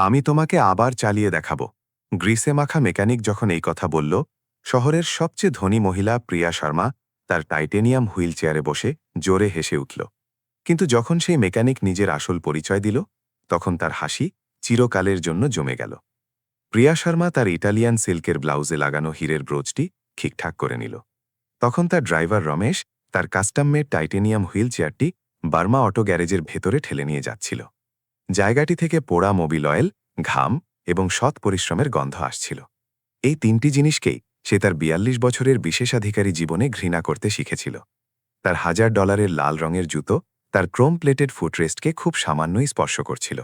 আমি তোমাকে আবার চালিয়ে দেখাব। গ্রিসে মাখা মেকানিক যখন এই কথা বলল, শহরের সবচেয়ে ধনী মহিলা প্রিয়া শর্মা তার টাইটেনিয়াম হুইল চেয়ারে বসে জোরে হেসে উঠল। কিন্তু যখন সেই মেকানিক নিজের আসল পরিচয় দিল, তখন তার হাসি চিরকালের জন্য জমে গেল। প্রিয়া শর্মা তার ইটালিয়ান সিল্কের ব্লাউজে লাগানো হীরের ব্রোচটি ঠিকঠাক করে নিল। তখন তার ড্রাইভার রমেশ তার কাস্টম মেড টাইটেনিয়াম হুইল চেয়ারটি বার্মা অটো গ্যারেজের ভেতরে ঠেলে নিয়ে যাচ্ছিল। জায়গাটি থেকে পোড়া মোবিল অয়েল, ঘাম এবং সৎ পরিশ্রমের গন্ধ আসছিল। এই তিনটি জিনিসকেই সে তার ৪২ বছরের বিশেষাধিকারী জীবনে ঘৃণা করতে শিখেছিল। তার $১,০০০ লাল রঙের জুতো তার ক্রোম প্লেটেড ফুটরেস্টকে খুব সামান্যই স্পর্শ করছিল।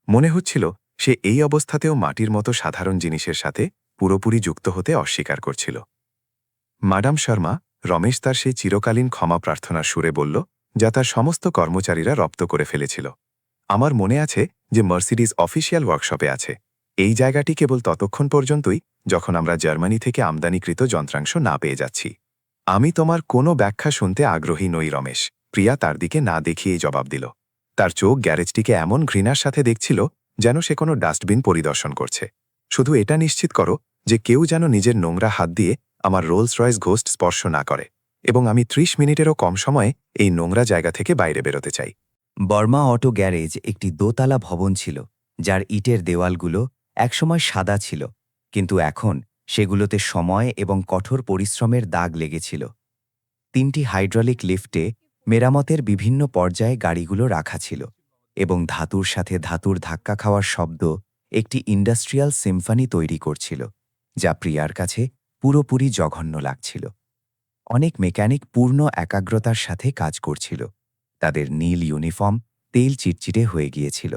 মনে হচ্ছিল সে এই অবস্থাতেও মাটির মতো সাধারণ জিনিসের সাথে পুরোপুরি যুক্ত হতে অস্বীকার করছিল। ম্যাডাম শর্মা, রমেশ তার সেই চিরকালীন ক্ষমা প্রার্থনার সুরে বলল, যা তার সমস্ত কর্মচারীরা রপ্ত করে ফেলেছিল। আমার মনে আছে যে মার্সিডিজ অফিসিয়াল ওয়ার্কশপে আছে। এই জায়গাটি কেবল ততক্ষণ পর্যন্তই যখন আমরা জার্মানি থেকে আমদানিকৃত যন্ত্রাংশ না পেয়ে যাচ্ছি। আমি তোমার কোনো ব্যাখ্যা শুনতে আগ্রহী নই রমেশ, প্রিয়া তার দিকে না দেখিয়েই জবাব দিল। তার চোখ গ্যারেজটিকে এমন ঘৃণার সাথে দেখছিল যেন সে কোনো ডাস্টবিন পরিদর্শন করছে। শুধু এটা নিশ্চিত করো যে কেউ যেন নিজের নোংরা হাত দিয়ে আমার রোলস রয়েস ঘোস্ট স্পর্শ না করে, এবং আমি ৩০ মিনিটেরও কম সময়ে এই নোংরা জায়গা থেকে বাইরে বেরোতে চাই। বর্মা অটো গ্যারেজ একটি দোতলা ভবন ছিল, যার ইটের দেওয়ালগুলো একসময় সাদা ছিল, কিন্তু এখন সেগুলোতে সময় এবং কঠোর পরিশ্রমের দাগ লেগেছিল। ৩টি হাইড্রলিক লিফটে মেরামতের বিভিন্ন পর্যায়ে গাড়িগুলো রাখা ছিল, এবং ধাতুর সাথে ধাতুর ধাক্কা খাওয়ার শব্দ একটি ইন্ডাস্ট্রিয়াল সিম্ফনি তৈরি করছিল, যা প্রিয়ার কাছে পুরোপুরি জঘন্য লাগছিল। অনেক মেকানিক পূর্ণ একাগ্রতার সাথে কাজ করছিল। তাদের নীল ইউনিফর্ম তেল চিটচিটে হয়ে গিয়েছিল।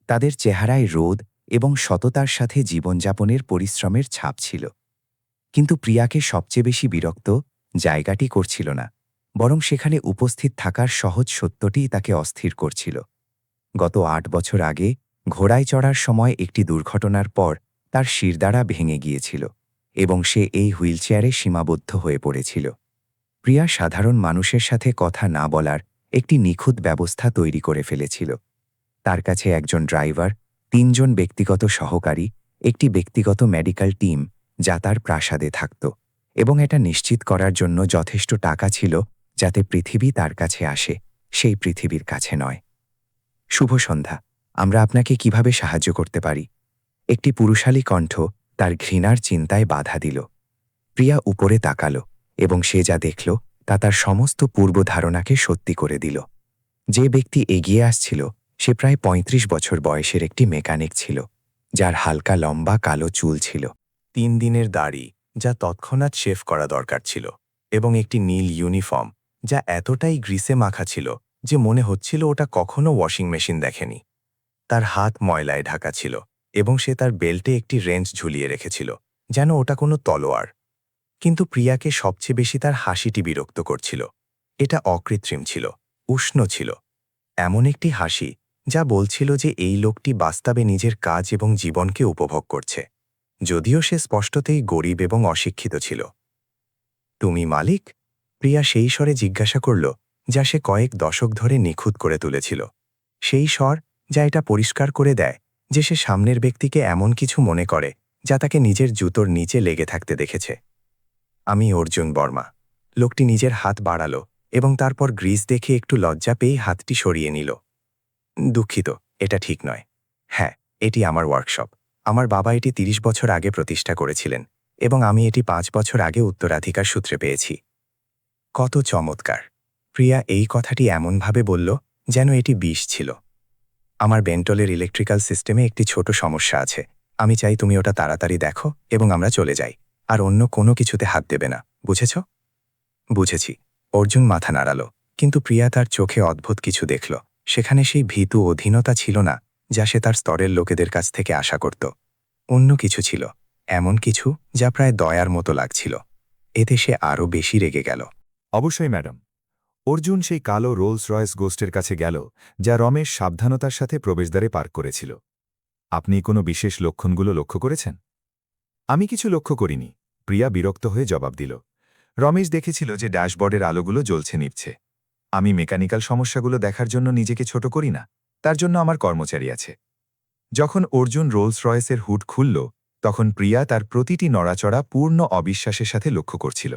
তাদের চেহারায় রোদ এবং সততার সাথে জীবনযাপনের পরিশ্রমের ছাপ ছিল। কিন্তু প্রিয়াকে সবচেয়ে বেশি বিরক্ত জায়গাটি করছিল না, বরং সেখানে উপস্থিত থাকার সহজ সত্যটিই তাকে অস্থির করছিল। গত ৮ বছর আগে ঘোড়ায় চড়ার সময় একটি দুর্ঘটনার পর তার শিরদাঁড়া ভেঙে গিয়েছিল, এবং সে এই হুইলচেয়ারে সীমাবদ্ধ হয়ে পড়েছিল। প্রিয়া সাধারণ মানুষের সাথে কথা না বলার একটি নিখুঁত ব্যবস্থা তৈরি করে ফেলেছিল। তার কাছে একজন ড্রাইভার, ৩ জন ব্যক্তিগত সহকারী, একটি ব্যক্তিগত মেডিকেল টিম যা তার প্রাসাদে থাকত, এবং এটা নিশ্চিত করার জন্য যথেষ্ট টাকা ছিল যাতে পৃথিবী তার কাছে আসে, সেই পৃথিবীর কাছে নয়। শুভ সন্ধ্যা। আমরা আপনাকে কিভাবে সাহায্য করতে পারি? একটি পুরুষালী কণ্ঠ তার ঘৃণার চিন্তায় বাধা দিল। প্রিয়া উপরে তাকাল, এবং সে যা দেখল তা তার সমস্ত পূর্বধারণাকে সত্যি করে দিল। যে ব্যক্তি এগিয়ে আসছিল সে প্রায় ৩৫ বছর বয়সের একটি মেকানিক ছিল, যার হালকা লম্বা কালো চুল ছিল, ৩ দিনের দাড়ি যা তৎক্ষণাৎ শেভ করা দরকার ছিল, এবং একটি নীল ইউনিফর্ম যা এতটাই গ্রিসে মাখা ছিল যে মনে হচ্ছিল ওটা কখনো ওয়াশিং মেশিন দেখেনি। তার হাত ময়লায় ঢাকা ছিল, এবং সে তার বেল্টে একটি রেঞ্চ ঝুলিয়ে রেখেছিল, যেন ওটা কোনো তলোয়ার। কিন্তু প্রিয়াকে সবচেয়ে বেশি তার হাসিটি বিরক্ত করছিল। এটা অকৃত্রিম ছিল, উষ্ণ ছিল, এমন একটি হাসি যা বলছিল যে এই লোকটি বাস্তবে নিজের কাজ এবং জীবনকে উপভোগ করছে, যদিও সে স্পষ্টতই গরিব এবং অশিক্ষিত ছিল। তুমি মালিক? প্রিয়া সেই স্বরে জিজ্ঞাসা করল, যা সে কয়েক দশক ধরে নিখুঁত করে তুলেছিল। সেই স্বর যা এটা পরিষ্কার করে দেয় যে সে সামনের ব্যক্তিকে এমন কিছু মনে করে যা তাকে নিজের জুতোর নিচে লেগে থাকতে দেখেছে। আমি অর্জুন বর্মা। লোকটি নিজের হাত বাড়াল, এবং তারপর গ্রিস দেখে একটু লজ্জা পেয়েই হাতটি সরিয়ে নিল। দুঃখিত, এটা ঠিক নয়। হ্যাঁ, এটি আমার ওয়ার্কশপ। আমার বাবা এটি ৩০ বছর আগে প্রতিষ্ঠা করেছিলেন, এবং আমি এটি ৫ বছর আগে উত্তরাধিকার সূত্রে পেয়েছি। কত চমৎকার! প্রিয়া এই কথাটি এমনভাবে বলল যেন এটি বিষ ছিল। আমার বেন্টলের ইলেকট্রিক্যাল সিস্টেমে একটি ছোট সমস্যা আছে। আমি চাই তুমি ওটা তাড়াতাড়ি দেখো এবং আমরা চলে যাই, আর অন্য কোনো কিছুতে হাত দেবে না, বুঝেছ? বুঝেছি। অর্জুন মাথা নাড়াল, কিন্তু প্রিয়া তার চোখে অদ্ভুত কিছু দেখল। সেখানে সেই ভীতু অধীনতা ছিল না যা সে তার স্তরের লোকেদের কাছ থেকে আশা করত। অন্য কিছু ছিল, এমন কিছু যা প্রায় দয়ার মতো লাগছিল। এতে সে আরও বেশি রেগে গেল। অবশ্যই ম্যাডাম। অর্জুন সেই কালো রোলস রয়েস গোস্টের কাছে গেল, যা রমেশ সাবধানতার সাথে প্রবেশদ্বারে পার্ক করেছিল। আপনি কোনো বিশেষ লক্ষণগুলো লক্ষ্য করেছেন? আমি কিছু লক্ষ্য করিনি, প্রিয়া বিরক্ত হয়ে জবাব দিল। রমেশ দেখেছিল যে ড্যাশবোর্ডের আলোগুলো জ্বলছে নিভছে। আমি মেকানিক্যাল সমস্যাগুলো দেখার জন্য নিজেকে ছোট করি না, তার জন্য আমার কর্মচারী আছে। যখন অর্জুন রোলস রয়েসের হুড খুলল তখন প্রিয়া তার প্রতিটি নড়াচড়া পূর্ণ অবিশ্বাসের সাথে লক্ষ্য করছিল।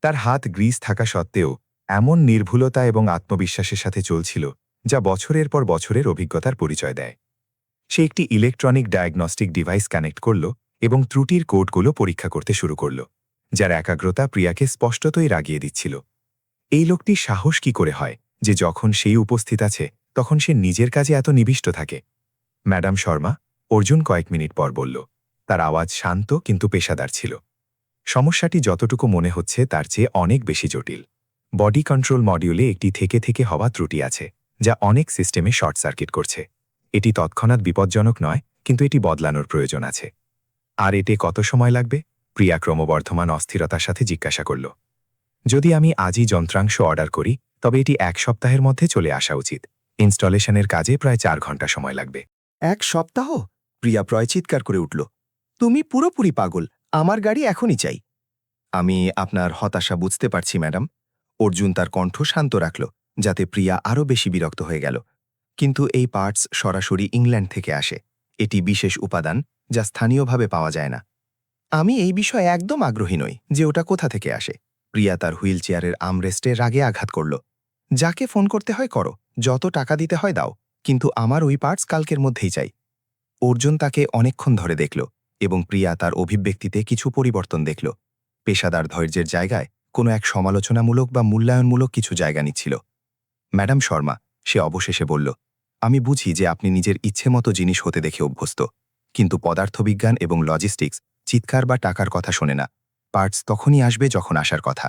তার হাত গ্রিস থাকা সত্ত্বেও এমন নির্ভুলতা এবং আত্মবিশ্বাসের সাথে চলছিল যা বছরের পর বছরের অভিজ্ঞতার পরিচয় দেয়। সে একটি ইলেকট্রনিক ডায়াগনস্টিক ডিভাইস কানেক্ট করল এবং ত্রুটির কোডগুলো পরীক্ষা করতে শুরু করল, যার একাগ্রতা প্রিয়াকে স্পষ্টতই রাগিয়ে দিচ্ছিল। এই লোকটির সাহস কি করে হয় যে যখন সেই উপস্থিত আছে তখন সে নিজের কাজে এত নিবিষ্ট থাকে? ম্যাডাম শর্মা, অর্জুন কয়েক মিনিট পর বলল। তার আওয়াজ শান্ত কিন্তু পেশাদার ছিল। সমস্যাটি যতটুকু মনে হচ্ছে তার চেয়ে অনেক বেশি জটিল। বডি কন্ট্রোল মডিউলে একটি থেকে থেকে হওয়া ত্রুটি আছে, যা অনেক সিস্টেমে শর্ট সার্কিট করছে। এটি তৎক্ষণাৎ বিপজ্জনক নয়, কিন্তু এটি বদলানোর প্রয়োজন আছে। আর এতে কত সময় লাগবে? প্রিয়া ক্রমবর্ধমান অস্থিরতার সাথে জিজ্ঞাসা করল। যদি আমি আজই যন্ত্রাংশ অর্ডার করি তবে এটি 1 সপ্তাহের মধ্যে চলে আসা উচিত। ইনস্টলেশনের কাজে প্রায় 4 ঘন্টা সময় লাগবে। 1 সপ্তাহ? প্রিয়া প্রায় চিৎকার করে উঠল। তুমি পুরোপুরি পাগল, আমার গাড়ি এখনই চাই। আমি আপনার হতাশা বুঝতে পারছি ম্যাডাম। অর্জুন তার কণ্ঠ শান্ত রাখল, যাতে প্রিয়া আরও বেশি বিরক্ত হয়ে গেল। কিন্তু এই পার্টস সরাসরি ইংল্যান্ড থেকে আসে। এটি বিশেষ উপাদান যা স্থানীয়ভাবে পাওয়া যায় না। আমি এই বিষয়ে একদম আগ্রহী নই যে ওটা কোথা থেকে আসে। প্রিয়া তার হুইল চেয়ারের আর্মরেস্টে রাগে আঘাত করল। যাকে ফোন করতে হয় করো, যত টাকা দিতে হয় দাও, কিন্তু আমার ওই পার্টস কালকের মধ্যেই চাই। অর্জুন তাকে অনেকক্ষণ ধরে দেখল এবং প্রিয়া তার অভিব্যক্তিতে কিছু পরিবর্তন দেখল। পেশাদার ধৈর্যের জায়গায় কোনো এক সমালোচনামূলক বা মূল্যায়নমূলক কিছু জায়গা নিচ্ছিল। ম্যাডাম শর্মা, সে অবশেষে বলল, আমি বুঝি যে আপনি নিজের ইচ্ছেমতো জিনিস হতে দেখে অভ্যস্ত, কিন্তু পদার্থবিজ্ঞান এবং লজিস্টিক্স চিৎকার বা টাকার কথা শোনে না। পার্টস তখনই আসবে যখন আসার কথা।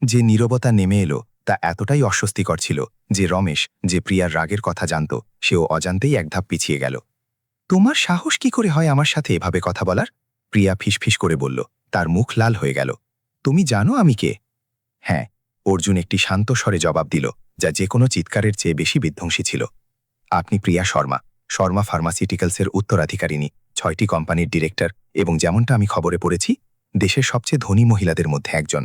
যে নীরবতা নেমে এলো তা এতটাই অস্বস্তিকর ছিল যে রমেশ, যে প্রিয়ার রাগের কথা জানত, সেও অজান্তেই এক ধাপ পিছিয়ে গেল। তোমার সাহস কি করে হয় আমার সাথে এভাবে কথা বলার? প্রিয়া ফিসফিস করে বলল, তার মুখ লাল হয়ে গেল। তুমি জানো আমি কে? হ্যাঁ, অর্জুন একটি শান্ত স্বরে জবাব দিল, যা যে কোনো চিৎকারের চেয়ে বেশি বিধ্বংসী ছিল। আপনি প্রিয়া শর্মা, শর্মা ফার্মাসিউটিক্যালসের উত্তরাধিকারিণী, 6টি কোম্পানির ডিরেক্টর এবং যেমনটা আমি খবরে পড়েছি, দেশের সবচেয়ে ধনী মহিলাদের মধ্যে একজন।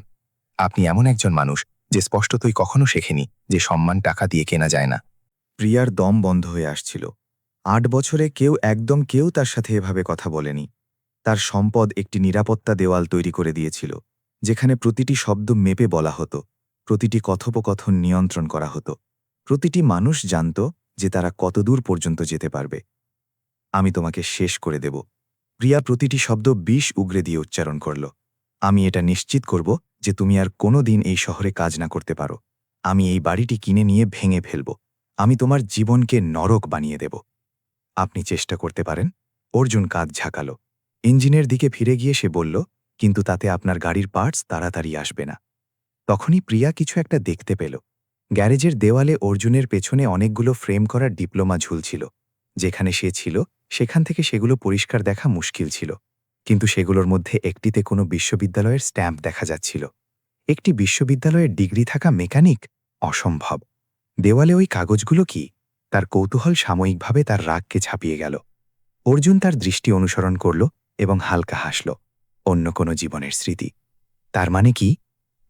আপনি এমন একজন মানুষ যে স্পষ্টতই কখনো শেখেনি যে সম্মান টাকা দিয়ে কেনা যায় না। প্রিয়ার দম বন্ধ হয়ে আসছিল। 8 বছরে কেউ তার সাথে এভাবে কথা বলেনি। তার সম্পদ একটি নিরাপত্তা দেওয়াল তৈরি করে দিয়েছিল, যেখানে প্রতিটি শব্দ মেপে বলা হতো, প্রতিটি কথোপকথন নিয়ন্ত্রণ করা হতো, প্রতিটি মানুষ জানত যে তারা কতদূর পর্যন্ত যেতে পারবে। আমি তোমাকে শেষ করে দেব। প্রিয়া প্রতিটি শব্দ বিষ উগরে দিয়ে উচ্চারণ করল। আমি এটা নিশ্চিত করব যে তুমি আর কোনো দিন এই শহরে কাজ না করতে পারো। আমি এই বাড়িটি কিনে নিয়ে ভেঙে ফেলব। আমি তোমার জীবনকে নরক বানিয়ে দেব। আপনি চেষ্টা করতে পারেন। অর্জুন কাঁধ ঝাঁকাল। ইঞ্জিনের দিকে ফিরে গিয়ে সে বলল, কিন্তু তাতে আপনার গাড়ির পার্টস তাড়াতাড়ি আসবে না। তখনই প্রিয়া কিছু একটা দেখতে পেল। গ্যারেজের দেওয়ালে অর্জুনের পেছনে অনেকগুলো ফ্রেম করা ডিপ্লোমা ঝুলছিল। যেখানে সে ছিল সেখান থেকে সেগুলো পরিষ্কার দেখা মুশকিল ছিল, কিন্তু সেগুলোর মধ্যে একটিতে কোনো বিশ্ববিদ্যালয়ের স্ট্যাম্প দেখা যাচ্ছিল। একটি বিশ্ববিদ্যালয়ের ডিগ্রি থাকা মেকানিক? অসম্ভব। দেওয়ালে ওই কাগজগুলো কি? তার কৌতূহল সাময়িকভাবে তার রাগকে ঝাঁপিয়ে গেল। অর্জুন তার দৃষ্টি অনুসরণ করল এবং হালকা হাসল। অন্য কোনো জীবনের স্মৃতি। তার মানে কি?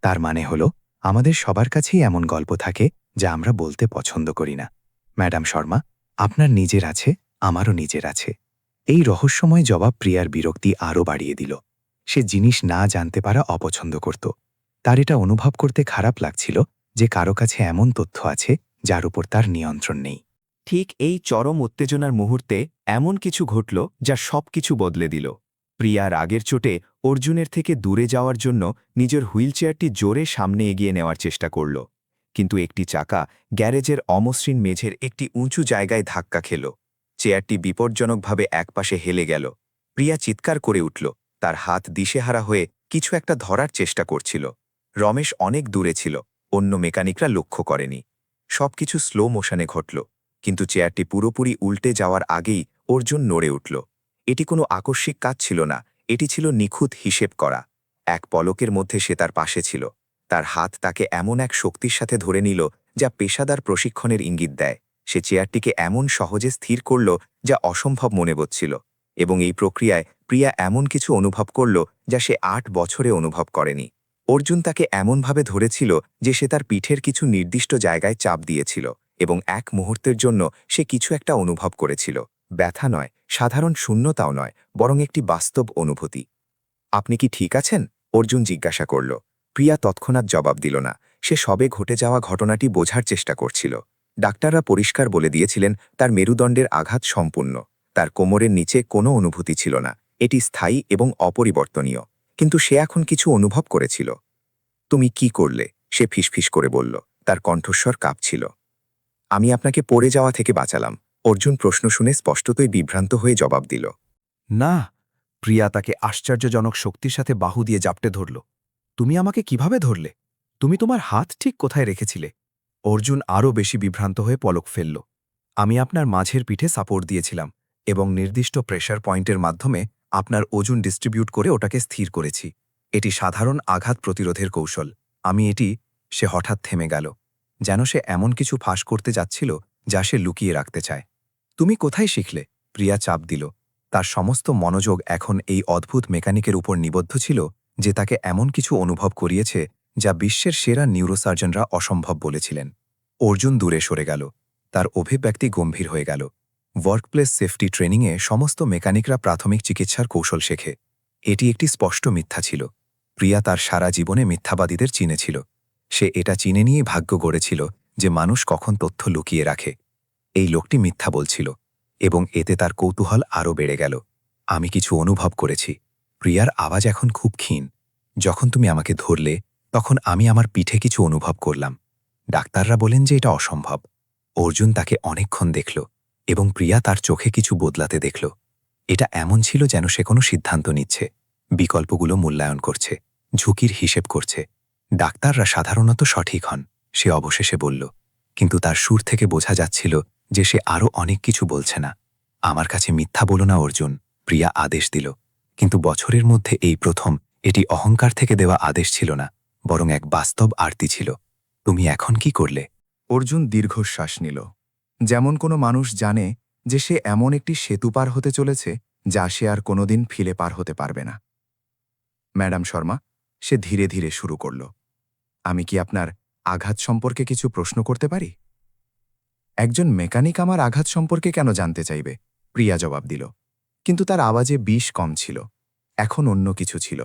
তার মানে হলো, আমাদের সবার কাছেই এমন গল্প থাকে যা আমরা বলতে পছন্দ করি না। ম্যাডাম শর্মা, আপনার নিজের আছে, আমারও নিজের আছে। এই রহস্যময় জবাব প্রিয়ার বিরক্তি আরও বাড়িয়ে দিল। সে জিনিস না জানতে পারা অপছন্দ করত। তার এটা অনুভব করতে খারাপ লাগছিল যে কারো কাছে এমন তথ্য আছে যার উপর তার নিয়ন্ত্রণ নেই। ঠিক এই চরম উত্তেজনার মুহূর্তে এমন কিছু ঘটল যা সবকিছু বদলে দিল। প্রিয়ার আগের চোটে অর্জুনের থেকে দূরে যাওয়ার জন্য নিজের হুইলচেয়ারটি জোরে সামনে এগিয়ে নেওয়ার চেষ্টা করল, কিন্তু একটি চাকা গ্যারেজের অমসৃণ মেঝের একটি উঁচু জায়গায় ধাক্কা খেল। চেয়ারটি বিপজ্জনকভাবে একপাশে হেলে গেল। প্রিয়া চিৎকার করে উঠল। তার হাত দিশেহারা হয়ে কিছু একটা ধরার চেষ্টা করছিল। রমেশ অনেক দূরে ছিল, অন্য মেকানিকরা লক্ষ্য করেনি। সবকিছু স্লো মোশনে ঘটল, কিন্তু চেয়ারটি পুরোপুরি উল্টে যাওয়ার আগেই অর্জুন নড়ে উঠল। এটি কোনো আকস্মিক কাজ ছিল না, এটি ছিল নিখুঁত হিসেব করা। এক পলকের মধ্যে সে তার পাশে ছিল। তার হাত তাকে এমন এক শক্তির সাথে ধরে নিল যা পেশাদার প্রশিক্ষণের ইঙ্গিত দেয়। সে চেয়ারটিকে এমন সহজে স্থির করল যা অসম্ভব মনে হচ্ছিল, এবং এই প্রক্রিয়ায় প্রিয়া এমন কিছু অনুভব করল যা সে 8 বছরে অনুভব করেনি। অর্জুন তাকে এমনভাবে ধরেছিল যে সে তার পিঠের কিছু নির্দিষ্ট জায়গায় চাপ দিয়েছিল, এবং এক মুহূর্তের জন্য সে কিছু একটা অনুভব করেছিল, ব্যথা নয়, সাধারণ শূন্যতাও নয়, বরং একটি বাস্তব অনুভূতি। আপনি কি ঠিক আছেন? অর্জুন জিজ্ঞাসা করল। প্রিয়া তৎক্ষণাৎ জবাব দিল না। সে সবে ঘটে যাওয়া ঘটনাটি বোঝার চেষ্টা করছিল। ডাক্তাররা পরিষ্কার বলে দিয়েছিলেন তার মেরুদণ্ডের আঘাত সম্পূর্ণ। তার কোমরের নিচে কোনো অনুভূতি ছিল না। এটি স্থায়ী এবং অপরিবর্তনীয়। কিন্তু সে এখন কিছু অনুভব করেছিল। তুমি কি করলে? সে ফিসফিস করে বলল। তার কণ্ঠস্বর কাঁপছিল। আমি আপনাকে পড়ে যাওয়া থেকে বাঁচালাম। অর্জুন প্রশ্ন শুনে স্পষ্টতই বিভ্রান্ত হয়ে জবাব দিল। না। প্রিয়া তাকে আশ্চর্যজনক শক্তির সাথে বাহু দিয়ে জাপটে ধরল। তুমি আমাকে কিভাবে ধরলে? তুমি তোমার হাত ঠিক কোথায় রেখেছিলে? অর্জুন আরও বেশি বিভ্রান্ত হয়ে পলক ফেলল। আমি আপনার মাঝের পিঠে সাপোর্ট দিয়েছিলাম এবং নির্দিষ্ট প্রেশার পয়েন্টের মাধ্যমে আপনার ওজন ডিস্ট্রিবিউট করে ওটাকে স্থির করেছি। এটি সাধারণ আঘাত প্রতিরোধের কৌশল। সে হঠাৎ থেমে গেল, যেন সে এমন কিছু ফাঁস করতে যাচ্ছিল যা সে লুকিয়ে রাখতে চায়। তুমি কোথায় শিখলে? প্রিয়া চাপ দিল। তার সমস্ত মনোযোগ এখন এই অদ্ভুত মেকানিকের উপর নিবদ্ধ ছিল যে তাকে এমন কিছু অনুভব করিয়েছে যা বিশ্বের সেরা নিউরোসার্জনরা অসম্ভব বলেছিলেন। অর্জুন দূরে সরে গেল। তার অভিব্যক্তি গম্ভীর হয়ে গেল। ওয়ার্কপ্লেস সেফটি ট্রেনিংয়ে সমস্ত মেকানিকরা প্রাথমিক চিকিৎসার কৌশল শেখে। এটি একটি স্পষ্ট মিথ্যা ছিল। প্রিয়া তার সারা জীবনে মিথ্যাবাদীদের চিনেছিল। সে এটা চিনে নিয়েই ভাগ্য গড়েছিল যে মানুষ কখন তথ্য লুকিয়ে রাখে। এই লোকটি মিথ্যা বলছিল এবং এতে তার কৌতূহল আরও বেড়ে গেল। আমি কিছু অনুভব করেছি। প্রিয়ার আওয়াজ এখন খুব ক্ষীণ। যখন তুমি আমাকে ধরলে তখন আমি আমার পিঠে কিছু অনুভব করলাম। ডাক্তাররা বলেন যে এটা অসম্ভব। অর্জুন তাকে অনেকক্ষণ দেখল এবং প্রিয়া তার চোখে কিছু বদলাতে দেখল। এটা এমন ছিল যেন সে কোনো সিদ্ধান্ত নিচ্ছে, বিকল্পগুলো মূল্যায়ন করছে, ঝুঁকির হিসেব করছে। ডাক্তাররা সাধারণত সঠিক হন, সে অবশেষে বলল, কিন্তু তার সুর থেকে বোঝা যাচ্ছিল যে সে আরও অনেক কিছু বলছে না। আমার কাছে মিথ্যা বলো না অর্জুন, প্রিয়া আদেশ দিল। কিন্তু বছরের মধ্যে এই প্রথম এটি অহংকার থেকে দেওয়া আদেশ ছিল না, বরং এক বাস্তব আরতি ছিল। তুমি এখন কি করলে? অর্জুন দীর্ঘশ্বাস নিল, যেমন কোনো মানুষ জানে যে সে এমন একটি সেতু পার হতে চলেছে যা সে আর কোনোদিন ফিরে পার হতে পারবে না। ম্যাডাম শর্মা, সে ধীরে ধীরে শুরু করল, আমি কি আপনার আঘাত সম্পর্কে কিছু প্রশ্ন করতে পারি? একজন মেকানিক আমার আঘাত সম্পর্কে কেন জানতে চাইবে? প্রিয়া জবাব দিল, কিন্তু তার আওয়াজে বিষ কম ছিল। এখন অন্য কিছু ছিল,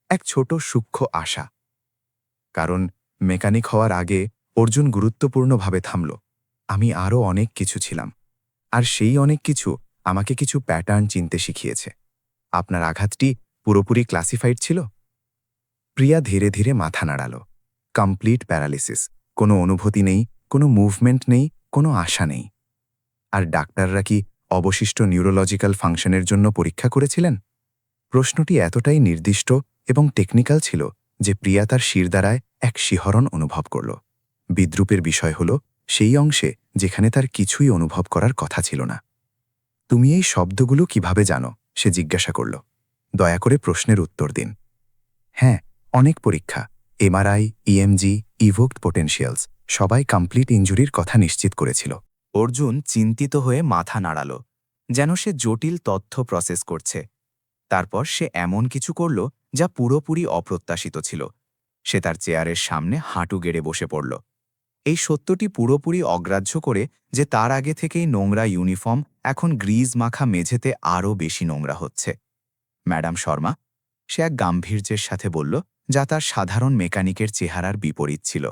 এক ছোট সূক্ষ্ম আশা। কারণ মেকানিক হওয়ার আগে অর্জুন গুরুত্বপূর্ণভাবে থামল। আমি আরও অনেক কিছু ছিলাম, আর সেই অনেক কিছু আমাকে কিছু প্যাটার্ন চিনতে শিখিয়েছে। আপনার আঘাতটি পুরোপুরি ক্লাসিফাইড ছিল? প্রিয়া ধীরে ধীরে মাথা নাড়াল। কমপ্লিট প্যারালিসিস, কোনো অনুভূতি নেই, কোনো মুভমেন্ট নেই, কোনো আশা নেই। আর ডাক্তাররা কি অবশিষ্ট নিউরোলজিক্যাল ফাংশনের জন্য পরীক্ষা করেছিলেন? প্রশ্নটি এতটাই নির্দিষ্ট এবং টেকনিক্যাল ছিল যে প্রিয়া তার শিরদাঁড়ায় এক শিহরণ অনুভব করল। বিদ্রূপের বিষয় হল সেই অংশে যেখানে তার কিছুই অনুভব করার কথা ছিল না। তুমি এই শব্দগুলো কিভাবে জানো? সে জিজ্ঞাসা করল। দয়া করে প্রশ্নের উত্তর দিন। হ্যাঁ, অনেক পরীক্ষা, এমআরআই, ইএমজি, ইভোকড পোটেনশিয়ালস, সবাই কমপ্লিট ইনজুরির কথা নিশ্চিত করেছিল। অর্জুন চিন্তিত হয়ে মাথা নাড়াল, যেন সে জটিল তথ্য প্রসেস করছে। তারপর সে এমন কিছু করল যা পুরোপুরি অপ্রত্যাশিত ছিল। সে তার চেয়ারের সামনে হাঁটু গেড়ে বসে পড়ল, এই সত্যটি পুরোপুরি অগ্রাহ্য করে যে তার আগে থেকেই নোংরা ইউনিফর্ম এখন গ্রিজ মাখা মেঝেতে আরও বেশি নোংরা হচ্ছে। ম্যাডাম শর্মা, সে এক গাম্ভীর্যের সাথে বলল, যা তার সাধারণ মেকানিকের চেহারার বিপরীত ছিল।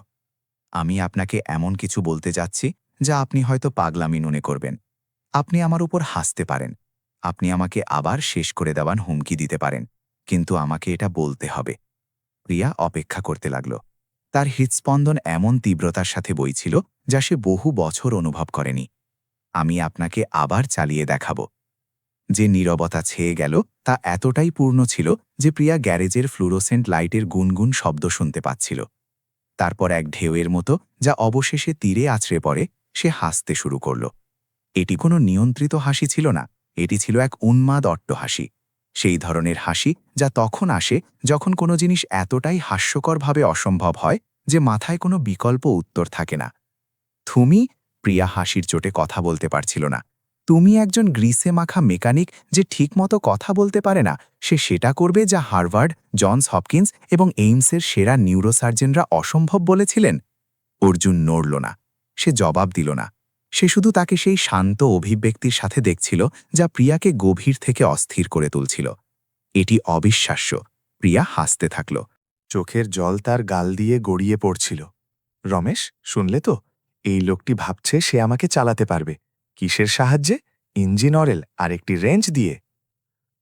আমি আপনাকে এমন কিছু বলতে যাচ্ছি যা আপনি হয়তো পাগলামি মনে করবেন। আপনি আমার উপর হাসতে পারেন, আপনি আমাকে আবার শেষ করে দেওয়ার হুমকি দিতে পারেন, কিন্তু আমাকে এটা বলতে হবে। প্রিয়া অপেক্ষা করতে লাগল। তার হৃৎস্পন্দন এমন তীব্রতার সাথে বইছিল যা সে বহু বছর অনুভব করেনি। আমি আপনাকে আবার চালিয়ে দেখাব। যে নীরবতা ছেয়ে গেল তা এতটাই পূর্ণ ছিল যে প্রিয়া গ্যারেজের ফ্লুরোসেন্ট লাইটের গুনগুন শব্দ শুনতে পাচ্ছিল। তারপর এক ঢেউয়ের মতো যা অবশেষে তীরে আছড়ে পড়ে, সে হাসতে শুরু করল। এটি কোনো নিয়ন্ত্রিত হাসি ছিল না, এটি ছিল এক উন্মাদ অট্টহাসি। সেই ধরনের হাসি যা তখন আসে যখন কোনো জিনিস এতটাই হাস্যকরভাবে অসম্ভব হয় যে মাথায় কোনো বিকল্প উত্তর থাকে না। তুমি, প্রিয়া হাসির চোটে কথা বলতে পারছিল না, তুমি একজন গ্রিসে মাখা মেকানিক যে ঠিকমতো কথা বলতে পারে না, সে সেটা করবে যা হার্ভার্ড, জনস হপকিন্স এবং এইমসের সেরা নিউরোসার্জনরা অসম্ভব বলেছিলেন? অর্জুন নড়ল না, সে জবাব দিল না। সে শুধু তাকে সেই শান্ত অভিব্যক্তির সাথে দেখছিল যা প্রিয়াকে গভীর থেকে অস্থির করে তুলছিল। এটি অবিশ্বাস্য। প্রিয়া হাসতে থাকল। চোখের জল তার গাল দিয়ে গড়িয়ে পড়ছিল। রমেশ, শুনলে তো? এই লোকটি ভাবছে সে আমাকে চালাতে পারবে। কিসের সাহায্যে? ইঞ্জিন অয়েল আর একটি রেঞ্জ দিয়ে।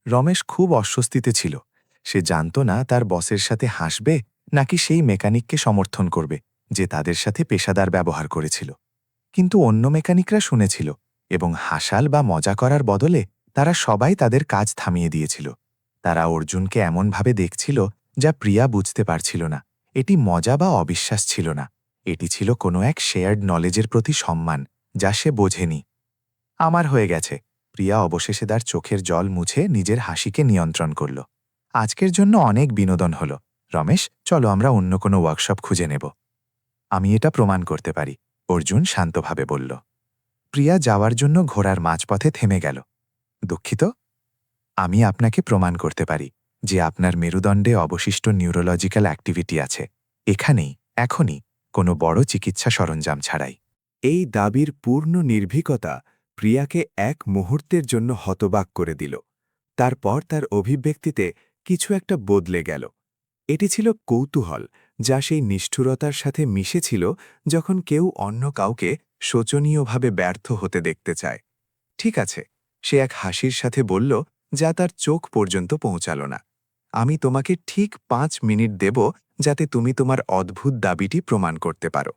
রমেশ খুব অস্বস্তিতে ছিল। সে জানত না তার বসের সাথে হাসবে নাকি সেই মেকানিককে সমর্থন করবে যে তাদের সাথে পেশাদার ব্যবহার করেছিল। কিন্তু অন্য মেকানিকরা শুনেছিল এবং হাসাল বা মজা করার বদলে তারা সবাই তাদের কাজ থামিয়ে দিয়েছিল। তারা অর্জুনকে এমনভাবে দেখছিল যা প্রিয়া বুঝতে পারছিল না। এটি মজা বা অবিশ্বাস ছিল না, এটি ছিল কোনো এক শেয়ার্ড নলেজের প্রতি সম্মান যা সে বোঝেনি। আমার হয়ে গেছে। প্রিয়া অবশেষে তার চোখের জল মুছে নিজের হাসিকে নিয়ন্ত্রণ করল। আজকের জন্য অনেক বিনোদন হল। রমেশ, চলো আমরা অন্য কোনো ওয়ার্কশপ খুঁজে নেব। আমি এটা প্রমাণ করতে পারি, অর্জুন শান্তভাবে বলল। প্রিয়া যাওয়ার জন্য ঘোড়ার মাঝপথে থেমে গেল। দুঃখিত, আমি আপনাকে প্রমাণ করতে পারি যে আপনার মেরুদণ্ডে অবশিষ্ট নিউরোলজিক্যাল অ্যাক্টিভিটি আছে, এখানেই, এখনই, কোনো বড় চিকিৎসা সরঞ্জাম ছাড়াই। এই দাবির পূর্ণ নির্ভীকতা প্রিয়াকে এক মুহূর্তের জন্য হতবাক করে দিল। তারপর তার অভিব্যক্তিতে কিছু একটা বদলে গেল। এটি ছিল কৌতূহল, যা সেই নিষ্ঠুরতার সাথে মিশেছিল যখন কেউ অন্য কাউকে শোচনীয়ভাবে ব্যর্থ হতে দেখতে চায়। ঠিক আছে, সে এক হাসির সাথে বলল, যা তার চোখ পর্যন্ত পৌঁছাল না। আমি তোমাকে ঠিক 5 মিনিট দেব যাতে তুমি তোমার অদ্ভুত দাবিটি প্রমাণ করতে পারো।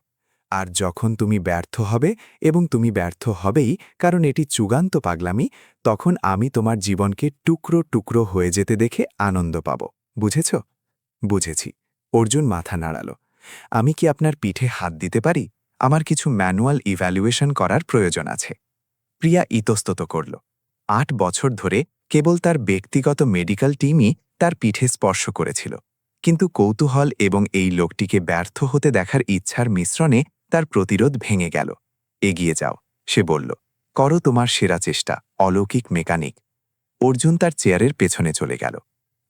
আর যখন তুমি ব্যর্থ হবে, এবং তুমি ব্যর্থ হবেই কারণ এটি চূড়ান্ত পাগলামি, তখন আমি তোমার জীবনকে টুকরো টুকরো হয়ে যেতে দেখে আনন্দ পাব। বুঝেছ? বুঝেছি। অর্জুন মাথা নাড়াল। আমি কি আপনার পিঠে হাত দিতে পারি? আমার কিছু ম্যানুয়াল ইভ্যালুয়েশন করার প্রয়োজন আছে। প্রিয়া ইতস্তত করল। 8 বছর ধরে কেবল তার ব্যক্তিগত মেডিকেল টিমই তার পিঠে স্পর্শ করেছিল, কিন্তু কৌতূহল এবং এই লোকটিকে ব্যর্থ হতে দেখার ইচ্ছার মিশ্রণে তার প্রতিরোধ ভেঙে গেল। এগিয়ে যাও, সে বলল। করো তোমার সেরা চেষ্টা, অলৌকিক মেকানিক। অর্জুন তার চেয়ারের পেছনে চলে গেল।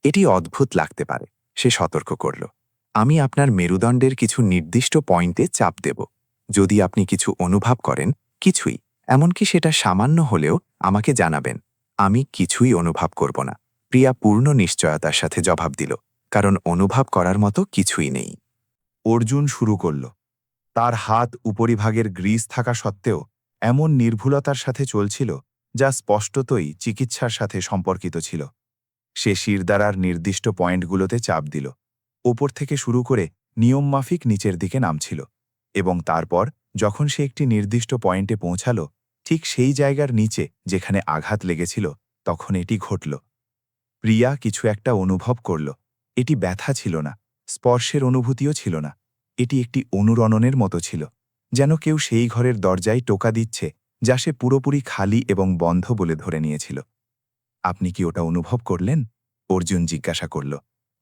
এটি অদ্ভুত লাগতে পারে, সে সতর্ক করল। আমি আপনার মেরুদণ্ডের কিছু নির্দিষ্ট পয়েন্টে চাপ দেব। যদি আপনি কিছু অনুভব করেন, কিছুই, এমনকি সেটা সামান্য হলেও, আমাকে জানাবেন। আমি কিছুই অনুভব করব না। প্রিয়া পূর্ণ নিশ্চয়তার সাথে জবাব দিল, কারণ অনুভব করার মতো কিছুই নেই। অর্জুন শুরু করল। তার হাত উপরিভাগের গ্রিজ থাকা সত্ত্বেও এমন নির্ভুলতার সাথে চলছিল যা স্পষ্টতই চিকিৎসার সাথে সম্পর্কিত ছিল। সে শিরদাঁড়ার নির্দিষ্ট পয়েন্টগুলোতে চাপ দিল, ওপর থেকে শুরু করে নিয়মমাফিক নিচের দিকে নামছিল, এবং তারপর যখন সে একটি নির্দিষ্ট পয়েন্টে পৌঁছাল, ঠিক সেই জায়গার নিচে যেখানে আঘাত লেগেছিল, তখন এটি ঘটল। প্রিয়া কিছু একটা অনুভব করল। এটি ব্যথা ছিল না, স্পর্শের অনুভূতিও ছিল না, এটি একটি অনুরণনের মতো ছিল, যেন কেউ সেই ঘরের দরজায় টোকা দিচ্ছে যা সে পুরোপুরি খালি এবং বন্ধ বলে ধরে নিয়েছিল। আপনি কি ওটা অনুভব করলেন? অর্জুন জিজ্ঞাসা করল।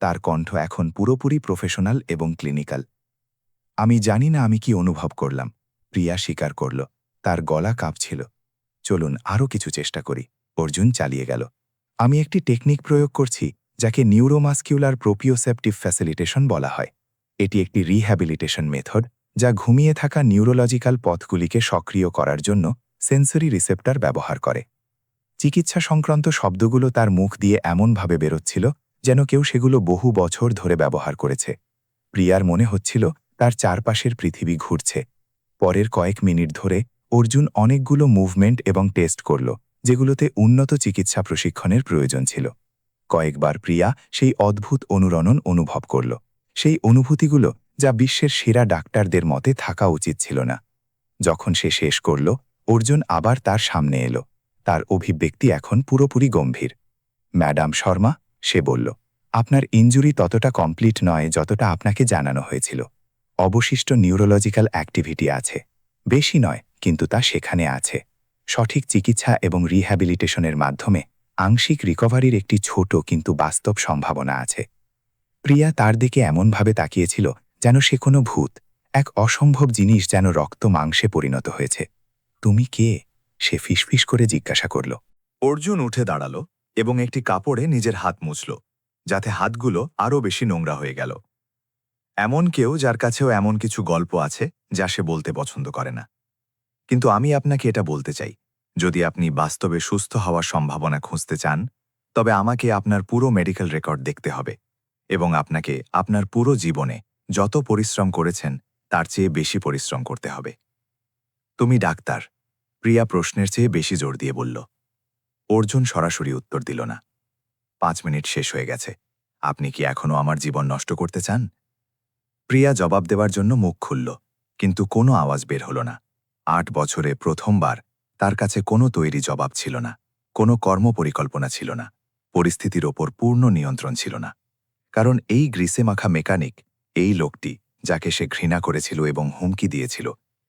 তার কণ্ঠ এখন পুরোপুরি প্রফেশনাল এবং ক্লিনিক্যাল। আমি জানি না আমি কি অনুভব করলাম, প্রিয়া স্বীকার করল। তার গলা কাঁপছিল। চলুন আরও কিছু চেষ্টা করি, অর্জুন চালিয়ে গেল। আমি একটি টেকনিক প্রয়োগ করছি যাকে নিউরোমাস্কিউলার প্রোপিওসেপটিভ ফ্যাসিলিটেশন বলা হয়। এটি একটি রিহ্যাবিলিটেশন মেথড যা ঘুমিয়ে থাকা নিউরোলজিক্যাল পথগুলিকে সক্রিয় করার জন্য সেন্সরি রিসেপ্টর ব্যবহার করে। চিকিৎসা সংক্রান্ত শব্দগুলো তার মুখ দিয়ে এমনভাবে বেরোচ্ছিল যেন কেউ সেগুলো বহু বছর ধরে ব্যবহার করেছে। প্রিয়ার মনে হচ্ছিল তার চারপাশের পৃথিবী ঘুরছে। পরের কয়েক মিনিট ধরে অর্জুন অনেকগুলো মুভমেন্ট এবং টেস্ট করল যেগুলোতে উন্নত চিকিৎসা প্রশিক্ষণের প্রয়োজন ছিল। কয়েকবার প্রিয়া সেই অদ্ভুত অনুরণন অনুভব করল, সেই অনুভূতিগুলো যা বিশ্বের সেরা ডাক্তারদের মতে থাকা উচিত ছিল না। যখন সে শেষ করল, অর্জুন আবার তার সামনে এলো। তার অভিব্যক্তি এখন পুরোপুরি গম্ভীর। ম্যাডাম শর্মা, সে বলল, আপনার ইনজুরি ততটা কমপ্লিট নয় যতটা আপনাকে জানানো হয়েছিল। অবশিষ্ট নিউরোলজিক্যাল অ্যাক্টিভিটি আছে, বেশি নয়, কিন্তু তা সেখানে আছে। সঠিক চিকিৎসা এবং রিহ্যাবিলিটেশনের মাধ্যমে আংশিক রিকভারির একটি ছোট কিন্তু বাস্তব সম্ভাবনা আছে। প্রিয়া তার দিকে এমনভাবে তাকিয়েছিল যেন সে কোনো ভূত, এক অসম্ভব জিনিস যেন রক্ত মাংসে পরিণত হয়েছে। তুমি কে? সে ফিসফিস করে জিজ্ঞাসা করল। অর্জুন উঠে দাঁড়াল এবং একটি কাপড়ে নিজের হাত মুছল, যাতে হাতগুলো আরও বেশি নোংরা হয়ে গেল। এমন কেউ যার কাছেও এমন কিছু গল্প আছে যা সে বলতে পছন্দ করে না। কিন্তু আমি আপনাকে এটা বলতে চাই, যদি আপনি বাস্তবে সুস্থ হওয়ার সম্ভাবনা খুঁজতে চান, তবে আমাকে আপনার পুরো মেডিকেল রেকর্ড দেখতে হবে এবং আপনাকে আপনার পুরো জীবনে যত পরিশ্রম করেছেন তার চেয়ে বেশি পরিশ্রম করতে হবে। তুমি ডাক্তার, প্রিয়া প্রশ্নের চেয়ে বেশি জোর দিয়ে বলল। অর্জুন সরাসরি উত্তর দিল না। 5 মিনিট শেষ হয়ে গেছে। আপনি কি এখনও আমার জীবন নষ্ট করতে চান? প্রিয়া জবাব দেওয়ার জন্য মুখ খুলল, কিন্তু কোনো আওয়াজ বের হল না। 8 বছরে প্রথমবার তার কাছে কোনো তৈরি জবাব ছিল না, কোনো কর্মপরিকল্পনা ছিল না, পরিস্থিতির ওপর পূর্ণ নিয়ন্ত্রণ ছিল না। কারণ এই গ্রিসে মাখা মেকানিক, এই লোকটি যাকে সে ঘৃণা করেছিল এবং হুমকি দিয়েছিল,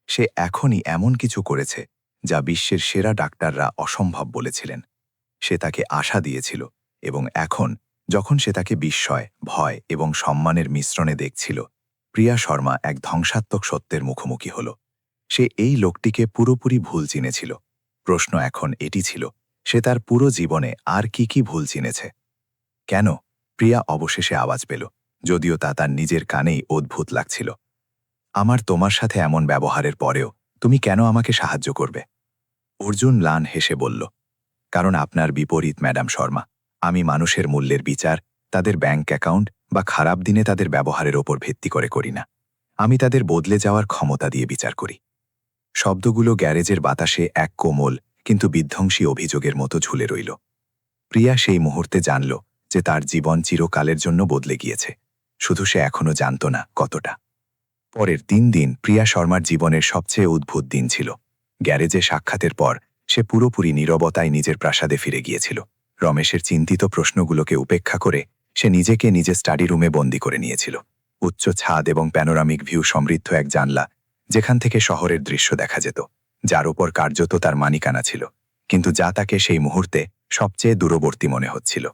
সে এখনই এমন কিছু করেছে যা বিশ্বের সেরা ডাক্তাররা অসম্ভব বলেছিলেন। সে তাকে আশা দিয়েছিল এবং এখন যখন সে তাকে বিস্ময়, ভয় এবং সম্মানের মিশ্রণে দেখছিল, প্রিয়া শর্মা এক ধ্বংসাত্মক সত্যের মুখোমুখি হল। সে এই লোকটিকে পুরোপুরি ভুল চিনেছিল। প্রশ্ন এখন এটি ছিল, সে তার পুরো জীবনে আর কি কি ভুল চিনেছে। কেন? প্রিয়া অবশেষে আওয়াজ পেল, যদিও তা তার নিজের কানেই অদ্ভুত লাগছিল। আমার তোমার সাথে এমন ব্যবহারের পরেও তুমি কেন আমাকে সাহায্য করবে? অর্জুন ম্লান হেসে বলল, কারণ আপনার বিপরীত ম্যাডাম শর্মা, আমি মানুষের মূল্যের বিচার তাদের ব্যাংক অ্যাকাউন্ট বা খারাপ দিনে তাদের ব্যবহারের ওপর ভিত্তি করে করি না। আমি তাদের বদলে যাওয়ার ক্ষমতা দিয়ে বিচার করি। শব্দগুলো গ্যারেজের বাতাসে এক কোমল কিন্তু বিধ্বংসী অভিযোগের মতো ঝুলে রইল। প্রিয়া সেই মুহূর্তে জানল যে তার জীবন চিরকালের জন্য বদলে গিয়েছে, শুধু সে এখনও জানত না কতটা। পরের 3 দিন প্রিয়া শর্মার জীবনের সবচেয়ে উদ্ভুত দিন ছিল। গ্যারেজে সাক্ষাতের পর সে পুরোপুরি নীরবতায় নিজের প্রাসাদে ফিরে গিয়েছিল। রমেশের চিন্তিত প্রশ্নগুলোকে উপেক্ষা করে সে নিজেকে নিজের স্টাডি রুমে বন্দি করে নিয়েছিল। উচ্চ ছাদ এবং প্যানোরামিক ভিউ সমৃদ্ধ এক জানলা, যেখান থেকে শহরের দৃশ্য দেখা যেত, যার উপর কার্যত তার মালিকানা ছিল, কিন্তু যা তাকে সেই মুহূর্তে সবচেয়ে দূরবর্তী মনে হচ্ছিল।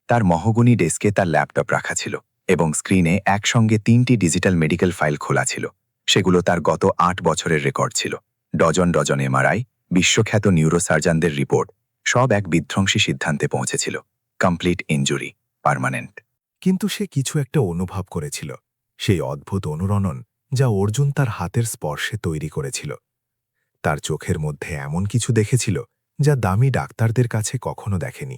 তার মহগুনি ডেস্কে তার ল্যাপটপ রাখা ছিল এবং স্ক্রিনে একসঙ্গে 3টি ডিজিটাল মেডিকেল ফাইল খোলা ছিল। সেগুলো তার গত 8 বছরের রেকর্ড ছিল। ডজন ডজন এমআরআই, বিশ্বখ্যাত নিউরোসার্জনদের রিপোর্ট, সব এক বিধ্বংসী সিদ্ধান্তে পৌঁছেছিল, কমপ্লিট ইনজুরি, পার্মানেন্ট। কিন্তু সে কিছু একটা অনুভব করেছিল, সেই অদ্ভুত অনুরণন যা অর্জুন তার হাতের স্পর্শে তৈরি করেছিল। তার চোখের মধ্যে এমন কিছু দেখেছিল যা দামি ডাক্তারদের কাছে কখনো দেখেনি।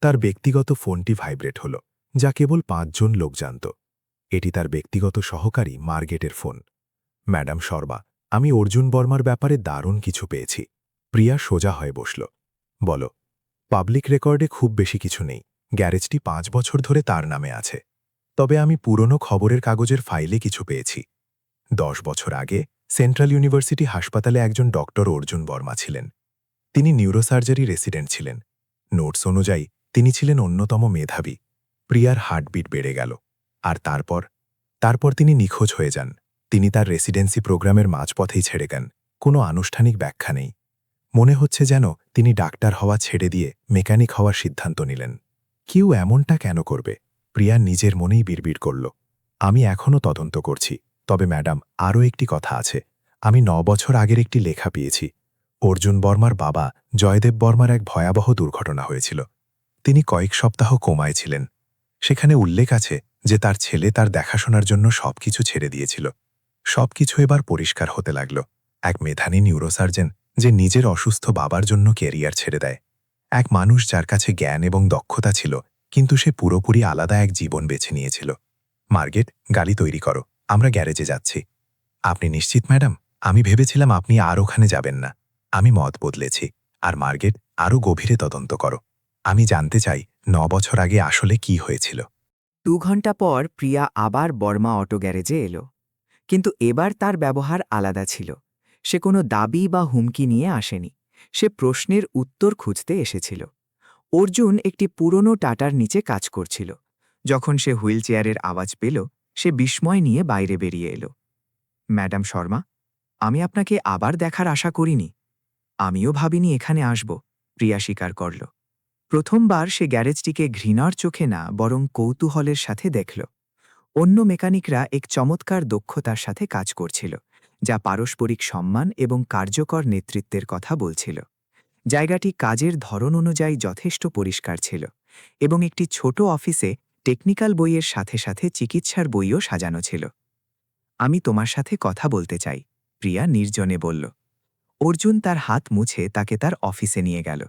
তার ব্যক্তিগত ফোনটি ভাইব্রেট হল, যা কেবল 5 জন লোক জানত। এটি তার ব্যক্তিগত সহকারী মার্গেটের ফোন। ম্যাডাম শর্মা, আমি অর্জুন বর্মার ব্যাপারে দারুণ কিছু পেয়েছি। প্রিয়া সোজা হয়ে বসল। বলো। পাবলিক রেকর্ডে খুব বেশি কিছু নেই। গ্যারেজটি 5 বছর ধরে তার নামে আছে। তবে আমি পুরনো খবরের কাগজের ফাইলে কিছু পেয়েছি। 10 বছর আগে সেন্ট্রাল ইউনিভার্সিটি হাসপাতালে একজন ডক্টর অর্জুন বর্মা ছিলেন। তিনি নিউরোসার্জারি রেসিডেন্ট ছিলেন। নোটস অনুযায়ী তিনি ছিলেন অন্যতম মেধাবী। প্রিয়ার হার্টবিট বেড়ে গেল। আর তারপর তিনি নিখোঁজ হয়ে যান। তিনি তার রেসিডেন্সি প্রোগ্রামের মাঝপথেই ছেড়ে যান। কোনো আনুষ্ঠানিক ব্যাখ্যা নেই। মনে হচ্ছে যেন তিনি ডাক্তার হওয়া ছেড়ে দিয়ে মেকানিক হওয়ার সিদ্ধান্ত নিলেন। কেউ এমনটা কেন করবে? প্রিয়া নিজের মনেই বিড়বিড় করল। আমি এখনও তদন্ত করছি। তবে ম্যাডাম, আরও একটি কথা আছে। আমি 9 বছর আগের একটি লেখা পেয়েছি। অর্জুন বর্মার বাবা জয়দেব বর্মার এক ভয়াবহ দুর্ঘটনা হয়েছিল। তিনি কয়েক সপ্তাহ কোমায় ছিলেন। সেখানে উল্লেখ আছে যে তার ছেলে তার দেখাশোনার জন্য সবকিছু ছেড়ে দিয়েছিল। সবকিছু এবার পরিষ্কার হতে লাগল। এক মেধানী নিউরোসার্জন যে নিজের অসুস্থ বাবার জন্য ক্যারিয়ার ছেড়ে দেয়। এক মানুষ যার কাছে জ্ঞান এবং দক্ষতা ছিল, কিন্তু সে পুরোপুরি আলাদা এক জীবন বেছে নিয়েছিল। মার্গেট, গাড়ি তৈরি করো, আমরা গ্যারেজে যাচ্ছি। আপনি নিশ্চিত ম্যাডাম? আমি ভেবেছিলাম আপনি আর ওখানে যাবেন না। আমি মত বদলেছি। আর মার্গেট, আরও গভীরে তদন্ত করো। আমি জানতে চাই 9 বছর আগে আসলে কি হয়েছিল। 2 ঘন্টা পর প্রিয়া আবার বর্মা অটো গ্যারেজে এলো। কিন্তু এবার তার ব্যবহার আলাদা ছিল। সে কোনো দাবি বা হুমকি নিয়ে আসেনি। সে প্রশ্নের উত্তর খুঁজতে এসেছিল। অর্জুন একটি পুরনো টাটার নিচে কাজ করছিল। যখন সে হুইল চেয়ারের আওয়াজ পেল, সে বিস্ময় নিয়ে বাইরে বেরিয়ে এলো। ম্যাডাম শর্মা, আমি আপনাকে আবার দেখার আশা করিনি। আমিও ভাবিনি এখানে আসব, প্রিয়া স্বীকার করল। প্রথমবার সে গ্যারেজটিকে ঘৃণার চোখে না, বরং কৌতূহলের সাথে দেখল। অন্য মেকানিকরা এক চমৎকার দক্ষতার সাথে কাজ করছিল, যা পারস্পরিক সম্মান এবং কার্যকর নেতৃত্বের কথা বলছিল। জায়গাটি কাজের ধরন অনুযায়ী যথেষ্ট পরিষ্কার ছিল এবং একটি ছোট অফিসে টেকনিক্যাল বইয়ের সাথে সাথে চিকিৎসার বইও সাজানো ছিল। আমি তোমার সাথে কথা বলতে চাই, প্রিয়া নির্জনে বলল। অর্জুন তার হাত মুছে তাকে তার অফিসে নিয়ে গেল।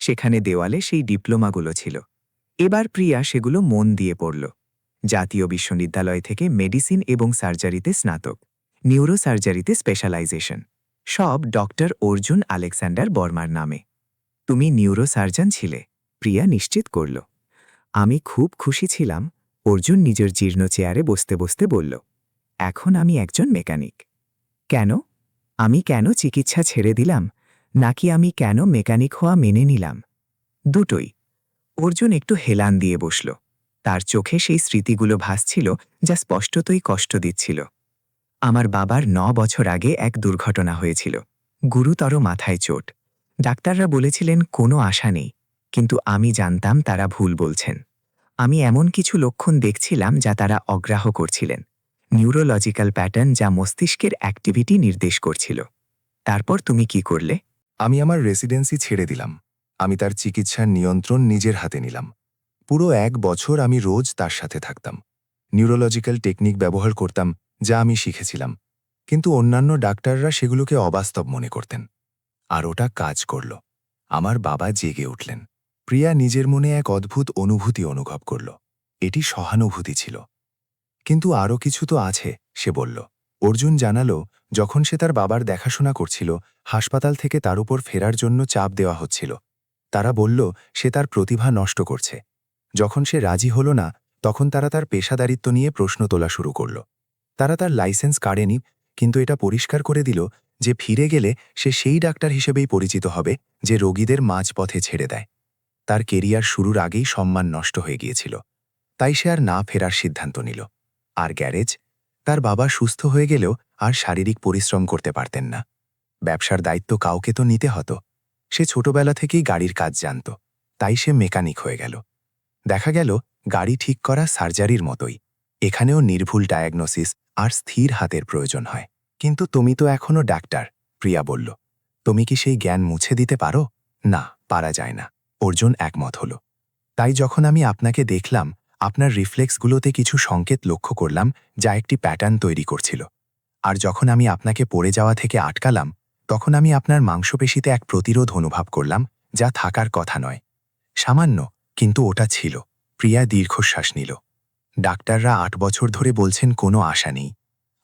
সেখানে দেওয়ালে সেই ডিপ্লোমাগুলো ছিল। এবার প্রিয়া সেগুলো মন দিয়ে পড়ল। জাতীয় বিশ্ববিদ্যালয় থেকে মেডিসিন এবং সার্জারিতে স্নাতক, নিউরোসার্জারিতে স্পেশালাইজেশন, সব ডক্টর অর্জুন আলেকজান্ডার বর্মার নামে। তুমি নিউরোসার্জন ছিলে, প্রিয়া নিশ্চিত করল। আমি খুব খুশি ছিলাম, অর্জুন নিজের জীর্ণ চেয়ারে বসতে বসতে বলল। এখন আমি একজন মেকানিক। কেন? আমি কেন চিকিৎসা ছেড়ে দিলাম, নাকি আমি কেন মেকানিক হওয়া মেনে নিলাম? দুটোই। অর্জুন একটু হেলান দিয়ে বসল। তার চোখে সেই স্মৃতিগুলো ভাসছিল যা স্পষ্টতই কষ্ট দিচ্ছিল। আমার বাবার 9 বছর আগে এক দুর্ঘটনা হয়েছিল, গুরুতর মাথায় চোট। ডাক্তাররা বলেছিলেন কোনো আশা নেই, কিন্তু আমি জানতাম তারা ভুল বলছেন। আমি এমন কিছু লক্ষণ দেখছিলাম যা তারা অগ্রাহ্য করছিলেন, নিউরোলজিক্যাল প্যাটার্ন যা মস্তিষ্কের অ্যাক্টিভিটি নির্দেশ করছিল। তারপর তুমি কি করলে? আমি আমার রেসিডেন্সি ছেড়ে দিলাম। আমি তার চিকিৎসার নিয়ন্ত্রণ নিজের হাতে নিলাম। পুরো 1 বছর আমি রোজ তার সাথে থাকতাম। নিউরোলজিক্যাল টেকনিক ব্যবহার করতাম যা আমি শিখেছিলাম, কিন্তু অন্যান্য ডাক্তাররা সেগুলোকে অবাস্তব মনে করতেন। আর ওটা কাজ করল। আমার বাবা জেগে উঠলেন। প্রিয়া নিজের মনে এক অদ্ভুত অনুভূতি অনুভব করল। এটি সহানুভূতি ছিল। কিন্তু আরও কিছু তো আছে, সে বলল। অর্জুন জানালো, যখন সে তার বাবার দেখাশোনা করছিল, হাসপাতাল থেকে তার উপর ফেরার জন্য চাপ দেওয়া হচ্ছিল। তারা বলল সে তার প্রতিভা নষ্ট করছে। যখন সে রাজি হল না, তখন তারা তার পেশাদারিত্ব নিয়ে প্রশ্ন তোলা শুরু করল। তারা তার লাইসেন্স কাড়েনি, কিন্তু এটা পরিষ্কার করে দিল যে ফিরে গেলে সে সেই ডাক্তার হিসেবেই পরিচিত হবে যে রোগীদের মাঝপথে ছেড়ে দেয়। তার কেরিয়ার শুরুর আগেই সম্মান নষ্ট হয়ে গিয়েছিল। তাই সে আর না ফেরার সিদ্ধান্ত নিল। আর গ্যারেজ, তার বাবা সুস্থ হয়ে গেলেও আর শারীরিক পরিশ্রম করতে পারতেন না। ব্যবসার দায়িত্ব কাউকে তো নিতে হতো। সে ছোটবেলা থেকেই গাড়ির কাজ জানত, তাই সে মেকানিক হয়ে গেল। দেখা গেল গাড়ি ঠিক করা সার্জারির মতোই, এখানেও নির্ভুল ডায়াগনোসিস আর স্থির হাতের প্রয়োজন হয়। কিন্তু তুমি তো এখনও ডাক্তার, প্রিয়া বলল। তুমি কি সেই জ্ঞান মুছে দিতে পারো? না, পারা যায় না, অর্জুন একমত হল। তাই যখন আমি আপনাকে দেখলাম, আপনার রিফ্লেক্সগুলোতে কিছু সংকেত লক্ষ্য করলাম যা একটি প্যাটার্ন তৈরি করছিল। আর যখন আমি আপনাকে পড়ে যাওয়া থেকে আটকালাম, তখন আমি আপনার মাংসপেশিতে এক প্রতিরোধ অনুভব করলাম যা থাকার কথা নয়। সামান্য, কিন্তু ওটা ছিল। প্রিয়া দীর্ঘশ্বাস নিল। ডাক্তাররা 8 বছর ধরে বলছেন কোনো আশা নেই।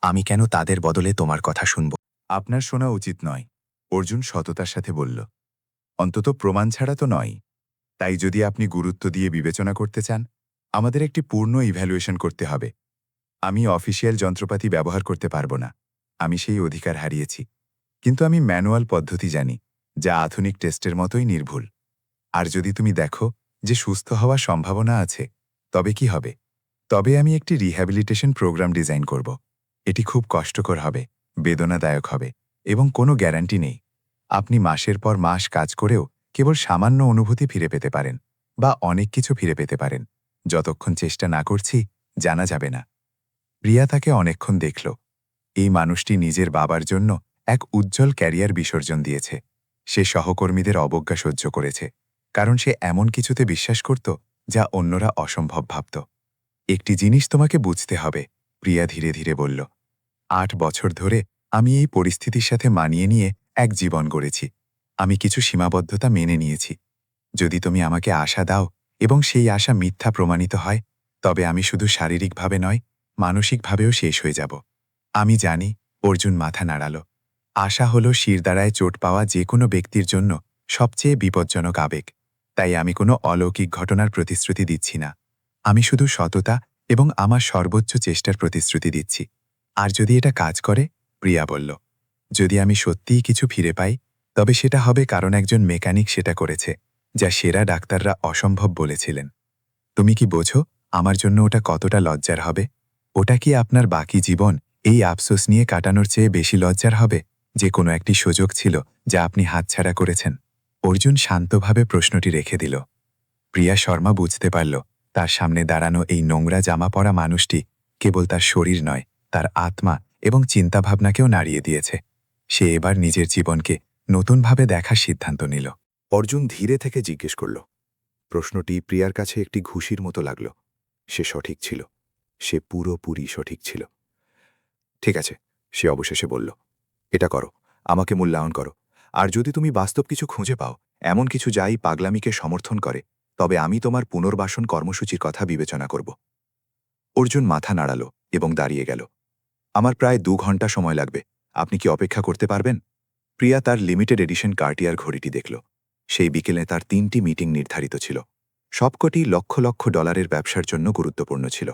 আমি কেন তাদের বদলে তোমার কথা শুনব? আপনার শোনা উচিত নয়, অর্জুন সততার সাথে বলল। অন্তত প্রমাণ ছাড়া তো নয়। তাই যদি আপনি গুরুত্ব দিয়ে বিবেচনা করতে চান, আমাদের একটি পূর্ণ ইভ্যালুয়েশন করতে হবে। আমি অফিসিয়াল যন্ত্রপাতি ব্যবহার করতে পারব না, আমি সেই অধিকার হারিয়েছি। কিন্তু আমি ম্যানুয়াল পদ্ধতি জানি, যা আধুনিক টেস্টের মতোই নির্ভুল। আর যদি তুমি দেখো যে সুস্থ হওয়ার সম্ভাবনা আছে, তবে কি হবে? তবে আমি একটি রিহ্যাবিলিটেশন প্রোগ্রাম ডিজাইন করব। এটি খুব কষ্টকর হবে, বেদনাদায়ক হবে, এবং কোনো গ্যারান্টি নেই। আপনি মাসের পর মাস কাজ করেও কেবল সামান্য অনুভূতি ফিরে পেতে পারেন, বা অনেক কিছু ফিরে পেতে পারেন। যতক্ষণ চেষ্টা না করছি, জানা যাবে না। প্রিয়া তাকে অনেকক্ষণ দেখল। এই মানুষটি নিজের বাবার জন্য এক উজ্জ্বল ক্যারিয়ার বিসর্জন দিয়েছে। সে সহকর্মীদের অবজ্ঞা সহ্য করেছে, কারণ সে এমন কিছুতে বিশ্বাস করত যা অন্যরা অসম্ভব ভাবত। একটি জিনিস তোমাকে বুঝতে হবে, প্রিয়া ধীরে ধীরে বলল। 8 বছর ধরে আমি এই পরিস্থিতির সাথে মানিয়ে নিয়ে এক জীবন গড়েছি। আমি কিছু সীমাবদ্ধতা মেনে নিয়েছি। যদি তুমি আমাকে আশা দাও এবং সেই আশা মিথ্যা প্রমাণিত হয়, তবে আমি শুধু শারীরিকভাবে নয়, মানসিকভাবেও শেষ হয়ে যাব। আমি জানি, অর্জুন মাথা নাড়াল। আশা হল শিরদাঁড়ায় চোট পাওয়া যে কোনো ব্যক্তির জন্য সবচেয়ে বিপজ্জনক আবেগ। তাই আমি কোনো অলৌকিক ঘটনার প্রতিশ্রুতি দিচ্ছি না। আমি শুধু সততা এবং আমার সর্বোচ্চ চেষ্টার প্রতিশ্রুতি দিচ্ছি। আর যদি এটা কাজ করে, প্রিয়া বলল, যদি আমি সত্যিই কিছু ফিরে পাই, তবে সেটা হবে কারণ একজন মেকানিক সেটা করেছে, যা সেরা ডাক্তাররা অসম্ভব বলেছিলেন। তুমি কি বোঝো আমার জন্য ওটা কতটা লজ্জার হবে? ওটা কি আপনার বাকি জীবন এই আফসোস নিয়ে কাটানোর চেয়ে বেশি লজ্জার হবে যে কোনো একটি সুযোগ ছিল যা আপনি হাতছাড়া করেছেন? অর্জুন শান্তভাবে প্রশ্নটি রেখে দিল। প্রিয়া শর্মা বুঝতে পারল তার সামনে দাঁড়ানো এই নোংরা জামা পরা মানুষটি কেবল তার শরীর নয়, তার আত্মা এবং চিন্তাভাবনাকেও নাড়িয়ে দিয়েছে। সে এবার নিজের জীবনকে নতুনভাবে দেখার সিদ্ধান্ত নিল। অর্জুন ধীরে থেকে জিজ্ঞেস করল। প্রশ্নটি প্রিয়ার কাছে একটি ঘুষির মতো লাগল। সে সঠিক ছিল। সে পুরোপুরি সঠিক ছিল। ঠিক আছে, সে অবশেষে বলল, এটা করো, আমাকে মূল্যায়ন করো। আর যদি তুমি বাস্তব কিছু খুঁজে পাও, এমন কিছু যাই পাগলামিকে সমর্থন করে, তবে আমি তোমার পুনর্বাসন কর্মসূচির কথা বিবেচনা করব। অর্জুন মাথা নাড়াল এবং দাঁড়িয়ে গেল। আমার প্রায় 2 ঘন্টা সময় লাগবে, আপনি কি অপেক্ষা করতে পারবেন? প্রিয়া তার লিমিটেড এডিশন কার্টিয়ার ঘড়িটি দেখল। সেই বিকেলে তার 3টি মিটিং নির্ধারিত ছিল। সবকটি লক্ষ লক্ষ ডলারের ব্যবসার জন্য গুরুত্বপূর্ণ ছিল।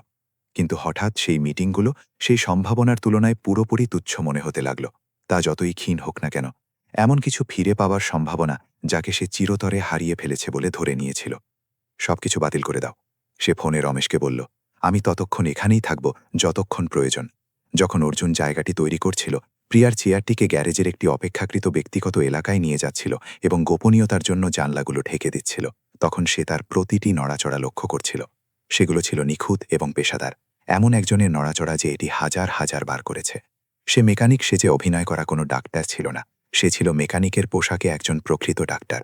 কিন্তু হঠাৎ সেই মিটিংগুলো সেই সম্ভাবনার তুলনায় পুরোপুরি তুচ্ছ মনে হতে লাগল। তা যতই ক্ষীণ হোক না কেন, এমন কিছু ফিরে পাওয়ার সম্ভাবনা যাকে সে চিরতরে হারিয়ে ফেলেছে বলে ধরে নিয়েছিল। সবকিছু বাতিল করে দাও, সে ফোনে রমেশকে বলল। আমি ততক্ষণ এখানেই থাকব যতক্ষণ প্রয়োজন। যখন অর্জুন জায়গাটি তৈরি করছিল, প্রিয়ার চেয়ারটিকে গ্যারেজের একটি অপেক্ষাকৃত ব্যক্তিগত এলাকায় নিয়ে যাচ্ছিল এবং গোপনীয়তার জন্য জানলাগুলো ঢেকে দিচ্ছিল, তখন সে তার প্রতিটি নড়াচড়া লক্ষ্য করছিল। সেগুলো ছিল নিখুঁত এবং পেশাদার, এমন একজনের নড়াচড়া যে এটি হাজার হাজার বার করেছে। সে মেকানিক সেজে অভিনয় করা কোনো ডাক্তার ছিল না, সে ছিল মেকানিকের পোশাকে একজন প্রকৃত ডাক্তার।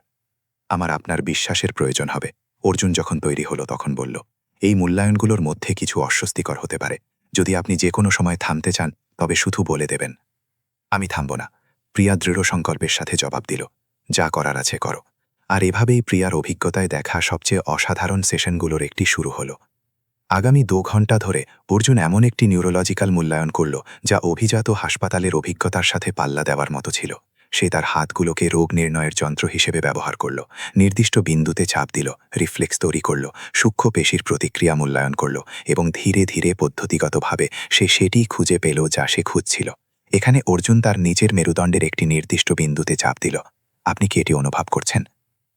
আমার আপনার বিশ্বাসের প্রয়োজন হবে, অর্জুন যখন তৈরি হলো তখন বলল। এই মূল্যায়নগুলোর মধ্যে কিছু অস্বস্তিকর হতে পারে। যদি আপনি যে কোনো সময় থামতে চান, তবে শুধু বলে দেবেন। আমি থামব না, প্রিয়া দৃঢ় সংকল্পের সাথে জবাব দিল। যা করার আছে করো। আর এভাবেই প্রিয়ার অভিজ্ঞতায় দেখা সবচেয়ে অসাধারণ সেশনগুলোর একটি শুরু হলো। আগামী 2 ঘন্টা ধরে অর্জুন এমন একটি নিউরোলজিক্যাল মূল্যায়ন করল যা অভিজাত হাসপাতালের অভিজ্ঞতার সাথে পাল্লা দেওয়ার মতো ছিল। সে তার হাতগুলোকে রোগ নির্ণয়ের যন্ত্র হিসেবে ব্যবহার করল, নির্দিষ্ট বিন্দুতে চাপ দিল, রিফ্লেক্স তৈরি করল, সূক্ষ্ম পেশির প্রতিক্রিয়া মূল্যায়ন করল এবং ধীরে ধীরে পদ্ধতিগতভাবে সে সেটিই খুঁজে পেল যা সে খুঁজছিল। এখানে অর্জুন তার নিজের মেরুদণ্ডের একটি নির্দিষ্ট বিন্দুতে চাপ দিল। আপনি কি এটি অনুভব করছেন?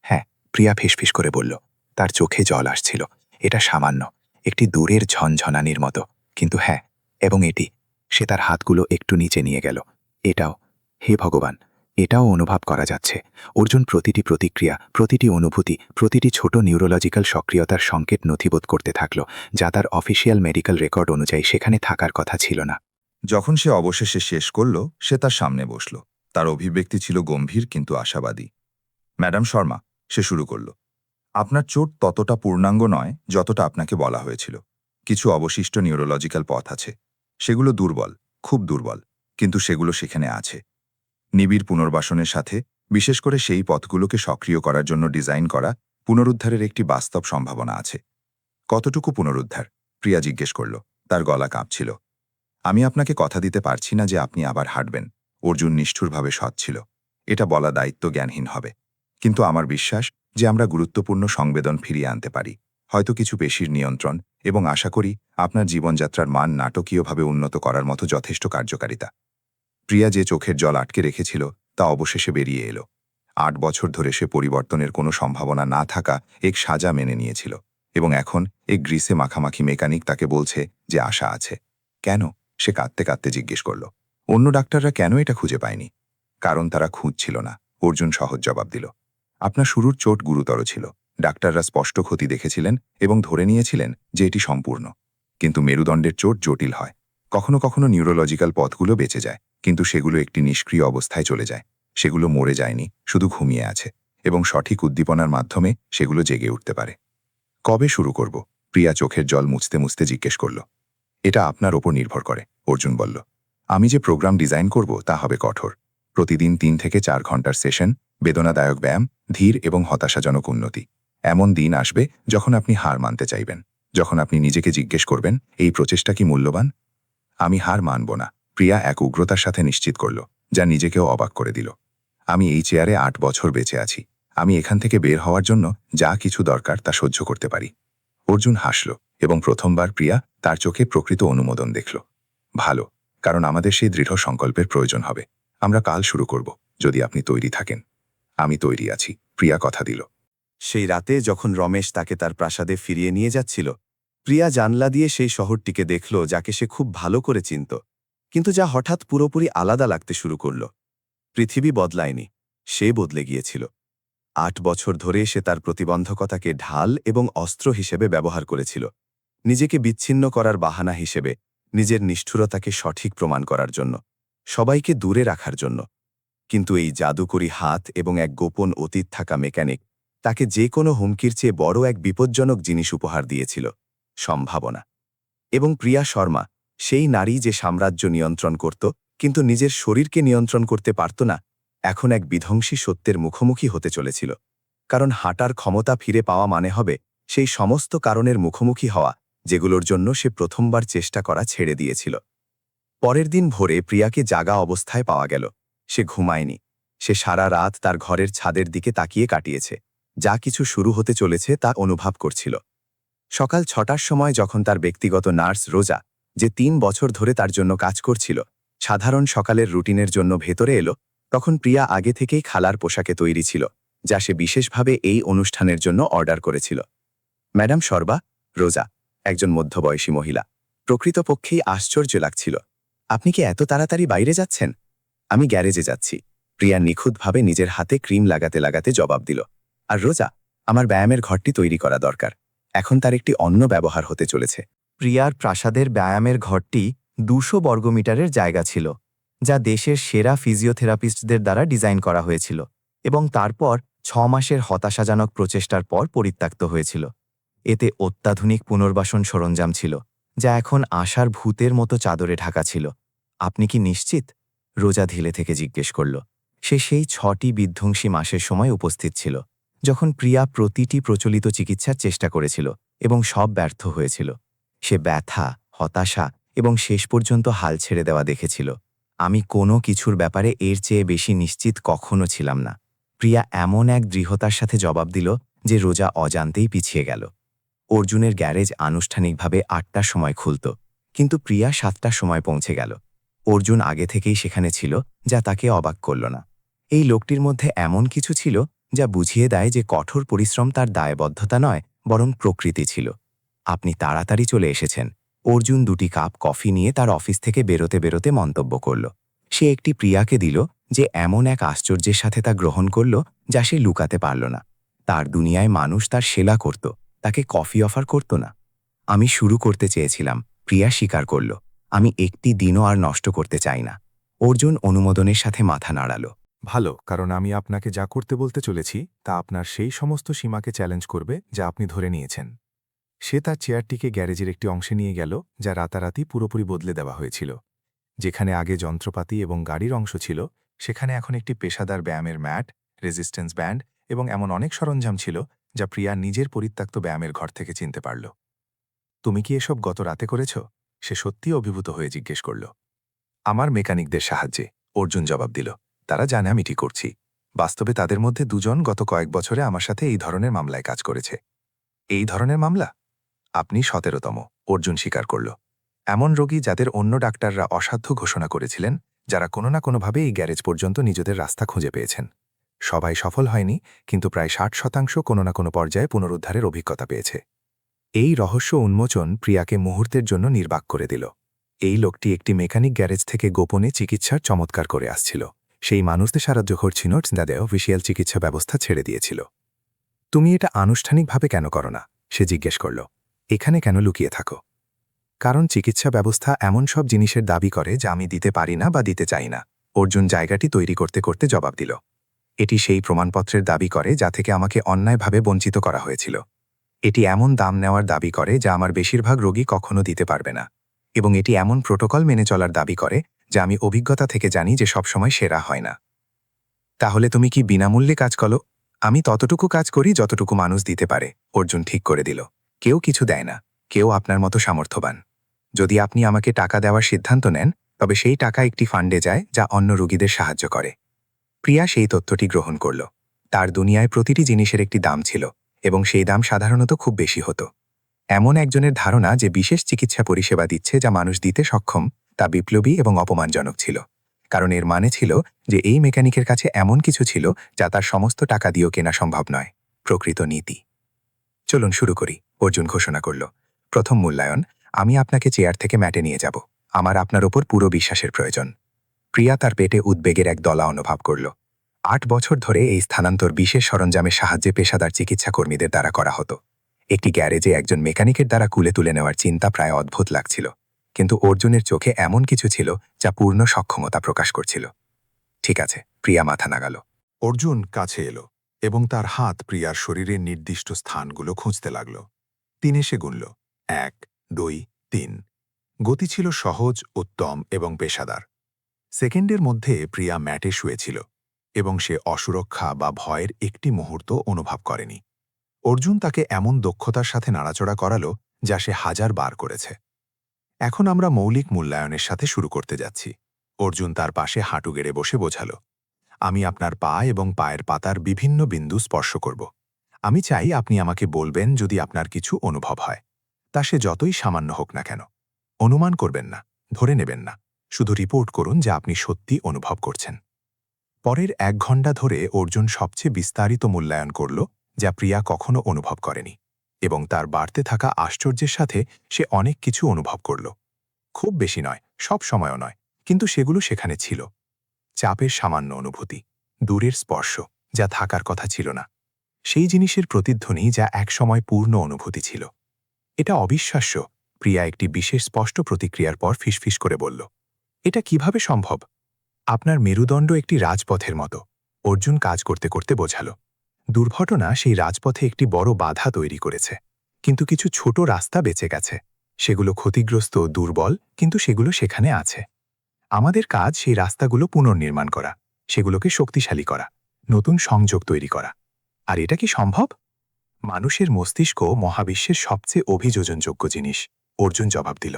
হ্যাঁ, প্রিয়া ফিসফিস করে বলল। তার চোখে জল আসছিল। এটা সামান্য, একটি দূরের ঝনঝনানির মতো, কিন্তু হ্যাঁ, এবং এটি। সে তার হাতগুলো একটু নিচে নিয়ে গেল। এটাও, হে ভগবান, এটাও অনুভব করা যাচ্ছে। অর্জুন প্রতিটি প্রতিক্রিয়া, প্রতিটি অনুভূতি, প্রতিটি ছোট নিউরোলজিক্যাল সক্রিয়তার সংকেত নথিবোধ করতে থাকল, যা তার অফিসিয়াল মেডিকেল রেকর্ড অনুযায়ী সেখানে থাকার কথা ছিল না। যখন সে অবশেষে শেষ করল, সে তার সামনে বসল। তার অভিব্যক্তি ছিল গম্ভীর কিন্তু আশাবাদী। ম্যাডাম শর্মা, সে শুরু করল, আপনার চোট ততটা পূর্ণাঙ্গ নয় যতটা আপনাকে বলা হয়েছিল। কিছু অবশিষ্ট নিউরোলজিক্যাল পথ আছে। সেগুলো দুর্বল, খুব দুর্বল, কিন্তু সেগুলো সেখানে আছে। নিবিড় পুনর্বাসনের সাথে, বিশেষ করে সেই পথগুলোকে সক্রিয় করার জন্য ডিজাইন করা, পুনরুদ্ধারের একটি বাস্তব সম্ভাবনা আছে। কতটুকু পুনরুদ্ধার? প্রিয়া জিজ্ঞেস করল। তার গলা কাঁপছিল। আমি আপনাকে কথা দিতে পারছি না যে আপনি আবার হাঁটবেন। অর্জুন নিষ্ঠুরভাবে সৎ ছিল। এটা বলা দায়িত্ব জ্ঞানহীন হবে। কিন্তু আমার বিশ্বাস যে আমরা গুরুত্বপূর্ণ সংবেদন ফিরিয়ে আনতে পারি, হয়তো কিছু পেশির নিয়ন্ত্রণ, এবং আশা করি আপনার জীবনযাত্রার মান নাটকীয়ভাবে উন্নত করার মতো যথেষ্ট কার্যকারিতা। প্রিয়া যে চোখের জল আটকে রেখেছিল তা অবশেষে বেরিয়ে এলো। 8 বছর ধরে সে পরিবর্তনের কোনো সম্ভাবনা না থাকা এক সাজা মেনে নিয়েছিল, এবং এখন এক গ্রিসে মাখামাখি মেকানিক তাকে বলছে যে আশা আছে। কেন? সে কাঁদতে কাঁদতে জিজ্ঞেস করল। অন্য ডাক্তাররা কেন এটা খুঁজে পায়নি? কারণ তারা খুঁজছিল না, অর্জুন সহজ জবাব দিল। আপনার শুরুর চোট গুরুতর ছিল, ডাক্তাররা স্পষ্ট ক্ষতি দেখেছিলেন এবং ধরে নিয়েছিলেন যে এটি সম্পূর্ণ। কিন্তু মেরুদণ্ডের চোট জটিল হয়। কখনো কখনো নিউরোলজিক্যাল পথগুলো বেঁচে যায়, কিন্তু সেগুলো একটি নিষ্ক্রিয় অবস্থায় চলে যায়। সেগুলো মরে যায়নি, শুধু ঘুমিয়ে আছে, এবং সঠিক উদ্দীপনার মাধ্যমে সেগুলো জেগে উঠতে পারে। কবে শুরু করব? প্রিয়া চোখের জল মুছতে মুছতে জিজ্ঞেস করল। এটা আপনার ওপর নির্ভর করে, অর্জুন বলল। আমি যে প্রোগ্রাম ডিজাইন করব তা হবে কঠোর। প্রতিদিন 3 থেকে 4 ঘন্টার সেশন, বেদনাদায়ক ব্যায়াম, ধীর এবং হতাশাজনক উন্নতি। এমন দিন আসবে যখন আপনি হার মানতে চাইবেন, যখন আপনি নিজেকে জিজ্ঞেস করবেন, এই প্রচেষ্টা কি মূল্যবান? আমি হার মানব না, প্রিয়া এক উগ্রতার সাথে নিশ্চিত করল, যা নিজেকেও অবাক করে দিল। আমি এই চেয়ারে 8 বছর বেঁচে আছি। আমি এখান থেকে বের হওয়ার জন্য যা কিছু দরকার তা সহ্য করতে পারি। অর্জুন হাসল, এবং প্রথমবার প্রিয়া তার চোখে প্রকৃত অনুমোদন দেখল। ভালো, কারণ আমাদের সেই দৃঢ় সংকল্পের প্রয়োজন হবে। আমরা কাল শুরু করব, যদি আপনি তৈরি থাকেন। আমি তৈরি আছি, প্রিয়া কথা দিল। সেই রাতে যখন রমেশ তাকে তার প্রাসাদে ফিরিয়ে নিয়ে যাচ্ছিল, প্রিয়া জানলা দিয়ে সেই শহরটিকে দেখল যাকে সে খুব ভালো করে চিনত, কিন্তু যা হঠাৎ পুরোপুরি আলাদা লাগতে শুরু করল। পৃথিবী বদলায়নি, সে বদলে গিয়েছিল। 8 বছর ধরে সে তার প্রতিবন্ধকতাকে ঢাল এবং অস্ত্র হিসেবে ব্যবহার করেছিল, নিজেকে বিচ্ছিন্ন করার বাহানা হিসেবে, নিজের নিষ্ঠুরতাকে সঠিক প্রমাণ করার জন্য, সবাইকে দূরে রাখার জন্য। কিন্তু এই জাদুকরী হাত এবং এক গোপন অতীত থাকা মেকানিক তাকে যে কোনো হুমকির চেয়ে বড় এক বিপজ্জনক জিনিস উপহার দিয়েছিল, সম্ভাবনা। এবং প্রিয়া শর্মা, সেই নারী যে সাম্রাজ্য নিয়ন্ত্রণ করত কিন্তু নিজের শরীরকে নিয়ন্ত্রণ করতে পারত না, এখন এক বিধ্বংসী সত্যের মুখোমুখি হতে চলেছিল। কারণ হাঁটার ক্ষমতা ফিরে পাওয়া মানে হবে সেই সমস্ত কারণের মুখোমুখি হওয়া যেগুলোর জন্য সে প্রথমবার চেষ্টা করা ছেড়ে দিয়েছিল। পরের দিন ভোরে প্রিয়াকে জাগা অবস্থায় পাওয়া গেল। সে ঘুমায়নি। সে সারা রাত তার ঘরের ছাদের দিকে তাকিয়ে কাটিয়েছে। যা কিছু শুরু হতে চলেছে তা অনুভব করছিল। সকাল 6টার সময় যখন তার ব্যক্তিগত নার্স রোজা, যে 3 বছর ধরে তার জন্য কাজ করছিল, সাধারণ সকালের রুটিনের জন্য ভেতরে এলো, তখন প্রিয়া আগে থেকেই খালার পোশাকে তৈরি ছিল, যা সে বিশেষভাবে এই অনুষ্ঠানের জন্য অর্ডার করেছিল। ম্যাডাম শর্বা, রোজা, একজন মধ্যবয়সী মহিলা, প্রকৃতপক্ষেই আশ্চর্য লাগছিল। আপনি কি এত তাড়াতাড়ি বাইরে যাচ্ছেন? আমি গ্যারেজে যাচ্ছি, প্রিয়া নিখুঁতভাবে নিজের হাতে ক্রিম লাগাতে লাগাতে জবাব দিল। আর রোজা, আমার ব্যায়ামের ঘরটি তৈরি করা দরকার। এখন তার একটি অন্য ব্যবহার হতে চলেছে। প্রিয়ার প্রাসাদের ব্যায়ামের ঘরটি 200 বর্গমিটারের জায়গা ছিল, যা দেশের সেরা ফিজিওথেরাপিস্টদের দ্বারা ডিজাইন করা হয়েছিল এবং তারপর 6 মাসের হতাশাজনক প্রচেষ্টার পর পরিত্যক্ত হয়েছিল। এতে অত্যাধুনিক পুনর্বাসন সরঞ্জাম ছিল, যা এখন আশার ভূতের মতো চাদরে ঢাকা ছিল। আপনি কি নিশ্চিত? রোজা ধীরে থেকে জিজ্ঞেস করল। সে সেই 6টি বিধ্বংসী মাসের সময় উপস্থিত ছিল, যখন প্রিয়া প্রতিটি প্রচলিত চিকিৎসার চেষ্টা করেছিল এবং সব ব্যর্থ হয়েছিল। সে ব্যথা, হতাশা এবং শেষ পর্যন্ত হাল ছেড়ে দেওয়া দেখেছিল। আমি কোনো কিছুর ব্যাপারে এর চেয়ে বেশি নিশ্চিত কখনো ছিলাম না। প্রিয়া এমন এক দৃঢ়তার সাথে জবাব দিল যে রোজা অজান্তেই পিছিয়ে গেল। অর্জুনের গ্যারেজ আনুষ্ঠানিকভাবে 8টার সময় খুলত, কিন্তু প্রিয়া 7টার সময় পৌঁছে গেল। অর্জুন আগে থেকেই সেখানে ছিল, যা তাকে অবাক করল না। এই লোকটির মধ্যে এমন কিছু ছিল যা বুঝিয়ে দেয় যে কঠোর পরিশ্রম তার দায়বদ্ধতা নয়, বরং প্রকৃতি ছিল। আপনি তাড়াতাড়ি চলে এসেছেন। অর্জুন 2টি কাপ কফি নিয়ে তার অফিস থেকে বেরোতে বেরোতে মন্তব্য করল। সে একটি প্রিয়াকে দিল, যে এমন এক আশ্চর্যের সাথে তা গ্রহণ করল যা সে লুকাতে পারল না। তার দুনিয়ায় মানুষ তার সেলা করত, তাকে কফি অফার করত না। আমি শুরু করতে চেয়েছিলাম, প্রিয়া স্বীকার করল। আমি একটি দিনও আর নষ্ট করতে চাই না। অর্জুন অনুমোদনের সাথে মাথা নাড়াল। ভালো, কারণ আমি আপনাকে যা করতে বলতে চলেছি তা আপনার সেই সমস্ত সীমাকে চ্যালেঞ্জ করবে যা আপনি ধরে নিয়েছেন। সে তার চেয়ারটিকে গ্যারেজের একটি অংশে নিয়ে গেল, যা রাতারাতি পুরোপুরি বদলে দেওয়া হয়েছিল। যেখানে আগে যন্ত্রপাতি এবং গাড়ির অংশ ছিল, সেখানে এখন একটি পেশাদার ব্যায়ামের ম্যাট, রেজিস্ট্যান্স ব্যান্ড এবং এমন অনেক সরঞ্জাম ছিল যা প্রিয়া নিজের পরিত্যক্ত ব্যায়ামের ঘর থেকে চিনতে পারল। তুমি কি এসব গত রাতে করেছ? সে সত্যিই অভিভূত হয়ে জিজ্ঞেস করল। আমার মেকানিকদের সাহায্যে, অর্জুন জবাব দিল। তারা জানে আমি ঠিক করছি। বাস্তবে তাদের মধ্যে 2 জন গত কয়েক বছরে আমার সাথে এই ধরনের মামলায় কাজ করেছে। এই ধরনের মামলা? আপনি 17তম, অর্জুন স্বীকার করল। এমন রোগী যাদের অন্য ডাক্তাররা অসাধ্য ঘোষণা করেছিলেন, যারা কোনো না কোনোভাবে এই গ্যারেজ পর্যন্ত নিজেদের রাস্তা খুঁজে পেয়েছেন। সবাই সফল হয়নি, কিন্তু প্রায় 60% কোনো না কোনো পর্যায়ে পুনরুদ্ধারের অভিজ্ঞতা পেয়েছে। এই রহস্য উন্মোচন প্রিয়াকে মুহূর্তের জন্য নির্বাক করে দিল। এই লোকটি একটি মেকানিক গ্যারেজ থেকে গোপনে চিকিৎসার চমৎকার করে আসছিল। সেই মানুষদের সাহায্য করছিল যাদের অফিসিয়াল চিকিৎসা ব্যবস্থা ছেড়ে দিয়েছিল। তুমি এটা আনুষ্ঠানিকভাবে কেন করো না? সে জিজ্ঞেস করল। এখানে কেন লুকিয়ে থাকো? কারণ চিকিৎসা ব্যবস্থা এমন সব জিনিসের দাবি করে যা আমি দিতে পারি না বা দিতে চাই না। অর্জুন জায়গাটি তৈরি করতে করতে জবাব দিল। এটি সেই প্রমাণপত্রের দাবি করে যা থেকে আমাকে অন্যায়ভাবে বঞ্চিত করা হয়েছিল। এটি এমন দাম নেওয়ার দাবি করে যা আমার বেশিরভাগ রোগী কখনো দিতে পারবে না। এবং এটি এমন প্রোটোকল মেনে চলার দাবি করে যা আমি অভিজ্ঞতা থেকে জানি যে সবসময় সেরা হয় না। তাহলে তুমি কি বিনামূল্যে কাজ করো? আমি ততটুকু কাজ করি যতটুকু মানুষ দিতে পারে, অর্জুন ঠিক করে দিল। কেউ কিছু দেয় না, কেউ আপনার মতো সামর্থ্যবান। যদি আপনি আমাকে টাকা দেওয়ার সিদ্ধান্ত নেন, তবে সেই টাকা একটি ফান্ডে যায় যা অন্য রোগীদের সাহায্য করে। প্রিয়া সেই তথ্যটি গ্রহণ করল। তার দুনিয়ায় প্রতিটি জিনিসের একটি দাম ছিল, এবং সেই দাম সাধারণত খুব বেশি হতো। এমন একজনের ধারণা যে বিশেষ চিকিৎসা পরিষেবা দিচ্ছে যা মানুষ দিতে সক্ষম, তা বিপ্লবী এবং অপমানজনক ছিল। কারণ এর মানে ছিল যে এই মেকানিকের কাছে এমন কিছু ছিল যা তার সমস্ত টাকা দিয়েও কেনা সম্ভব নয়। প্রকৃত নীতি। চলুন শুরু করি, অর্জুন ঘোষণা করল। প্রথম মূল্যায়ন, আমি আপনাকে চেয়ার থেকে ম্যাটে নিয়ে যাব। আমার আপনার ওপর পুরো বিশ্বাসের প্রয়োজন। প্রিয়া তার পেটে উদ্বেগের এক দলা অনুভব করল। 8 বছর ধরে এই স্থানান্তর বিশেষ সরঞ্জামের সাহায্যে পেশাদার চিকিৎসা কর্মীদের দ্বারা করা হতো। একটি গ্যারেজে একজন মেকানিকের দ্বারা কুলে তুলে নেওয়ার চিন্তা প্রায় অদ্ভুত লাগছিল, কিন্তু অর্জুনের চোখে এমন কিছু ছিল যা পূর্ণ সক্ষমতা প্রকাশ করছিল। ঠিক আছে, প্রিয়া মাথা নাগাল। অর্জুন কাছে এলো এবং তার হাত প্রিয়ার শরীরের নির্দিষ্ট স্থানগুলো খুঁজতে লাগল। 3 এসে গুনল, 1, 2, 3। গতি ছিল সহজ, উত্তম এবং পেশাদার। সেকেন্ডের মধ্যে প্রিয়া ম্যাটে শুয়েছিল। এবং সে অসুরক্ষা বা ভয়ের একটি মুহূর্ত অনুভব করেনি। অর্জুন তাকে এমন দক্ষতার সাথে নাড়াচড়া করালো যা সে 1000 বার করেছে। এখন আমরা মৌলিক মূল্যায়নের সাথে শুরু করতে যাচ্ছি। অর্জুন তার পাশে হাঁটু গেড়ে বসে বোঝালো, আমি আপনার পা এবং পায়ের পাতার বিভিন্ন বিন্দু স্পর্শ করব। আমি চাই আপনি আমাকে বলবেন যদি আপনার কিছু অনুভব হয়, তা সে যতই সামান্য হোক না কেন। অনুমান করবেন না, ধরে নেবেন না, শুধু রিপোর্ট করুন যা আপনি সত্যি অনুভব করছেন। পরের 1 ঘণ্টা ধরে অর্জুন সবচেয়ে বিস্তারিত মূল্যায়ন করল যা প্রিয়া কখনো অনুভব করেনি, এবং তার বাড়তে থাকা আশ্চর্যের সাথে সে অনেক কিছু অনুভব করল। খুব বেশি নয়, সব সময়ও নয়, কিন্তু সেগুলো সেখানে ছিল। চাপের সামান্য অনুভূতি, দূরের স্পর্শ যা থাকার কথা ছিল না, সেই জিনিসের প্রতিধ্বনি যা একসময় পূর্ণ অনুভূতি ছিল। এটা অবিশ্বাস্য, প্রিয়া একটি বিশেষ স্পষ্ট প্রতিক্রিয়ার পর ফিসফিস করে বলল, এটা কিভাবে সম্ভব? আপনার মেরুদণ্ড একটি রাজপথের মতো, অর্জুন কাজ করতে করতে বোঝাল। দুর্ঘটনা সেই রাজপথে একটি বড় বাধা তৈরি করেছে, কিন্তু কিছু ছোট রাস্তা বেঁচে গেছে। সেগুলো ক্ষতিগ্রস্ত, দুর্বল, কিন্তু সেগুলো সেখানে আছে। আমাদের কাজ সেই রাস্তাগুলো পুনর্নির্মাণ করা, সেগুলোকে শক্তিশালী করা, নতুন সংযোগ তৈরি করা। আর এটা কি সম্ভব? মানুষের মস্তিষ্ক মহাবিশ্বের সবচেয়ে অভিযোজনযোগ্য জিনিস, অর্জুন জবাব দিল।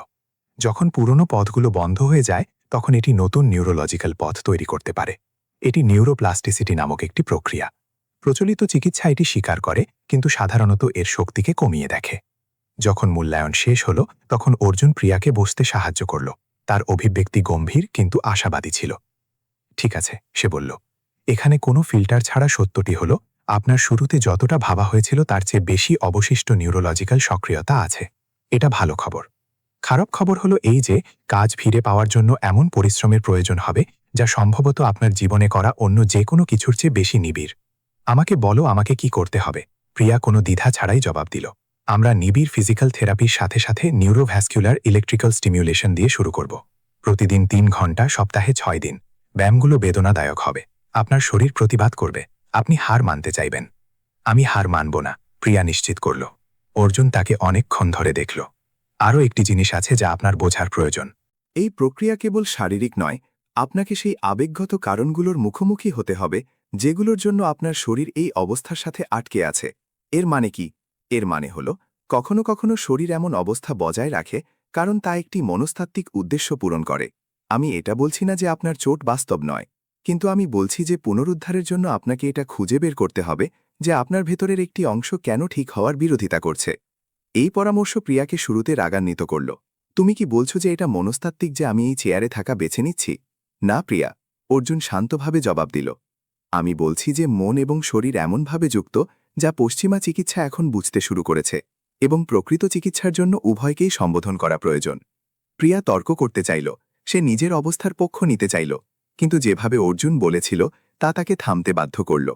যখন পুরনো পথগুলো বন্ধ হয়ে যায় তখন এটি নতুন নিউরোলজিক্যাল পথ তৈরি করতে পারে। এটি নিউরোপ্লাস্টিসিটি নামক একটি প্রক্রিয়া। প্রচলিত চিকিৎসা এটি স্বীকার করে, কিন্তু সাধারণত এর শক্তিকে কমিয়ে দেখে। যখন মূল্যায়ন শেষ হল তখন অর্জুন প্রিয়াকে বসতে সাহায্য করল। তার অভিব্যক্তি গম্ভীর কিন্তু আশাবাদী ছিল। ঠিক আছে, সে বলল, এখানে কোনো ফিল্টার ছাড়া সত্যটি হল, আপনার শুরুতে যতটা ভাবা হয়েছিল তার চেয়ে বেশি অবশিষ্ট নিউরোলজিক্যাল সক্রিয়তা আছে। এটা ভালো খবর। খারাপ খবর হলো এই যে কাজ ফিরে পাওয়ার জন্য এমন পরিশ্রমের প্রয়োজন হবে যা সম্ভবত আপনার জীবনে করা অন্য যে কোনো কিছুর চেয়ে বেশি নিবিড়। আমাকে বলো আমাকে কি করতে হবে? প্রিয়া কোনো দ্বিধা ছাড়াই জবাব দিল, আমরা নিবিড় ফিজিক্যাল থেরাপির সাথে সাথে নিউরোভ্যাসকুলার ইলেকট্রিক্যাল স্টিমিউলেশন দিয়ে শুরু করব। প্রতিদিন 3 ঘন্টা, সপ্তাহে 6 দিন। ব্যায়ামগুলো বেদনাদায়ক হবে, আপনার শরীর প্রতিবাদ করবে, আপনি হার মানতে চাইবেন। আমি হার মানব না, প্রিয়া নিশ্চিত করল। অর্জুন তাকে অনেকক্ষণ ধরে দেখল। আরও একটি জিনিস আছে যা আপনার বোঝার প্রয়োজন। এই প্রক্রিয়া কেবল শারীরিক নয়, আপনাকে সেই আবেগগত কারণগুলোর মুখোমুখি হতে হবে যেগুলোর জন্য আপনার শরীর এই অবস্থার সাথে আটকে আছে। এর মানে কি? এর মানে হল, কখনো কখনো শরীর এমন অবস্থা বজায় রাখে কারণ তা একটি মনস্তাত্ত্বিক উদ্দেশ্য পূরণ করে। আমি এটা বলছি না যে আপনার চোট বাস্তব নয়, কিন্তু আমি বলছি যে পুনরুদ্ধারের জন্য আপনাকে এটা খুঁজে বের করতে হবে যে আপনার ভেতরের একটি অংশ কেন ঠিক হওয়ার বিরোধিতা করছে। এই পরামর্শ প্রিয়াকে শুরুতে রাগান্বিত করল। তুমি কি বলছো যে এটা মনস্তাত্ত্বিক যে আমি এই চেয়ারে থাকা বেছে নিচ্ছি? না প্রিয়া, অর্জুন শান্তভাবে জবাব দিল। আমি বলছি যে মন এবং শরীর এমনভাবে যুক্ত যা পশ্চিমা চিকিৎসা এখন বুঝতে শুরু করেছে, এবং প্রকৃত চিকিৎসার জন্য উভয়কেই সম্বোধন করা প্রয়োজন। প্রিয়া তর্ক করতে চাইল, সে নিজের অবস্থার পক্ষ নিতে চাইল, কিন্তু যেভাবে অর্জুন বলেছিল তা তাকে থামতে বাধ্য করল।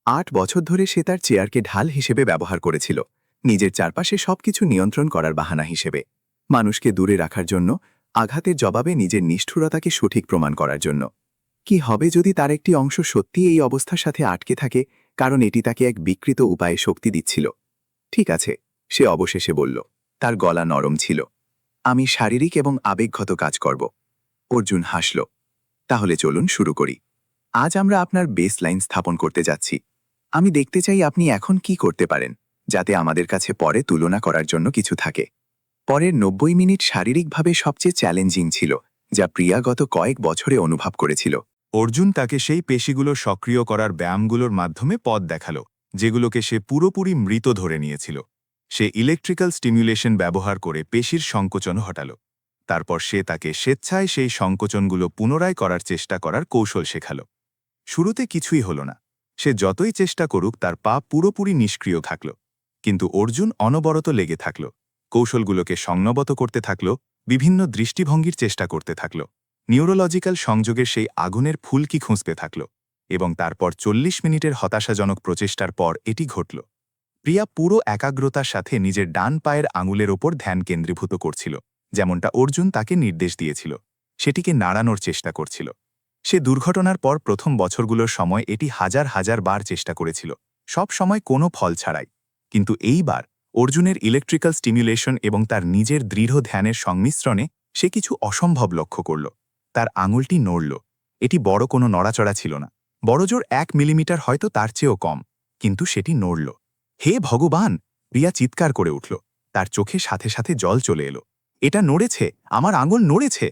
8 বছর ধরে সে তার চেয়ারকে ঢাল হিসেবে ব্যবহার করেছিল, নিজের চারপাশে সবকিছু নিয়ন্ত্রণ করার বাহানা হিসেবে, মানুষকে দূরে রাখার জন্য, আঘাতের জবাবে নিজের নিষ্ঠুরতাকে সঠিক প্রমাণ করার জন্য। কি হবে যদি তার একটি অংশ সত্যি এই অবস্থার সাথে আটকে থাকে, কারণ এটি তাকে এক বিকৃত উপায়ে শক্তি দিচ্ছিল? ঠিক আছে, সে অবশেষে বলল। তার গলা নরম ছিল, আমি শারীরিক এবং আবেগগত কাজ করব। অর্জুন হাসল। তাহলে চলুন শুরু করি। আজ আমরা আপনার বেসলাইন স্থাপন করতে যাচ্ছি। আমি দেখতে চাই আপনি এখন কি করতে পারেন, যাতে আমাদের কাছে পরে তুলনা করার জন্য কিছু থাকে। পরের 90 মিনিট শারীরিকভাবে সবচেয়ে চ্যালেঞ্জিং ছিল, যা প্রিয়া গত কয়েক বছরে অনুভব করেছিল। অর্জুন তাকে সেই পেশিগুলো সক্রিয় করার ব্যায়ামগুলোর মাধ্যমে পথ দেখাল, যেগুলোকে সে পুরোপুরি মৃত ধরে নিয়েছিল। সে ইলেকট্রিক্যাল স্টিমিউলেশন ব্যবহার করে পেশির সংকোচন হটাল। তারপর সে তাকে স্বেচ্ছায় সেই সংকোচনগুলো পুনরায় করার চেষ্টা করার কৌশল শেখাল। শুরুতে কিছুই হল না, সে যতই চেষ্টা করুক তার পা পুরোপুরি নিষ্ক্রিয় থাকল। কিন্তু অর্জুন অনবরত লেগে থাকল, কৌশলগুলোকে সংনবত করতে থাকল, বিভিন্ন দৃষ্টিভঙ্গির চেষ্টা করতে থাকল, নিউরোলজিক্যাল সংযোগের সেই আগুনের ফুলকি খুঁজতে থাকল, এবং তারপর 40 মিনিটের হতাশাজনক প্রচেষ্টার পর এটি ঘটল। প্রিয়া পুরো একাগ্রতার সাথে নিজের ডান পায়ের আঙুলের ওপর ধ্যান কেন্দ্রীভূত করছিল, যেমনটা অর্জুন তাকে নির্দেশ দিয়েছিল। সেটিকে নাড়ানোর চেষ্টা করছিল। সে দুর্ঘটনার পর প্রথম বছরগুলোর সময় এটি হাজার হাজার বার চেষ্টা করেছিল, সব সময় কোনো ফল ছাড়াই। কিন্তু এইবার অর্জুনের ইলেকট্রিক্যাল স্টিমিউলেশন এবং তার নিজের দৃঢ় ধ্যানের সংমিশ্রণে সে কিছু অসম্ভব লক্ষ্য করল। তার আঙুলটি নড়ল। এটি বড় কোনো নড়াচড়া ছিল না, বড়জোর 1 মিলিমিটার হয়তো তার চেয়েও কম, কিন্তু সেটি নড়ল। হে ভগবান! প্রিয়া চিৎকার করে উঠল। তার চোখে সাথে সাথে জল চলে এলো। এটা নড়েছে, আমার আঙুল নড়েছে।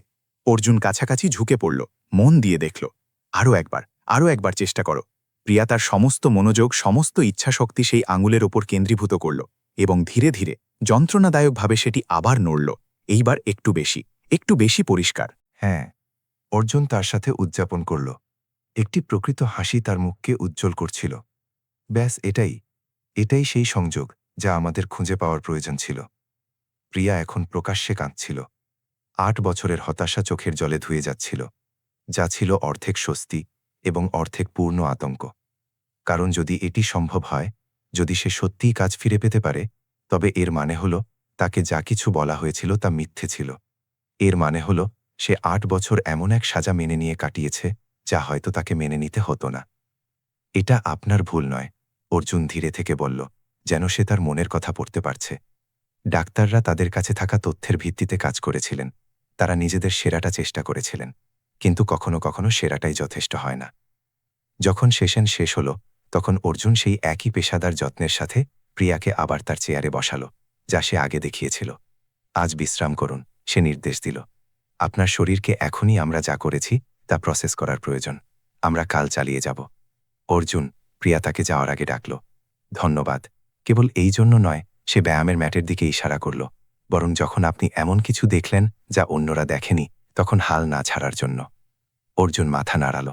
অর্জুন কাছাকাছি ঝুঁকে পড়ল, মন দিয়ে দেখল। আরও একবার চেষ্টা করো। প্রিয়া তার সমস্ত মনোযোগ, সমস্ত ইচ্ছাশক্তি সেই আঙুলের ওপর কেন্দ্রীভূত করল, এবং ধীরে ধীরে যন্ত্রণাদায়কভাবে সেটি আবার নড়ল। এইবার একটু বেশি পরিষ্কার। হ্যাঁ, অর্জুন তার সাথে উদযাপন করল। একটি প্রকৃত হাসি তার মুখকে উজ্জ্বল করছিল। ব্যাস এটাই সেই সংযোগ যা আমাদের খুঁজে পাওয়ার প্রয়োজন ছিল। প্রিয়া এখন প্রকাশ্যে কাঁদছিল। 8 বছরের হতাশা চোখের জলে ধুয়ে যাচ্ছিল, যা ছিল অর্ধেক স্বস্তি এবং অর্ধেক পূর্ণ আতঙ্ক। কারণ যদি এটি সম্ভব হয়, যদি সে সত্যিই কাজ ফিরে পেতে পারে, তবে এর মানে হল তাকে যা কিছু বলা হয়েছিল তা মিথ্যে ছিল। এর মানে হল সে 8 বছর এমন এক সাজা মেনে নিয়ে কাটিয়েছে যা হয়তো তাকে মেনে নিতে হতো না। এটা আপনার ভুল নয়, অর্জুন ধীরে থেকে বলল, যেন সে তার মনের কথা পড়তে পারছে। ডাক্তাররা তাদের কাছে থাকা তথ্যের ভিত্তিতে কাজ করেছিলেন। তারা নিজেদের সেরাটা চেষ্টা করেছিলেন, কিন্তু কখনো কখনো সেরাটাই যথেষ্ট হয় না। যখন সেশন শেষ হল, তখন অর্জুন সেই একই পেশাদার যত্নের সাথে প্রিয়াকে আবার তার চেয়ারে বসালো, যা সে আগে দেখিয়েছিল। আজ বিশ্রাম করুন, সে নির্দেশ দিল। আপনার শরীরকে এখনই আমরা যা করেছি তা প্রসেস করার প্রয়োজন। আমরা কাল চালিয়ে যাব। অর্জুন, প্রিয়া তাকে যাওয়ার আগে ডাকল। ধন্যবাদ। কেবল এই জন্য নয়, সে ব্যায়ামের ম্যাটের দিকে ইশারা করল, বরং যখন আপনি এমন কিছু দেখলেন যা অন্যরা দেখেনি, তখন হাল না ছাড়ার জন্য। অর্জুন মাথা নাড়াল।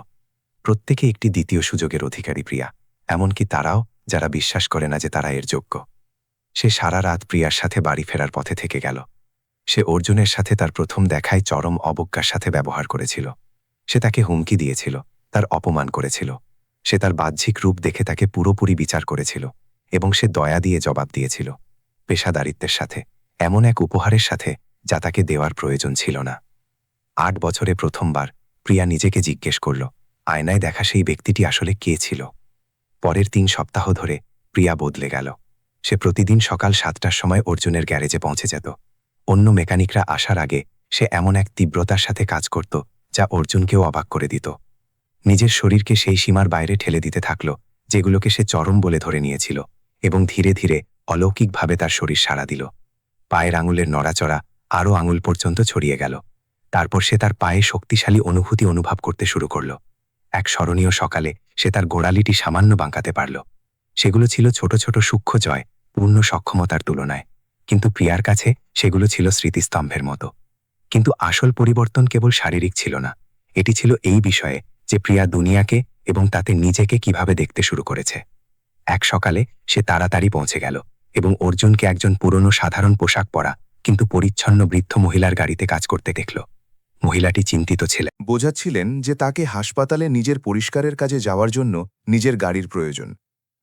প্রত্যেকে একটি দ্বিতীয় সুযোগের অধিকারী প্রিয়া, এমনকি তারাও যারা বিশ্বাস করে না যে তারা এর যোগ্য। সে সারা রাত প্রিয়ার সাথে বাড়ি ফেরার পথে থেকে গেল। সে অর্জুনের সাথে তার প্রথম দেখায় চরম অবজ্ঞার সাথে ব্যবহার করেছিল। সে তাকে হুমকি দিয়েছিল, তার অপমান করেছিল। সে তার বাহ্যিক রূপ দেখে তাকে পুরোপুরি বিচার করেছিল, এবং সে দয়া দিয়ে জবাব দিয়েছিল, পেশাদারিত্বের সাথে, এমন এক উপহারের সাথে যা তাকে দেওয়ার প্রয়োজন ছিল না। 8 বছরে প্রথমবার প্রিয়া নিজেকে জিজ্ঞেস করল, আয়নায় দেখা সেই ব্যক্তিটি আসলে কে ছিল। পরের 3 সপ্তাহ ধরে প্রিয়া বদলে গেল। সে প্রতিদিন সকাল 7টার সময় অর্জুনের গ্যারেজে পৌঁছে যেত। অন্য মেকানিকরা আসার আগে সে এমন এক তীব্রতার সাথে কাজ করত যা অর্জুনকেও অবাক করে দিত। নিজের শরীরকে সেই সীমার বাইরে ঠেলে দিতে থাকল যেগুলোকে সে চরম বলে ধরে নিয়েছিল, এবং ধীরে ধীরে অলৌকিকভাবে তার শরীর সাড়া দিল। পায়ের আঙুলের নড়াচড়া আরও আঙুল পর্যন্ত ছড়িয়ে গেল। তারপর সে তার পায়ে শক্তিশালী অনুভূতি অনুভব করতে শুরু করল। এক স্মরণীয় সকালে সে তার গোড়ালিটি সামান্য বাঁকাতে পারল। সেগুলো ছিল ছোট ছোট সূক্ষ্ম জয়, পূর্ণ সক্ষমতার তুলনায়, কিন্তু প্রিয়ার কাছে সেগুলো ছিল স্মৃতিস্তম্ভের মতো। কিন্তু আসল পরিবর্তন কেবল শারীরিক ছিল না, এটি ছিল এই বিষয়ে যে প্রিয়া দুনিয়াকে এবং তাতে নিজেকে কিভাবে দেখতে শুরু করেছে। এক সকালে সে তাড়াতাড়ি পৌঁছে গেল এবং অর্জুনকে একজন পুরনো সাধারণ পোশাক পরা কিন্তু পরিচ্ছন্ন বৃদ্ধ মহিলার গাড়িতে কাজ করতে দেখল। মহিলাটি চিন্তিত ছিলেন, বোঝাচ্ছিলেন যে তাকে হাসপাতালে নিজের পরিষ্কারের কাজে যাওয়ার জন্য নিজের গাড়ির প্রয়োজন।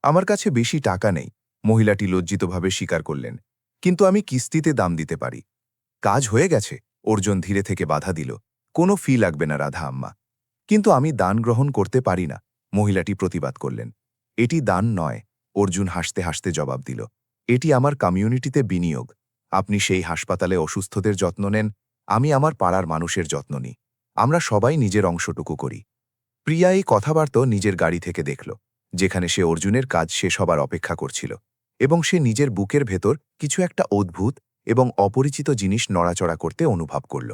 আমার কাছে বেশি টাকা নেই, মহিলাটি লজ্জিতভাবে স্বীকার করলেন, কিন্তু আমি কিস্তিতে দাম দিতে পারি। কাজ হয়ে গেছে, অর্জুন ধীরে থেকে বাধা দিল। কোনো ফি লাগবে না রাধা আম্মা। কিন্তু আমি দান গ্রহণ করতে পারি না, মহিলাটি প্রতিবাদ করলেন। এটি দান নয়, অর্জুন হাসতে হাসতে জবাব দিল। এটি আমার কমিউনিটিতে বিনিয়োগ। আপনি সেই হাসপাতালে অসুস্থদের যত্ন নেন, আমি আমার পাড়ার মানুষের যত্ন নিই। আমরা সবাই নিজের অংশটুকু করি। প্রিয়া এই কথাবার্তা নিজের গাড়ি থেকে দেখল, যেখানে সে অর্জুনের কাজ শেষ হবার অপেক্ষা করছিল, এবং সে নিজের বুকের ভেতর কিছু একটা অদ্ভুত এবং অপরিচিত জিনিস নড়াচড়া করতে অনুভব করল।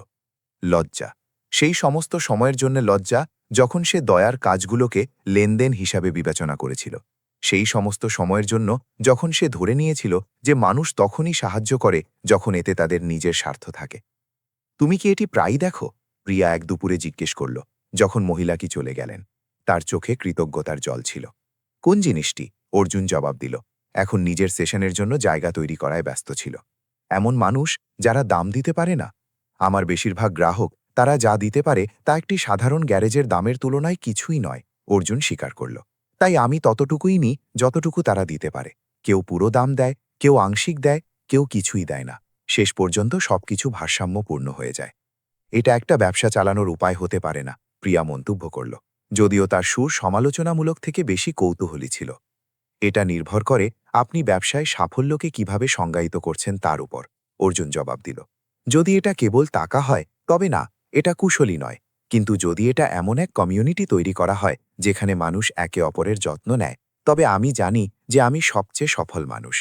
লজ্জা। সেই সমস্ত সময়ের জন্য লজ্জা যখন সে দয়ার কাজগুলোকে লেনদেন হিসাবে বিবেচনা করেছিল। সেই সমস্ত সময়ের জন্য যখন সে ধরে নিয়েছিল যে মানুষ তখনই সাহায্য করে যখন এতে তাদের নিজের স্বার্থ থাকে। তুমি কি এটি প্রায়ই দেখো? প্রিয়া এক দুপুরে জিজ্ঞেস করল, যখন মহিলা কি চলে গেলেন। তার চোখে কৃতজ্ঞতার জল ছিল। কোন জিনিসটি? অর্জুন জবাব দিল, এখন নিজের সেশনের জন্য জায়গা তৈরি করায় ব্যস্ত ছিল। এমন মানুষ যারা দাম দিতে পারে না। আমার বেশিরভাগ গ্রাহক, তারা যা দিতে পারে তা একটি সাধারণ গ্যারেজের দামের তুলনায় কিছুই নয়, অর্জুন স্বীকার করল। তাই আমি ততটুকুই নিই যতটুকু তারা দিতে পারে। কেউ পুরো দাম দেয়, কেউ আংশিক দেয়, কেউ কিছুই দেয় না। শেষ পর্যন্ত সবকিছু ভারসাম্যপূর্ণ হয়ে যায়। এটা একটা ব্যবসা চালানোর উপায় হতে পারে না, প্রিয়া মন্তব্য করল, যদিও তার সুর সমালোচনামূলক থেকে বেশি কৌতূহলী ছিল। এটা নির্ভর করে আপনি ব্যবসায় সাফল্যকে কিভাবে সংজ্ঞায়িত করছেন তার উপর, অর্জুন জবাব দিল। যদি এটা কেবল টাকা হয় তবে না, এটা কুশলী নয়। কিন্তু যদি এটা এমন এক কমিউনিটি তৈরি করা হয় যেখানে মানুষ একে অপরের যত্ন নেয়, তবে আমি জানি যে আমি সবচেয়ে সফল মানুষ।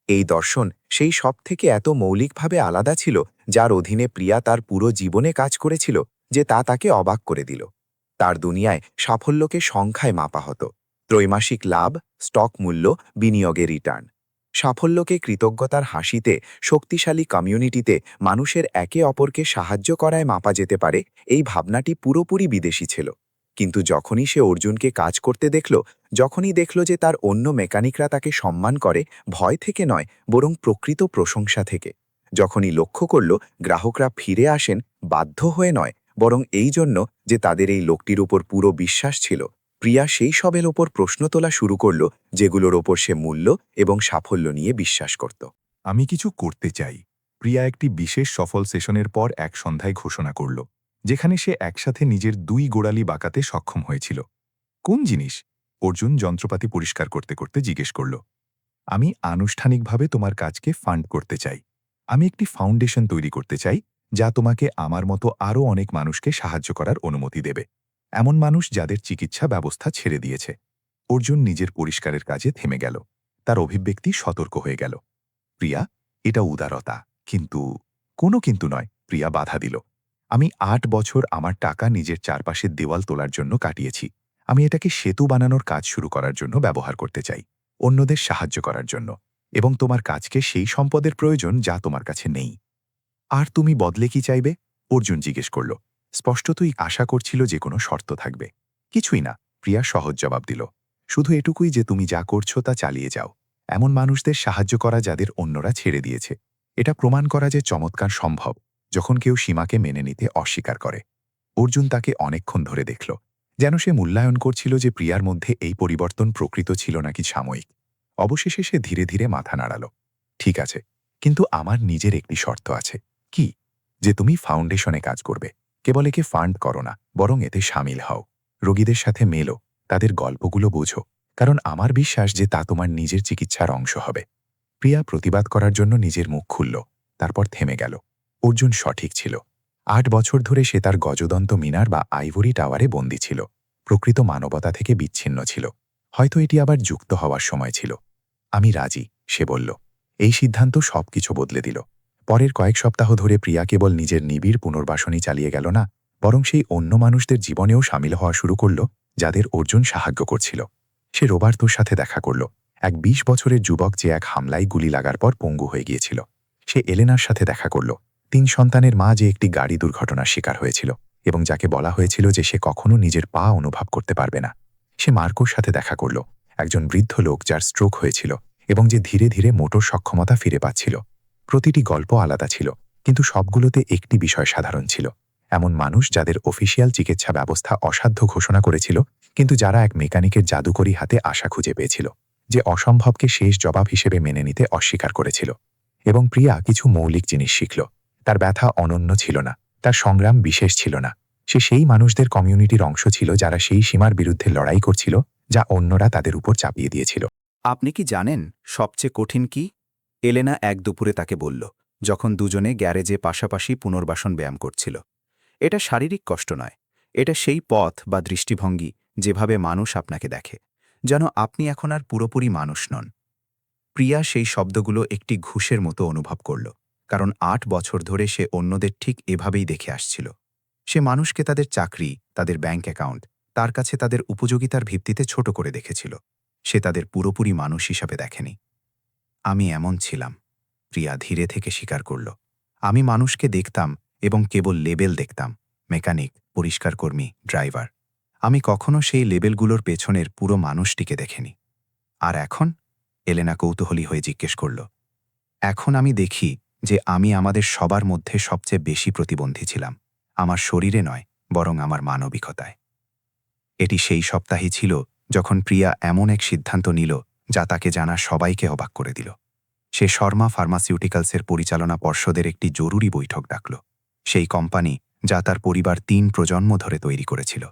এই দর্শন সেই সব থেকে এত মৌলিকভাবে আলাদা ছিল যার অধীনে প্রিয়া তার পুরো জীবনে কাজ করেছিল, যে তা তাকে অবাক করে দিল। তার দুনিয়ায় সাফল্যকে সংখ্যায় মাপা হতো: ত্রৈমাসিক লাভ, স্টক মূল্য, বিনিয়োগে রিটার্ন। সাফল্যকে কৃতজ্ঞতার হাসিতে, শক্তিশালী কমিউনিটিতে মানুষের একে অপরকে সাহায্য করায় মাপা যেতে পারে, এই ভাবনাটি পুরোপুরি বিদেশি ছিল। কিন্তু যখনই সে অর্জুনকে কাজ করতে দেখল, যখনই দেখল যে তার অন্য মেকানিকরা তাকে সম্মান করে ভয় থেকে নয়, বরং প্রকৃত প্রশংসা থেকে, যখনই লক্ষ্য করল গ্রাহকরা ফিরে আসেন বাধ্য হয়ে নয়, বরং এই জন্য যে তাদের এই লোকটির উপর পুরো বিশ্বাস ছিল, প্রিয়া সেই সবের ওপর প্রশ্ন তোলা শুরু করল যেগুলোর ওপর সে মূল্য এবং সাফল্য নিয়ে বিশ্বাস করত। আমি কিছু করতে চাই। প্রিয়া একটি বিশেষ সফল সেশনের পর এক সন্ধ্যায় ঘোষণা করল, যেখানে সে একসাথে নিজের 2 গোড়ালি বাঁকাতে সক্ষম হয়েছিল। কোন জিনিস? অর্জুন যন্ত্রপাতি পরিষ্কার করতে করতে জিজ্ঞেস করল। আমি আনুষ্ঠানিকভাবে তোমার কাজকে ফান্ড করতে চাই। আমি একটি ফাউন্ডেশন তৈরি করতে চাই যা তোমাকে আমার মতো আরও অনেক মানুষকে সাহায্য করার অনুমতি দেবে, এমন মানুষ যাদের চিকিৎসা ব্যবস্থা ছেড়ে দিয়েছে। অর্জুন নিজের পরিষ্কারের কাজে থেমে গেল। তার অভিব্যক্তি সতর্ক হয়ে গেল। প্রিয়া, এটা উদারতা, কিন্তু কোনো কিন্তু নয়। প্রিয়া বাধা দিল। আমি 8 বছর আমার টাকা নিজের চারপাশের দেওয়াল তোলার জন্য কাটিয়েছি। আমি এটাকে সেতু বানানোর কাজ শুরু করার জন্য ব্যবহার করতে চাই, অন্যদের সাহায্য করার জন্য, এবং তোমার কাজকে সেই সম্পদের প্রয়োজন যা তোমার কাছে নেই। আর তুমি বদলে কি চাইবে? অর্জুন জিজ্ঞেস করল। স্পষ্টতই আশা করছিল যে কোনো শর্ত থাকবে। কিছুই না, প্রিয়া সহজ জবাব দিল। শুধু এটুকুই যে তুমি যা করছো তা চালিয়ে যাও, এমন মানুষদের সাহায্য করা যাদের অন্যরা ছেড়ে দিয়েছে। এটা প্রমাণ করা যে চমৎকার সম্ভব যখন কেউ সীমাকে মেনে নিতে অস্বীকার করে। অর্জুন তাকে অনেকক্ষণ ধরে দেখল, যেন সে মূল্যায়ন করছিল যে প্রিয়ার মধ্যে এই পরিবর্তন প্রকৃত ছিল নাকি সাময়িক। অবশেষে সে ধীরে ধীরে মাথা নাড়াল। ঠিক আছে, কিন্তু আমার নিজের একটি শর্ত আছে। কি? যে তুমি ফাউন্ডেশনে কাজ করবে। কেবল একে ফান্ড করো না, বরং এতে সামিল হও। রোগীদের সাথে মেলো, তাদের গল্পগুলো বোঝো, কারণ আমার বিশ্বাস যে তা তোমার নিজের চিকিৎসার অংশ হবে। প্রিয়া প্রতিবাদ করার জন্য নিজের মুখ খুলল, তারপর থেমে গেল। অর্জুন সঠিক ছিল। 8 বছর ধরে সে তার গজদন্ত মিনার বা আইভরি টাওয়ারে বন্দী ছিল, প্রকৃত মানবতা থেকে বিচ্ছিন্ন ছিল। হয়তো এটি আবার যুক্ত হওয়ার সময় ছিল। আমি রাজি, সে বলল। এই সিদ্ধান্ত সবকিছু বদলে দিল। পরের কয়েক সপ্তাহ ধরে প্রিয়া কেবল নিজের নিবিড় পুনর্বাসনই চালিয়ে গেল না, বরং সেই অন্য মানুষদের জীবনেও সামিল হওয়া শুরু করল যাদের অর্জুন সাহায্য করছিল। সে রোবার্তোর সাথে দেখা করল, এক 20 বছরের যুবক যে এক হামলায় গুলি লাগার পর পঙ্গু হয়ে গিয়েছিল। সে এলেনার সাথে দেখা করল, 3 সন্তানের মা যে একটি গাড়ি দুর্ঘটনার শিকার হয়েছিল এবং যাকে বলা হয়েছিল যে সে কখনো নিজের পা অনুভব করতে পারবে না। সে মার্কোর সাথে দেখা করল, একজন বৃদ্ধ লোক যার স্ট্রোক হয়েছিল এবং যে ধীরে ধীরে মোটর সক্ষমতা ফিরে পাচ্ছিল। প্রতিটি গল্প আলাদা ছিল, কিন্তু সবগুলোতে একটি বিষয় সাধারণ ছিল: এমন মানুষ যাদের অফিসিয়াল চিকিৎসা ব্যবস্থা অসাধ্য ঘোষণা করেছিল, কিন্তু যারা এক মেকানিকের জাদুকরী হাতে আশা খুঁজে পেয়েছিল, যে অসম্ভবকে শেষ জবাব হিসেবে মেনে নিতে অস্বীকার করেছিল। এবং প্রিয়া কিছু মৌলিক জিনিস শিখল। তার ব্যথা অনন্য ছিল না, তার সংগ্রাম বিশেষ ছিল না। সে সেই মানুষদের কমিউনিটির অংশ ছিল যারা সেই সীমার বিরুদ্ধে লড়াই করছিল যা অন্যরা তাদের উপর চাপিয়ে দিয়েছিল। আপনি কি জানেন সবচেয়ে কঠিন কি? এলেনা এক দুপুরে তাকে বলল, যখন দুজনে গ্যারেজে পাশাপাশি পুনর্বাসন ব্যায়াম করছিল। এটা শারীরিক কষ্ট নয়, এটা সেই পথ বা দৃষ্টিভঙ্গি যেভাবে মানুষ আপনাকে দেখে, যেন আপনি এখন আর পুরোপুরি মানুষ নন। প্রিয়া সেই শব্দগুলো একটি ঘুষের মতো অনুভব করল, কারণ 8 বছর ধরে সে অন্যদের ঠিক এভাবেই দেখে আসছিল। সে মানুষকে তাদের চাকরি, তাদের ব্যাংক অ্যাকাউন্ট, তার কাছে তাদের উপযোগিতার ভিত্তিতে ছোট করে দেখেছিল। সে তাদের পুরোপুরি মানুষ হিসাবে দেখেনি। আমি এমন ছিলাম, প্রিয়া ধীরে থেকে স্বীকার করল। আমি মানুষকে দেখতাম এবং কেবল লেবেল দেখতাম: মেকানিক, পরিষ্কারকর্মী, ড্রাইভার। আমি কখনো সেই লেবেলগুলোর পেছনের পুরো মানুষটিকে দেখিনি। আর এখন? এলেনা কৌতূহলী হয়ে জিজ্ঞেস করল। এখন আমি দেখি যে আমি আমাদের সবার মধ্যে সবচেয়ে বেশি প্রতিবন্ধী ছিলাম, আমার শরীরে নয়, বরং আমার মানবিকতায়। এটি সেই সপ্তাহই ছিল যখন প্রিয়া এমন এক সিদ্ধান্ত নিল যা তাকে জানা সবাইকে অবাক করে দিল। সে শর্মা ফার্মাসিউটিক্যালসের পরিচালনা পর্ষদের একটি জরুরি বৈঠক ডাকল। সেই কোম্পানি যা তার পরিবার 3 প্রজন্ম ধরে তৈরি করেছিল।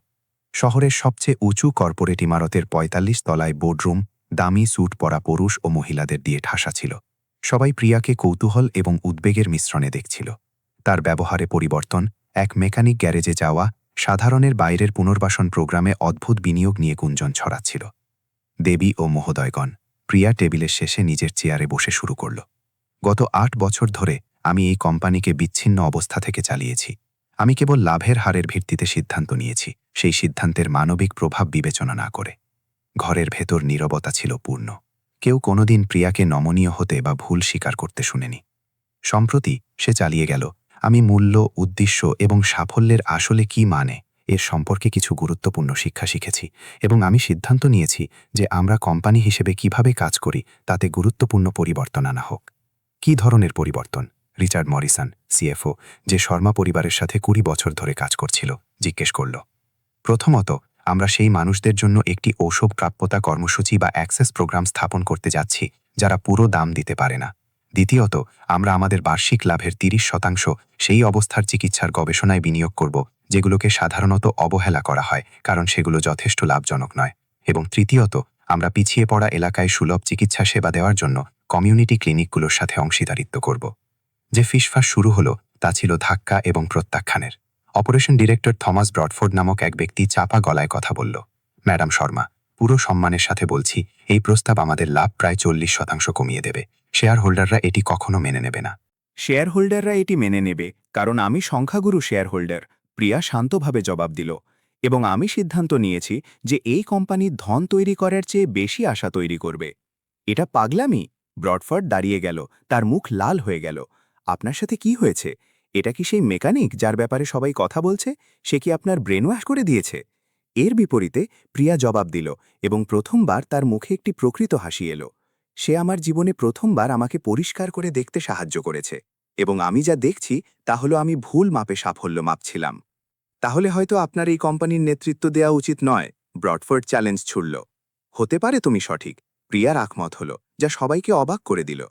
শহরের সবচেয়ে উঁচু কর্পোরেট ইমারতের 45 তলায় বোর্ডরুম, দামি স্যুট পরা পুরুষ ও মহিলাদের দিয়ে ঠাসা ছিল। সবাই প্রিয়াকে কৌতূহল এবং উদ্বেগের মিশ্রণে দেখছিল। তার ব্যবহারে পরিবর্তন, এক মেকানিক গ্যারেজে যাওয়া, সাধারণের বাইরের পুনর্বাসন প্রোগ্রামে অদ্ভুত বিনিয়োগ নিয়ে গুঞ্জন ছড়াচ্ছিল। দেবী ও মহোদয়গণ, প্রিয়া টেবিলের শেষে নিজের চেয়ারে বসে শুরু করল। গত ৮ বছর ধরে আমি এই কোম্পানিকে বিচ্ছিন্ন অবস্থা থেকে চালিয়েছি। আমি কেবল লাভের হারের ভিত্তিতে সিদ্ধান্ত নিয়েছি, সেই সিদ্ধান্তের মানবিক প্রভাব বিবেচনা না করে। ঘরের ভেতর নীরবতা ছিল পূর্ণ। কেউ কোনোদিন প্রিয়াকে নমনীয় হতে বা ভুল স্বীকার করতে শুনেনি। সম্প্রতি সে চালিয়ে গেল, আমি মূল্য, উদ্দেশ্য এবং সাফল্যের আসলে কি মানে এর সম্পর্কে কিছু গুরুত্বপূর্ণ শিক্ষা শিখেছি, এবং আমি সিদ্ধান্ত নিয়েছি যে আমরা কোম্পানি হিসেবে কিভাবে কাজ করি তাতে গুরুত্বপূর্ণ পরিবর্তন আনা হোক। কী ধরনের পরিবর্তন? রিচার্ড মরিসন, সিএফও, যে শর্মা পরিবারের সাথে ২০ বছর ধরে কাজ করছিল, জিজ্ঞেস করল। প্রথমত, আমরা সেই মানুষদের জন্য একটি ঔষধ প্রাপ্যতা কর্মসূচি বা অ্যাক্সেস প্রোগ্রাম স্থাপন করতে যাচ্ছি যারা পুরো দাম দিতে পারে না। দ্বিতীয়ত, আমরা আমাদের বার্ষিক লাভের ৩০% সেই অবস্থার চিকিৎসার গবেষণায় বিনিয়োগ করব যেগুলোকে সাধারণত অবহেলা করা হয় কারণ সেগুলো যথেষ্ট লাভজনক নয়। এবং তৃতীয়ত, আমরা পিছিয়ে পড়া এলাকায় সুলভ চিকিৎসা সেবা দেওয়ার জন্য কমিউনিটি ক্লিনিকগুলোর সাথে অংশীদারিত্ব করব। যে ফিসফাস শুরু হলো তা ছিল ধাক্কা এবং প্রত্যাখ্যানের। অপারেশন ডিরেক্টর থমাস ব্রডফোর্ড নামক এক ব্যক্তি চাপা গলায় কথা বলল। ম্যাডাম শর্মা, পুরো সম্মানের সাথে বলছি, এই প্রস্তাব আমাদের লাভ প্রায় 40% কমিয়ে দেবে। শেয়ার হোল্ডাররা এটি কখনো মেনে নেবে না। শেয়ার হোল্ডাররা এটি মেনে নেবে, কারণ আমি সংখ্যাগুরু শেয়ার হোল্ডার, প্রিয়া শান্তভাবে জবাব দিল। এবং আমি সিদ্ধান্ত নিয়েছি যে এই কোম্পানি ধন তৈরি করার চেয়ে বেশি আশা তৈরি করবে। এটা পাগলামি? ব্রডফোর্ড দাঁড়িয়ে গেল, তার মুখ লাল হয়ে গেল। আপনার সাথে কি হয়েছে? এটা কি সেই মেকানিক যার ব্যাপারে সবাই কথা বলছে? সে কি আপনার ব্রেন ওয়াশ করে দিয়েছে? এর বিপরীতে প্রিয়া জবাব দিল, এবং প্রথমবার তার মুখে একটি প্রকৃত হাসি এলো। সে আমার জীবনে প্রথমবার আমাকে পরিষ্কার করে দেখতে সাহায্য করেছে, এবং আমি যা দেখছি তা হলো আমি ভুল মাপে সাফল্য মাপছিলাম। তাহলে হয়তো আপনার এই কোম্পানির নেতৃত্ব দেওয়া উচিত নয়, ব্রডফোর্ড চ্যালেঞ্জ ছুড়ল। হতে পারে তুমি সঠিক, প্রিয়ার আকমত হল, যা সবাইকে অবাক করে দিল।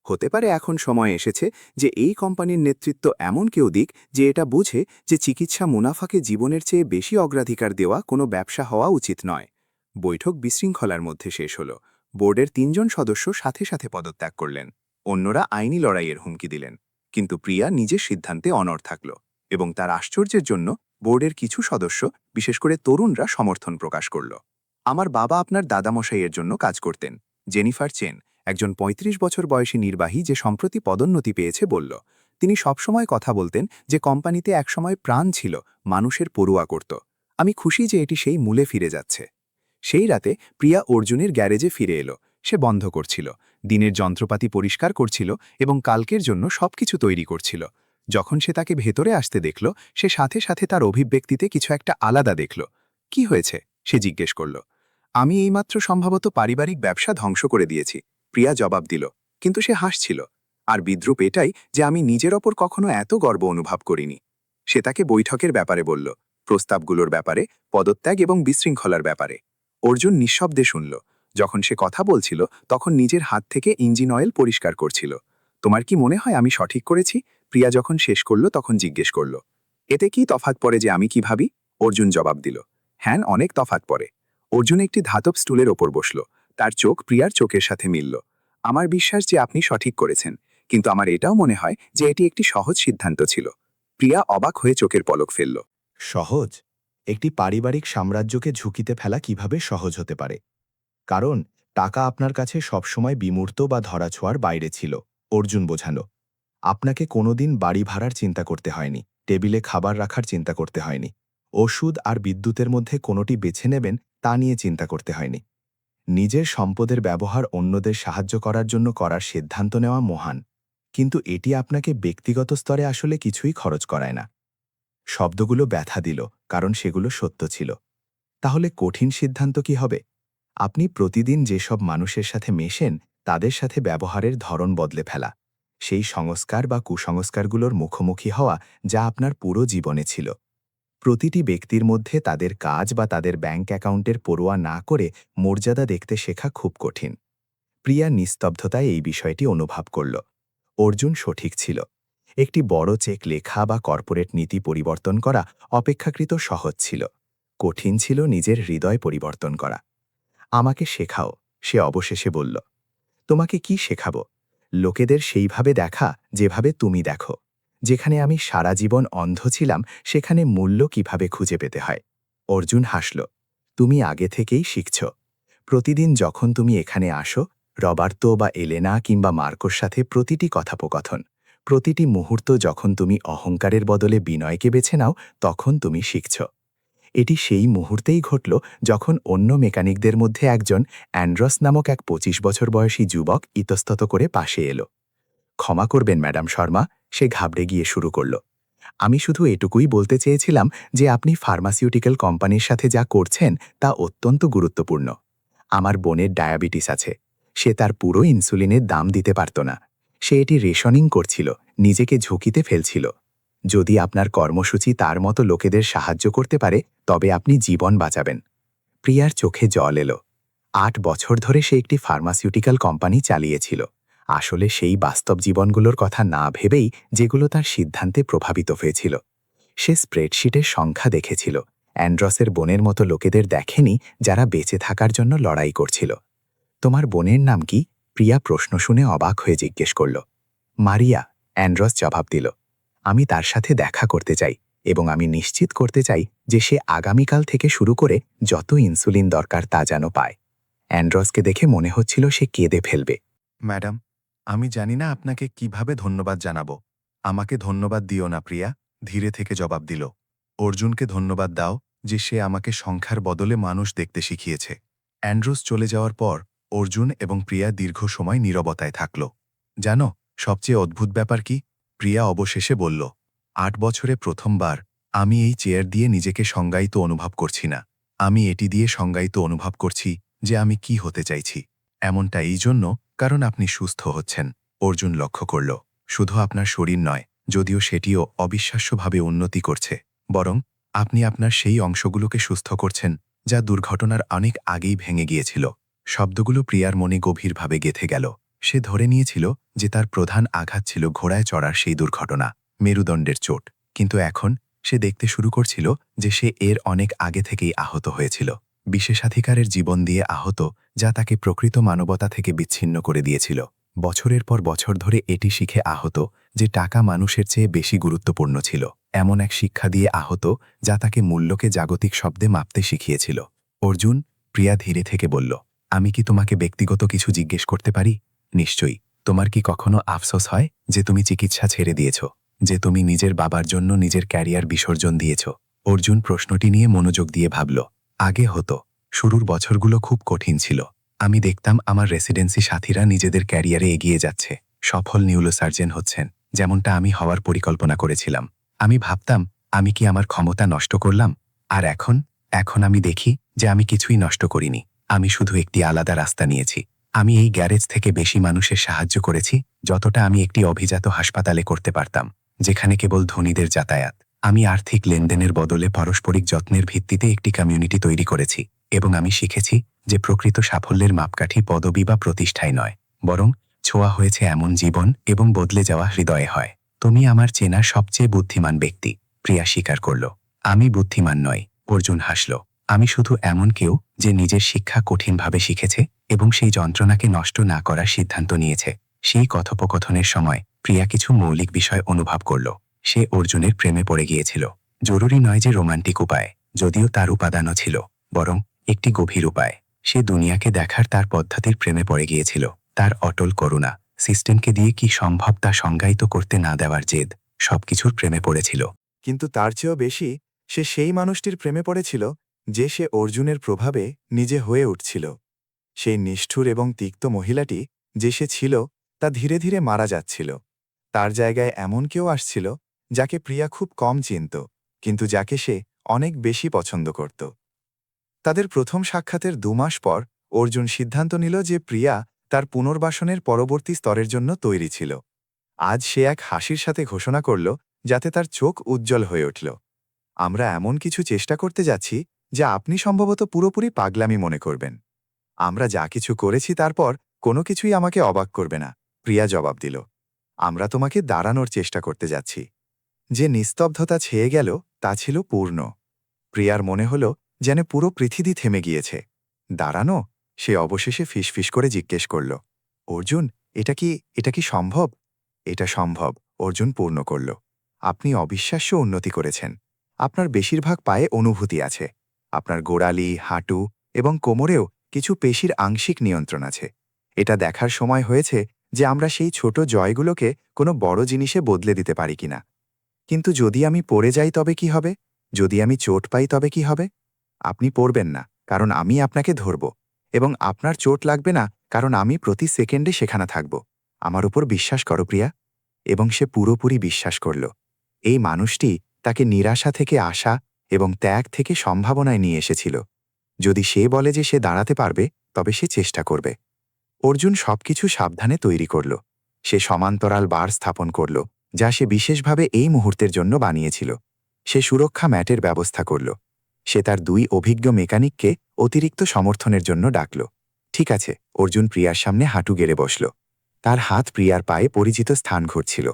হতে পারে এখন সময় এসেছে যে এই কোম্পানির নেতৃত্ব এমন কেউ দিক যে এটা বুঝে যে চিকিৎসা মুনাফাকে জীবনের চেয়ে বেশি অগ্রাধিকার দেওয়া কোনো ব্যবসা হওয়া উচিত নয়। বৈঠক বিশৃঙ্খলার মধ্যে শেষ হল। বোর্ডের ৩ জন সদস্য সাথে সাথে পদত্যাগ করলেন। অন্যরা আইনি লড়াইয়ের হুমকি দিলেন। কিন্তু প্রিয়া নিজের সিদ্ধান্তে অনড় থাকল, এবং তার আশ্চর্যের জন্য বোর্ডের কিছু সদস্য, বিশেষ করে তরুণরা, সমর্থন প্রকাশ করল। আমার বাবা আপনার দাদামশাইয়ের জন্য কাজ করতেন, জেনিফার চেন, একজন ৩৫ বছর বয়সী নির্বাহী যে সম্প্রতি পদোন্নতি পেয়েছে, বলল। তিনি সবসময় কথা বলতেন যে কোম্পানিতে একসময় প্রাণ ছিল, মানুষের পড়ুয়া করত। আমি খুশি যে এটি সেই মূলে ফিরে যাচ্ছে। সেই রাতে প্রিয়া অর্জুনের গ্যারেজে ফিরে এলো। সে বন্ধ করছিল, দিনের যন্ত্রপাতি পরিষ্কার করছিল এবং কালকের জন্য সবকিছু তৈরি করছিল। যখন সে তাকে ভেতরে আসতে দেখল, সে সাথে সাথে তার অভিব্যক্তিতে কিছু একটা আলাদা দেখল। কি হয়েছে? সে জিজ্ঞেস করল। আমি এইমাত্র সম্ভবত পারিবারিক ব্যবসা ধ্বংস করে দিয়েছি, প্রিয়া জবাব দিল। কিন্তু সে হাসছিল। আর বিদ্রুপ এটাই যে আমি নিজের ওপর কখনো এত গর্ব অনুভব করিনি। সে তাকে বৈঠকের ব্যাপারে বলল, প্রস্তাবগুলোর ব্যাপারে, পদত্যাগ এবং বিশৃঙ্খলার ব্যাপারে। অর্জুন নিঃশব্দে শুনল। যখন সে কথা বলছিল তখন নিজের হাত থেকে ইঞ্জিন অয়েল পরিষ্কার করছিল। তোমার কি মনে হয় আমি সঠিক করেছি? প্রিয়া যখন শেষ করল তখন জিজ্ঞেস করল। এতে কি তফাৎ পড়ে যে আমি কি ভাবি? অর্জুন জবাব দিল, হ্যাঁ, অনেক তফাৎ পড়ে। অর্জুন একটি ধাতব স্টুলের ওপর বসল। তার চোখ প্রিয়ার চোখের সাথে মিলল। আমার বিশ্বাস যে আপনি সঠিক করেছেন, কিন্তু আমার এটাও মনে হয় যে এটি একটি সহজ সিদ্ধান্ত ছিল। প্রিয়া অবাক হয়ে চোখের পলক ফেলল। সহজ? একটি পারিবারিক সাম্রাজ্যকে ঝুঁকিতে ফেলা কিভাবে সহজ হতে পারে? কারণ টাকা আপনার কাছে সবসময় বিমূর্ত বা ধরাছোঁয়ার বাইরে ছিল। অর্জুন বোঝালো, আপনাকে কোনোদিন বাড়ি ভাড়ার চিন্তা করতে হয়নি, টেবিলে খাবার রাখার চিন্তা করতে হয়নি, ওষুধ আর বিদ্যুতের মধ্যে কোনোটি বেছে নেবেন তা নিয়ে চিন্তা করতে হয়নি। নিজের সম্পদের ব্যবহার অন্যদের সাহায্য করার জন্য করার সিদ্ধান্ত নেওয়া মহান, কিন্তু এটি আপনাকে ব্যক্তিগত স্তরে আসলে কিছুই খরচ করায় না। শব্দগুলো ব্যথা দিল, কারণ সেগুলো সত্য ছিল। তাহলে কঠিন সিদ্ধান্ত কি হবে? আপনি প্রতিদিন যেসব মানুষের সাথে মেশেন তাদের সাথে ব্যবহারের ধরন বদলে ফেলা, সেই সংস্কার বা কুসংস্কারগুলোর মুখোমুখি হওয়া যা আপনার পুরো জীবনে ছিল। প্রতিটি ব্যক্তির মধ্যে তাদের কাজ বা তাদের ব্যাংক অ্যাকাউন্টের পরোয়া না করে মর্যাদা দেখতে শেখা খুব কঠিন। প্রিয়া নিস্তব্ধতায় এই বিষয়টি অনুভব করল। অর্জুন সঠিক ছিল। একটি বড় চেক লেখা বা কর্পোরেট নীতি পরিবর্তন করা অপেক্ষাকৃত সহজ ছিল। কঠিন ছিল নিজের হৃদয় পরিবর্তন করা। আমাকে শেখাও, সে অবশেষে বলল। তোমাকে কি শেখাবো? লোকেদের সেইভাবে দেখা যেভাবে তুমি দেখো। যেখানে আমি সারা জীবন অন্ধ ছিলাম সেখানে মূল্য কিভাবে খুঁজে পেতে হয়। অর্জুন হাসল। তুমি আগে থেকেই শিখছ। প্রতিদিন যখন তুমি এখানে আসো, রবার্তো বা এলেনা কিংবা মার্কোর সাথে প্রতিটি কথোপকথন, প্রতিটি মুহূর্ত যখন তুমি অহংকারের বদলে বিনয়কে বেছে নাও, তখন তুমি শিখছ। এটি সেই মুহূর্তেই ঘটল যখন অন্য মেকানিকদের মধ্যে একজন অ্যান্ড্রস নামক এক ২৫ বছর বয়সী যুবক ইতস্তত করে পাশে এলো। ক্ষমা করবেন ম্যাডাম শর্মা, সে ঘাবড়ে গিয়ে শুরু করল। আমি শুধু এটুকুই বলতে চেয়েছিলাম যে আপনি ফার্মাসিউটিক্যাল কোম্পানির সাথে যা করছেন তা অত্যন্ত গুরুত্বপূর্ণ। আমার বোনের ডায়াবেটিস আছে। সে তার পুরো ইনসুলিনের দাম দিতে পারত না। সে এটি রেশনিং করছিল, নিজেকে ঝুঁকিতে ফেলছিল। যদি আপনার কর্মসূচি তার মতো লোকেদের সাহায্য করতে পারে, তবে আপনি জীবন বাঁচাবেন। প্রিয়ার চোখে জল এলো। ৮ বছর ধরে সে একটি ফার্মাসিউটিক্যাল কোম্পানি চালিয়েছিল। আসলে সেই বাস্তব জীবনগুলোর কথা না ভেবেই যেগুলো তার সিদ্ধান্তে প্রভাবিত হয়েছিল। সে স্প্রেডশিটের সংখ্যা দেখেছিল, অ্যান্ড্রসের বোনের মতো লোকেদের দেখেনি যারা বেঁচে থাকার জন্য লড়াই করছিল। তোমার বোনের নাম কি? প্রিয়া প্রশ্ন শুনে অবাক হয়ে জিজ্ঞেস করল। মারিয়া, অ্যান্ড্রস জবাব দিল। আমি তার সাথে দেখা করতে চাই এবং আমি নিশ্চিত করতে চাই যে সে আগামীকাল থেকে শুরু করে যত ইনসুলিন দরকার তা যেন পায়। অ্যান্ড্রসকে দেখে মনে হচ্ছিল সে কেঁদে ফেলবে। ম্যাডাম, আমি জানি না আপনাকে কিভাবে ধন্যবাদ জানাবো। আমাকে ধন্যবাদ দিও না প্রিয়া, ধীরে থেকে জবাব দিল। অর্জুনকে ধন্যবাদ দাও যে সে আমাকে সংখ্যার বদলে মানুষ দেখতে শিখিয়েছে। অ্যান্ড্রুস চলে যাওয়ার পর অর্জুন এবং প্রিয়া দীর্ঘ সময় নীরবতায় থাকল। জানো, সবচেয়ে অদ্ভুত ব্যাপার কি? প্রিয়া অবশেষে বলল, ৮ বছরে প্রথমবার আমি এই চেয়ার দিয়ে নিজেকে সংজ্ঞায়িত অনুভব করছি না। আমি এটি দিয়ে সংজ্ঞায়িত অনুভব করছি যে আমি কি হতে চাইছি। এমনটা এই জন্য কারণ আপনি সুস্থ হচ্ছেন। অর্জুন লক্ষ্য করল, শুধু আপনার শরীর নয়, যদিও সেটিও অবিশ্বাস্যভাবে উন্নতি করছে, বরং আপনি আপনার সেই অংশগুলোকে সুস্থ করছেন যা দুর্ঘটনার অনেক আগেই ভেঙে গিয়েছিল। শব্দগুলো প্রিয়ার মনে গভীরভাবে গেঁথে গেল। সে ধরে নিয়েছিল যে তার প্রধান আঘাত ছিল ঘোড়ায় চড়ার সেই দুর্ঘটনা, মেরুদণ্ডের চোট। কিন্তু এখন সে দেখতে শুরু করছিল যে সে এর অনেক আগে থেকেই আহত হয়েছিল, বিশেষাধিকারের জীবন দিয়ে আহত, যা তাকে প্রকৃত মানবতা থেকে বিচ্ছিন্ন করে দিয়েছিল। বছরের পর বছর ধরে এটি শিখে আহত যে টাকা মানুষের চেয়ে বেশি গুরুত্বপূর্ণ ছিল। এমন এক শিক্ষা দিয়ে আহত যা তাকে মূল্যকে জাগতিক শব্দে মাপতে শিখিয়েছিল। অর্জুন, প্রিয়া ধীরে থেকে বলল, আমি কি তোমাকে ব্যক্তিগত কিছু জিজ্ঞেস করতে পারি? নিশ্চয়ই। তোমার কি কখনো আফসোস হয় যে তুমি চিকিৎসা ছেড়ে দিয়েছ, যে তুমি নিজের বাবার জন্য নিজের ক্যারিয়ার বিসর্জন দিয়েছ? অর্জুন প্রশ্নটি নিয়ে মনোযোগ দিয়ে ভাবল। আগে হতো। শুরুর বছরগুলো খুব কঠিন ছিল। আমি দেখতাম আমার রেসিডেন্সি সাথীরা নিজেদের ক্যারিয়ারে এগিয়ে যাচ্ছে, সফল নিউরোসার্জন হচ্ছেন, যেমনটা আমি হওয়ার পরিকল্পনা করেছিলাম। আমি ভাবতাম, আমি কি আমার ক্ষমতা নষ্ট করলাম? আর এখন আমি দেখি যে আমি কিছুই নষ্ট করিনি। আমি শুধু একটি আলাদা রাস্তা নিয়েছি। আমি এই গ্যারেজ থেকে বেশি মানুষের সাহায্য করেছি যতটা আমি একটি অভিজাত হাসপাতালে করতে পারতাম, যেখানে কেবল ধনীদের যাতায়াত। আমি আর্থিক লেনদেনের বদলে পারস্পরিক যত্নের ভিত্তিতে একটি কমিউনিটি তৈরি করেছি, এবং আমি শিখেছি যে প্রকৃত সাফল্যের মাপকাঠি পদবি বা প্রতিষ্ঠায় নয়, বরং ছোঁয়া হয়েছে এমন জীবন এবং বদলে যাওয়া হৃদয়ে হয়। তুমি আমার চেনা সবচেয়ে বুদ্ধিমান ব্যক্তি, প্রিয়া স্বীকার করল। আমি বুদ্ধিমান নই, অর্জুন হাসল। আমি শুধু এমন কেউ যে নিজের শিক্ষা কঠিনভাবে শিখেছে এবং সেই যন্ত্রণাকে নষ্ট না করার সিদ্ধান্ত নিয়েছে। সেই কথোপকথনের সময় প্রিয়া কিছু মৌলিক বিষয় অনুভব করল। সে অর্জুনের প্রেমে পড়ে গিয়েছিল। জরুরি নয় যে রোমান্টিক উপায়, যদিও তার উপাদানও ছিল, বরং একটি গভীর উপায়। সে দুনিয়াকে দেখার তার পদ্ধতির প্রেমে পড়ে গিয়েছিল। তার অটল করুণা, সিস্টেমকে দিয়ে কি সম্ভব তা সংজ্ঞায়িত করতে না দেওয়ার জেদ, সবকিছুর প্রেমে পড়েছিল। কিন্তু তার চেয়েও বেশি সে সেই মানুষটির প্রেমে পড়েছিল যে সে অর্জুনের প্রভাবে নিজে হয়ে উঠছিল। সেই নিষ্ঠুর এবং তিক্ত মহিলাটি যে সে ছিল তা ধীরে ধীরে মারা যাচ্ছিল। তার জায়গায় এমন কেউ আসছিল যাকে প্রিয়া খুব কম চিনত, কিন্তু যাকে সে অনেক বেশি পছন্দ করত। তাদের প্রথম সাক্ষাতের ২ মাস পর অর্জুন সিদ্ধান্ত নিল যে প্রিয়া তার পুনর্বাসনের পরবর্তী স্তরের জন্য তৈরি ছিল। আজ সে এক হাসির সাথে ঘোষণা করল, যাতে তার চোখ উজ্জ্বল হয়ে উঠল। আমরা এমন কিছু চেষ্টা করতে যাচ্ছি যা আপনি সম্ভবত পুরোপুরি পাগলামি মনে করবেন। আমরা যা কিছু করেছি তারপর কোনো কিছুই আমাকে অবাক করবে না, প্রিয়া জবাব দিল। আমরা তোমাকে দাঁড়ানোর চেষ্টা করতে যাচ্ছি। যে নিস্তব্ধতা ছেয়ে গেল তা ছিল পূর্ণ। প্রিয়ার মনে হল যেন পুরো পৃথিবী থেমে গিয়েছে। দাঁড়ানো? সে অবশেষে ফিসফিস করে জিজ্ঞেস করল। অর্জুন, এটা কি সম্ভব? এটা সম্ভব, অর্জুন পূর্ণ করল। আপনি অবিশ্বাস্য উন্নতি করেছেন। আপনার বেশিরভাগ পায়ে অনুভূতি আছে। আপনার গোড়ালি, হাঁটু এবং কোমরেও কিছু পেশির আংশিক নিয়ন্ত্রণ আছে। এটা দেখার সময় হয়েছে যে আমরা সেই ছোট জয়গুলোকে কোনো বড় জিনিসে বদলে দিতে পারি কিনা। কিন্তু যদি আমি পড়ে যাই তবে কি হবে? যদি আমি চোট পাই তবে কি হবে? আপনি পড়বেন না, কারণ আমি আপনাকে ধরব। এবং আপনার চোট লাগবে না, কারণ আমি প্রতি সেকেন্ডে সেখানে থাকব। আমার উপর বিশ্বাস করো, প্রিয়া। এবং সে পুরোপুরি বিশ্বাস করল। এই মানুষটি তাকে নিরাশা থেকে আশা এবং ত্যাগ থেকে সম্ভাবনায় নিয়ে এসেছিল। যদি সে বলে যে সে দাঁড়াতে পারবে, তবে সে চেষ্টা করবে। অর্জুন সবকিছু সাবধানে তৈরি করল। সে সমান্তরাল বার স্থাপন করল, যা সে বিশেষভাবে এই মুহূর্তের জন্য বানিয়েছিল। সে সুরক্ষা ম্যাটের ব্যবস্থা করল। সে তার 2 অভিজ্ঞ মেকানিককে অতিরিক্ত সমর্থনের জন্য ডাকল। ঠিক আছে, অর্জুন প্রিয়ার সামনে হাঁটু গেড়ে বসল। তার হাত প্রিয়ার পায়ে পরিচিত স্থান ঘুরছিল।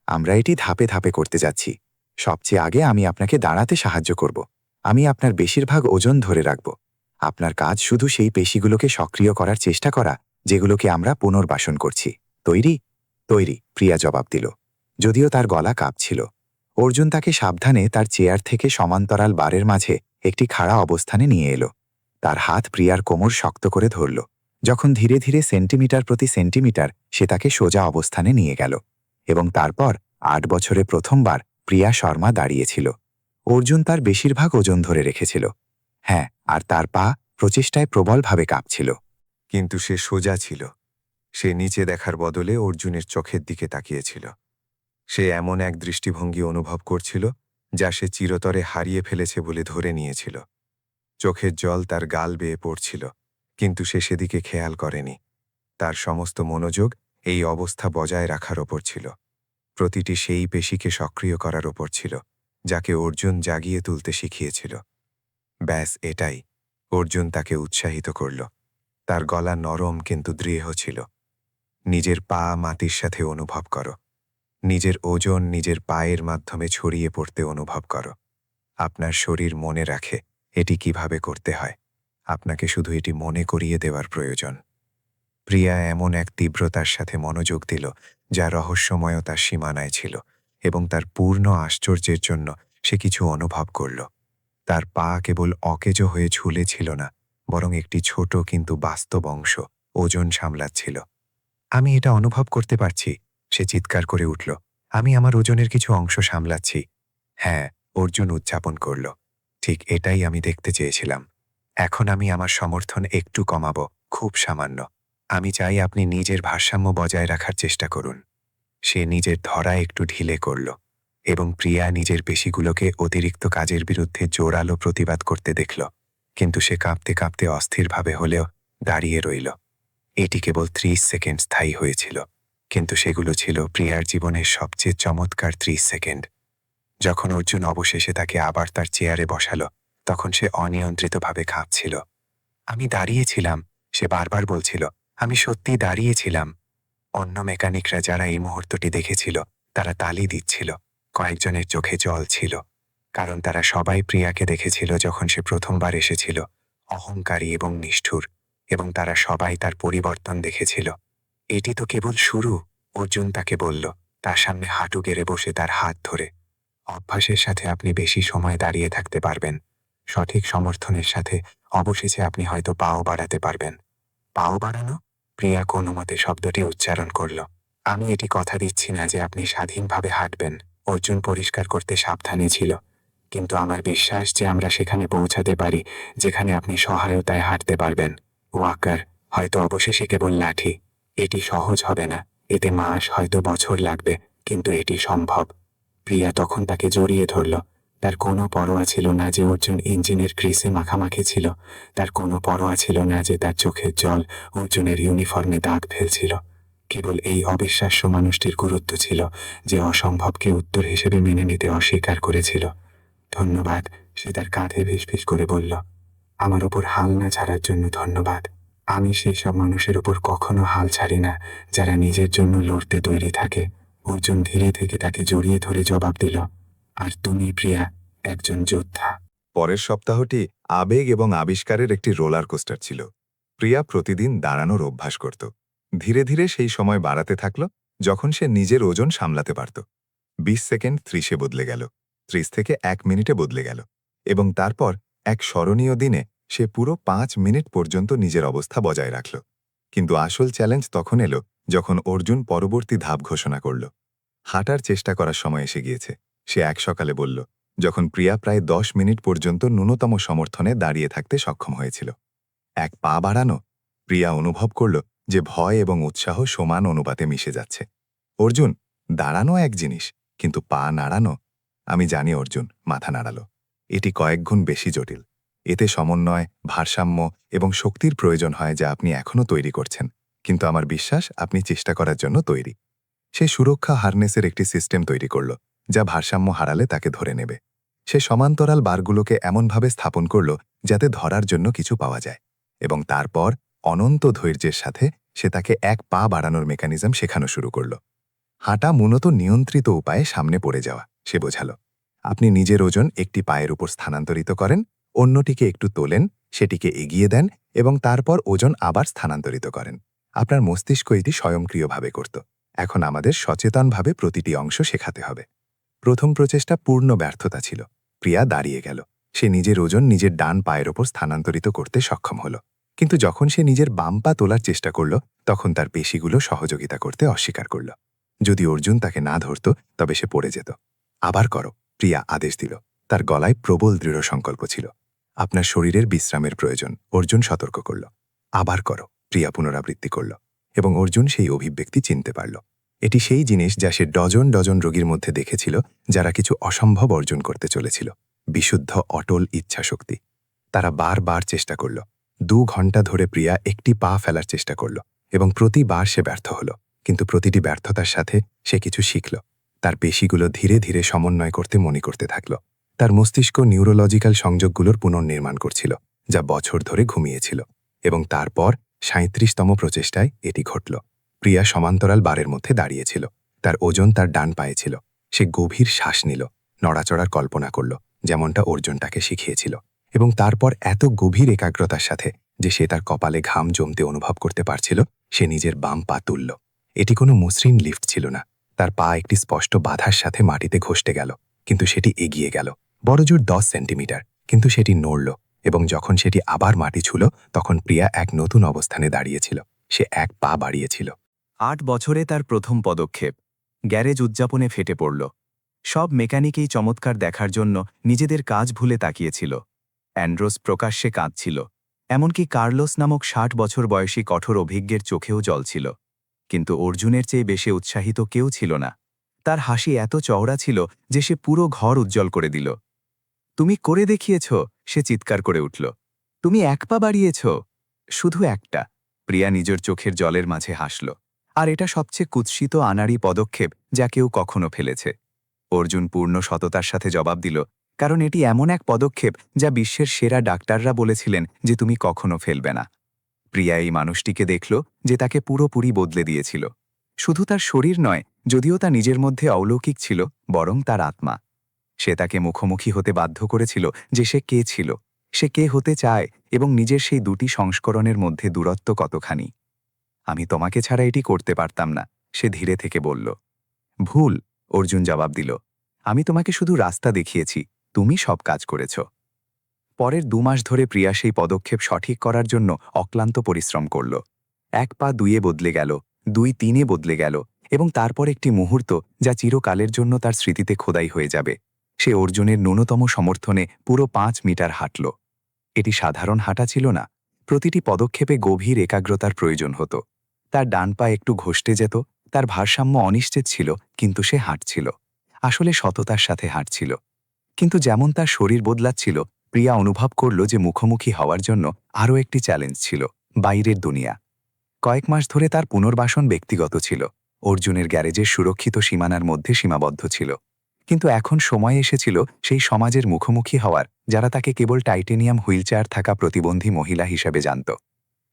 আমরা এটি ধাপে ধাপে করতে যাচ্ছি। সবচেয়ে আগে আমি আপনাকে দাঁড়াতে সাহায্য করব। আমি আপনার বেশিরভাগ ওজন ধরে রাখব। আপনার কাজ শুধু সেই পেশিগুলোকে সক্রিয় করার চেষ্টা করা, যেগুলোকে আমরা পুনর্বাসন করছি। তৈরি? তৈরি, প্রিয়া জবাব দিল, যদিও তার গলা কাঁপছিল। অর্জুন তাকে সাবধানে তার চেয়ার থেকে সমান্তরাল বারের মাঝে একটি খাড়া অবস্থানে নিয়ে এলো। তার হাত প্রিয়ার কোমর শক্ত করে ধরল। যখন ধীরে ধীরে সেন্টিমিটার প্রতি সেন্টিমিটার সে তাকে সোজা অবস্থানে নিয়ে গেল। এবং তারপর 8 বছরে প্রথমবার প্রিয়া শর্মা দাঁড়িয়েছিল। অর্জুন তার বেশিরভাগ ওজন ধরে রেখেছিল। হ্যাঁ, আর তার পা প্রচেষ্টায় প্রবলভাবে কাঁপছিল। কিন্তু সে সোজা ছিল। সে নিচে দেখার বদলে অর্জুনের চোখের দিকে তাকিয়েছিল। সে এমন এক দৃষ্টিভঙ্গি অনুভব করছিল, যা সে চিরতরে হারিয়ে ফেলেছে বলে ধরে নিয়েছিল। চোখের জল তার গাল বেয়ে পড়ছিল, কিন্তু সে সেদিকে খেয়াল করেনি। তার সমস্ত মনোযোগ এই অবস্থা বজায় রাখার ওপর ছিল। প্রতিটি সেই পেশিকে সক্রিয় করার ওপর ছিল, যাকে অর্জুন জাগিয়ে তুলতে শিখিয়েছিল। ব্যাস এটাই। অর্জুন তাকে উৎসাহিত করল। তার গলা নরম কিন্তু দৃঢ় ছিল। নিজের পা মাটির সাথে অনুভব করো। নিজের ওজন নিজের পায়ের মাধ্যমে ছড়িয়ে পড়তে অনুভব করো। আপনার শরীর মনে রাখে এটি কিভাবে করতে হয়। আপনাকে শুধু এটি মনে করিয়ে দেওয়ার প্রয়োজন। প্রিয়া এমন এক তীব্রতার সাথে মনোযোগ দিল, যা রহস্যময়তার সীমানায় ছিল, এবং তার পূর্ণ আশ্চর্যের জন্য সে কিছু অনুভব করল। তার পা কেবল অকেজো হয়ে ঝুলে ছিল না, বরং একটি ছোট কিন্তু বাস্তব অংশ ওজন সামলাচ্ছিল। আমি এটা অনুভব করতে পারছি, সে চিৎকার করে উঠল। আমি আমার ওজনের কিছু অংশ সামলাচ্ছি। হ্যাঁ, অর্জুন উদযাপন করল। ঠিক এটাই আমি দেখতে চেয়েছিলাম। এখন আমি আমার সমর্থন একটু কমাবো, খুব সামান্য। আমি চাই আপনি নিজের ভারসাম্য বজায় রাখার চেষ্টা করুন। সে নিজের ধরা একটু ঢিলে করল, এবং প্রিয়া নিজের পেশিগুলোকে অতিরিক্ত কাজের বিরুদ্ধে জোরালো প্রতিবাদ করতে দেখল। কিন্তু সে কাঁপতে কাঁপতে অস্থিরভাবে হলেও দাঁড়িয়ে রইল। এটি কেবল 30 সেকেন্ড স্থায়ী হয়েছিল, কিন্তু সেগুলো ছিল প্রিয়ার জীবনের সবচেয়ে চমৎকার 30 সেকেন্ড। যখন অর্জুন অবশেষে তাকে আবার তার চেয়ারে বসালো, তখন সে অনিয়ন্ত্রিতভাবে কাঁপছিল। আমি দাঁড়িয়েছিলাম, সে বারবার বলছিল। আমি সত্যি দাঁড়িয়েছিলাম। অন্য মেকানিকরা যারা এই মুহূর্তটি দেখেছিল, তারা তালি দিচ্ছিল। কয়েকজনের চোখে জল ছিল, কারণ তারা সবাই প্রিয়াকে দেখেছিল যখন সে প্রথমবার এসেছিল, অহংকারী এবং নিষ্ঠুর, এবং তারা সবাই তার পরিবর্তন দেখেছিল। এটি তো কেবল শুরু, অর্জুন তাকে বলল, তার সামনে হাঁটু গেড়ে বসে তার হাত ধরে। অভ্যাসের সাথে আপনি বেশি সময় দাঁড়িয়ে থাকতে পারবেন। সঠিক সমর্থনের সাথে অবশেষে আপনি হয়তো পাও বাড়াতে পারবেন। পাও বাড়ানো? প্রিয়া কোনো মতে শব্দটি উচ্চারণ করল। আমি এটি কথা দিচ্ছি না যে আপনি স্বাধীনভাবে হাঁটবেন, অর্জুন পরিষ্কার করতে সাবধানে ছিল। কিন্তু আমার বিশ্বাস যে আমরা সেখানে পৌঁছাতে পারি যেখানে আপনি সহায়তায় হাঁটতে পারবেন। ওয়াকার, হয়তো অবশেষে কেবল লাঠি। এটি সহজ হবে না, এতে মাস হয়তো বছর লাগবে, কিন্তু এটি সম্ভব। প্রিয়া তখন তাকে জড়িয়ে ধরল। তার কোনো পরোয়া ছিল না যে অর্জুন ইঞ্জিনের গ্রিসে মাখামাখি ছিল। তার কোনো পরোয়া ছিল না যে তার চোখের জল অর্জুনের ইউনিফর্মে দাগ ফেলছিল। কেবল এই অবিশ্বাস্য মানুষটির গুরুত্ব ছিল, যে অসম্ভবকে উত্তর হিসেবে মেনে নিতে অস্বীকার করেছিল। ধন্যবাদ, সে তার কাঁধে ফিসফিস করে বলল। আমার ওপর হাল না ছাড়ার জন্য ধন্যবাদ। আমি সেই সব মানুষের ওপর কখনো হাল ছাড়ি না, যারা নিজের জন্য লড়তে তৈরি থাকে। অর্জুন ধীরে থেকে তাকে জড়িয়ে ধরে জবাব দিল, আর তুমি প্রিয়া, একজন যোদ্ধা। পরের সপ্তাহটি আবেগ এবং আবিষ্কারের একটি রোলার কোস্টার ছিল। প্রিয়া প্রতিদিন দাঁড়ানোর অভ্যাস করত। ধীরে ধীরে সেই সময় বাড়াতে থাকল, যখন সে নিজের ওজন সামলাতে পারত। 20 সেকেন্ড 30-এ বদলে গেল, 30 থেকে 1 মিনিটে বদলে গেল, এবং তারপর এক স্মরণীয় দিনে সে পুরো 5 মিনিট পর্যন্ত নিজের অবস্থা বজায় রাখল। কিন্তু আসল চ্যালেঞ্জ তখন এলো যখন অর্জুন পরবর্তী ধাপ ঘোষণা করল। হাঁটার চেষ্টা করার সময় এসে গিয়েছে, সে এক সকালে বলল, যখন প্রিয়া প্রায় 10 মিনিট পর্যন্ত ন্যূনতম সমর্থনে দাঁড়িয়ে থাকতে সক্ষম হয়েছিল। এক পা বাড়ানো। প্রিয়া অনুভব করল যে ভয় এবং উৎসাহ সমান অনুপাতে মিশে যাচ্ছে। অর্জুন, দাঁড়ানো এক জিনিস, কিন্তু পা নাড়ানো? আমি জানি অর্জুন, মাথা নাড়ালো। এটি কয়েক গুণ বেশি জটিল। এতে সমন্বয়, ভারসাম্য এবং শক্তির প্রয়োজন হয় যা আপনি এখনও তৈরি করছেন, কিন্তু আমার বিশ্বাস আপনি চেষ্টা করার জন্য তৈরি। সে সুরক্ষা হারনেসের একটি সিস্টেম তৈরি করল, যা ভারসাম্য হারালে তাকে ধরে নেবে। সে সমান্তরাল বারগুলোকে এমনভাবে স্থাপন করল যাতে ধরার জন্য কিছু পাওয়া যায়, এবং তারপর অনন্ত ধৈর্যের সাথে সে তাকে এক পা বাড়ানোর মেকানিজম শেখানো শুরু করল। হাঁটা মূলত নিয়ন্ত্রিত উপায়ে সামনে পড়ে যাওয়া, সে বোঝাল। আপনি নিজের ওজন একটি পায়ের উপর স্থানান্তরিত করেন, অন্যটিকে একটু তোলেন, সেটিকে এগিয়ে দেন এবং তারপর ওজন আবার স্থানান্তরিত করেন। আপনার মস্তিষ্ক এটি স্বয়ংক্রিয়ভাবে করত। এখন আমাদের সচেতনভাবে প্রতিটি অংশ শেখাতে হবে। প্রথম প্রচেষ্টা পূর্ণ ব্যর্থতা ছিল। প্রিয়া দাঁড়িয়ে গেল। সে নিজের ওজন নিজের ডান পায়ের ওপর স্থানান্তরিত করতে সক্ষম হল, কিন্তু যখন সে নিজের বাম পা তোলার চেষ্টা করল তখন তার পেশিগুলো সহযোগিতা করতে অস্বীকার করল। যদি অর্জুন তাকে না ধরত তবে সে পড়ে যেত। আবার করো, প্রিয়া আদেশ দিল। তার গলায় প্রবল দৃঢ় সংকল্প ছিল। আপনার শরীরের বিশ্রামের প্রয়োজন, অর্জুন সতর্ক করল। আবার করো, প্রিয়া পুনরাবৃত্তি করল, এবং অর্জুন সেই অভিব্যক্তি চিনতে পারল। এটি সেই জিনিস যা সে ডজন ডজন রোগীর মধ্যে দেখেছিল যারা কিছু অসম্ভব অর্জন করতে চলেছিল, বিশুদ্ধ অটল ইচ্ছাশক্তি। তারা বারবার চেষ্টা করল। 2 ঘন্টা ধরে প্রিয়া একটি পা ফেলার চেষ্টা করল, এবং প্রতিবার সে ব্যর্থ হল, কিন্তু প্রতিটি ব্যর্থতার সাথে সে কিছু শিখল। তার পেশিগুলো ধীরে ধীরে সমন্বয় করতে মনে করতে থাকল। তার মস্তিষ্ক নিউরোলজিক্যাল সংযোগগুলোর পুনর্নির্মাণ করছিল, যা বছর ধরে ঘুমিয়েছিল, এবং তারপর 37তম প্রচেষ্টায় এটি ঘটল। প্রিয়া সমান্তরাল বারের মধ্যে দাঁড়িয়েছিল। তার ওজন তার ডান পায়ে ছিল। সে গভীর শ্বাস নিল, নড়াচড়ার কল্পনা করল, যেমনটা অর্জুন তাকে শিখিয়েছিল, এবং তারপর এত গভীর একাগ্রতার সাথে যে সে তার কপালে ঘাম জমতে অনুভব করতে পারছিল, সে নিজের বাম পা তুলল। এটি কোনো মসৃণ লিফট ছিল না। তার পা একটি স্পষ্ট বাধার সাথে মাটিতে ঘষতে গেল, কিন্তু সেটি এগিয়ে গেল, বড়জোর 10 সেন্টিমিটার, কিন্তু সেটি নড়ল, এবং যখন সেটি আবার মাটি ছুল তখন প্রিয়া এক নতুন অবস্থানে দাঁড়িয়েছিল। সে এক পা বাড়িয়েছিল। 8 বছরে তার প্রথম পদক্ষেপ। গ্যারেজ উদযাপনে ফেটে পড়ল। সব মেকানিকই চমৎকার দেখার জন্য নিজেদের কাজ ভুলে তাকিয়েছিল। অ্যান্ড্রোস প্রকাশ্যে কাঁদছিল। এমনকি কার্লোস নামক 60 বছর বয়সী কঠোর অভিজ্ঞের চোখেও জল ছিল। কিন্তু অর্জুনের চেয়ে বেশি উৎসাহিত কেউ ছিল না। তার হাসি এত চওড়া ছিল যে সে পুরো ঘর উজ্জ্বল করে দিল। তুমি করে দেখিয়েছ, সে চিৎকার করে উঠল। তুমি এক পা বাড়িয়েছ। শুধু একটা। প্রিয়া নিজের চোখের জলের মাঝে হাসল। আর এটা সবচেয়ে কুৎসিত আনাড়ি পদক্ষেপ যা কেউ কখনো ফেলেছে। অর্জুন পূর্ণ সততার সাথে জবাব দিল, কারণ এটি এমন এক পদক্ষেপ যা বিশ্বের সেরা ডাক্তাররা বলেছিলেন যে তুমি কখনো ফেলবে না। প্রিয়া এই মানুষটিকে দেখল যে তাকে পুরোপুরি বদলে দিয়েছিল। শুধু তার শরীর নয়, যদিও তা নিজের মধ্যে অলৌকিক ছিল, বরং তার আত্মা। সে তাকে মুখোমুখি হতে বাধ্য করেছিল যে সে কে ছিল, সে কে হতে চায়, এবং নিজের সেই দুটি সংস্করণের মধ্যে দূরত্ব কতখানি। আমি তোমাকে ছাড়া এটি করতে পারতাম না, সে ধীরে থেকে বলল। ভুল, অর্জুন জবাব দিল। আমি তোমাকে শুধু রাস্তা দেখিয়েছি, তুমি সব কাজ করেছ। পরের 2 মাস ধরে প্রিয়া সেই পদক্ষেপ সঠিক করার জন্য অক্লান্ত পরিশ্রম করল। 1 পা 2-এ বদলে গেল, 2-3-এ বদলে গেল, এবং তারপর একটি মুহূর্ত যা চিরকালের জন্য তার স্মৃতিতে খোদাই হয়ে যাবে। সে অর্জুনের ন্যূনতম সমর্থনে পুরো 5 মিটার হাঁটল। এটি সাধারণ হাঁটা ছিল না। প্রতিটি পদক্ষেপে গভীর একাগ্রতার প্রয়োজন হতো। তার ডান পা একটু ঘষতে যেত, তার ভারসাম্য অনিশ্চিত ছিল, কিন্তু সে হাঁটছিল। আসলে সততার সাথে হাঁটছিল। কিন্তু যেমন তার শরীর বদলাচ্ছিল, প্রিয়া অনুভব করল যে মুখোমুখি হওয়ার জন্য আরও একটি চ্যালেঞ্জ ছিল, বাইরের দুনিয়া। কয়েক মাস ধরে তার পুনর্বাসন ব্যক্তিগত ছিল, অর্জুনের গ্যারেজের সুরক্ষিত সীমানার মধ্যে সীমাবদ্ধ ছিল। কিন্তু এখন সময় এসেছিল সেই সমাজের মুখোমুখি হওয়ার যারা তাকে কেবল টাইটেনিয়াম হুইলচেয়ার থাকা প্রতিবন্ধী মহিলা হিসেবে জানত।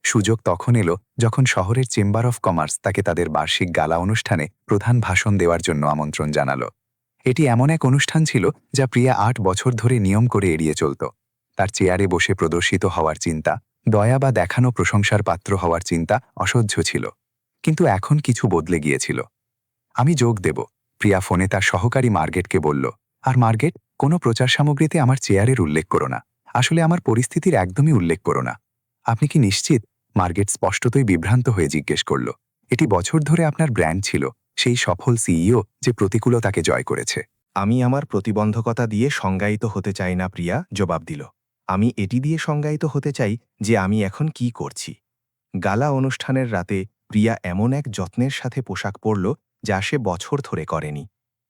সুযোগ তখন এলো যখন শহরের চেম্বার অফ কমার্স তাকে তাদের বার্ষিক গালা অনুষ্ঠানে প্রধান ভাষণ দেওয়ার জন্য আমন্ত্রণ জানালো। এটি এমন এক অনুষ্ঠান ছিল যা প্রিয়া 8 বছর ধরে নিয়ম করে এড়িয়ে চলত। তার চেয়ারে বসে প্রদর্শিত হওয়ার চিন্তা, দয়া বা দেখানো প্রশংসার পাত্র হওয়ার চিন্তা অসহ্য ছিল। কিন্তু এখন কিছু বদলে গিয়েছিল। আমি যোগ দেব, প্রিয়া ফোনে তার সহকারী মার্গেটকে বলল, আর মার্গেট, কোনো প্রচার সামগ্রীতে আমার চেয়ারের উল্লেখ করো না। আসলে আমার পরিস্থিতির একদমই উল্লেখ করো না। আপনি কি নিশ্চিত? মার্গেট স্পষ্টতই বিভ্রান্ত হয়ে জিজ্ঞেস করল। এটি বছর ধরে আপনার ব্র্যান্ড ছিল, সেই সফল সিইও যে প্রতিকূলতাকে জয় করেছে। আমি আমার প্রতিবন্ধকতা দিয়ে সংজ্ঞায়িত হতে চাই না, প্রিয়া জবাব দিল। আমি এটি দিয়ে সংজ্ঞায়িত হতে চাই যে আমি এখন কি করছি। গালা অনুষ্ঠানের রাতে প্রিয়া এমন এক যত্নের সাথে পোশাক পরল যা সে বছর ধরে করেনি।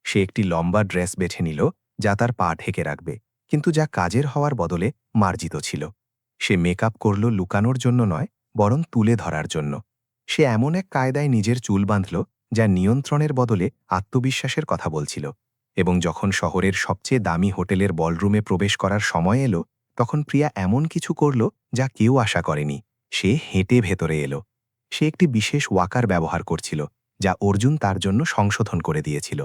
সে একটি লম্বা ড্রেস বেছে নিল যা তার পা ঢেকে রাখবে, কিন্তু যা কাজের হওয়ার বদলে মার্জিত ছিল। সে মেকআপ করল লুকানোর জন্য নয়, বরং তুলে ধরার জন্য। সে এমন এক কায়দায় নিজের চুল বাঁধল যা নিয়ন্ত্রণের বদলে আত্মবিশ্বাসের কথা বলছিল। এবং যখন শহরের সবচেয়ে দামি হোটেলের বলরুমে প্রবেশ করার সময় এলো, তখন প্রিয়া এমন কিছু করল যা কেউ আশা করেনি। সে হেঁটে ভেতরে এলো। সে একটি বিশেষ ওয়াকার ব্যবহার করছিল, যা অর্জুন তার জন্য সংশোধন করে দিয়েছিল।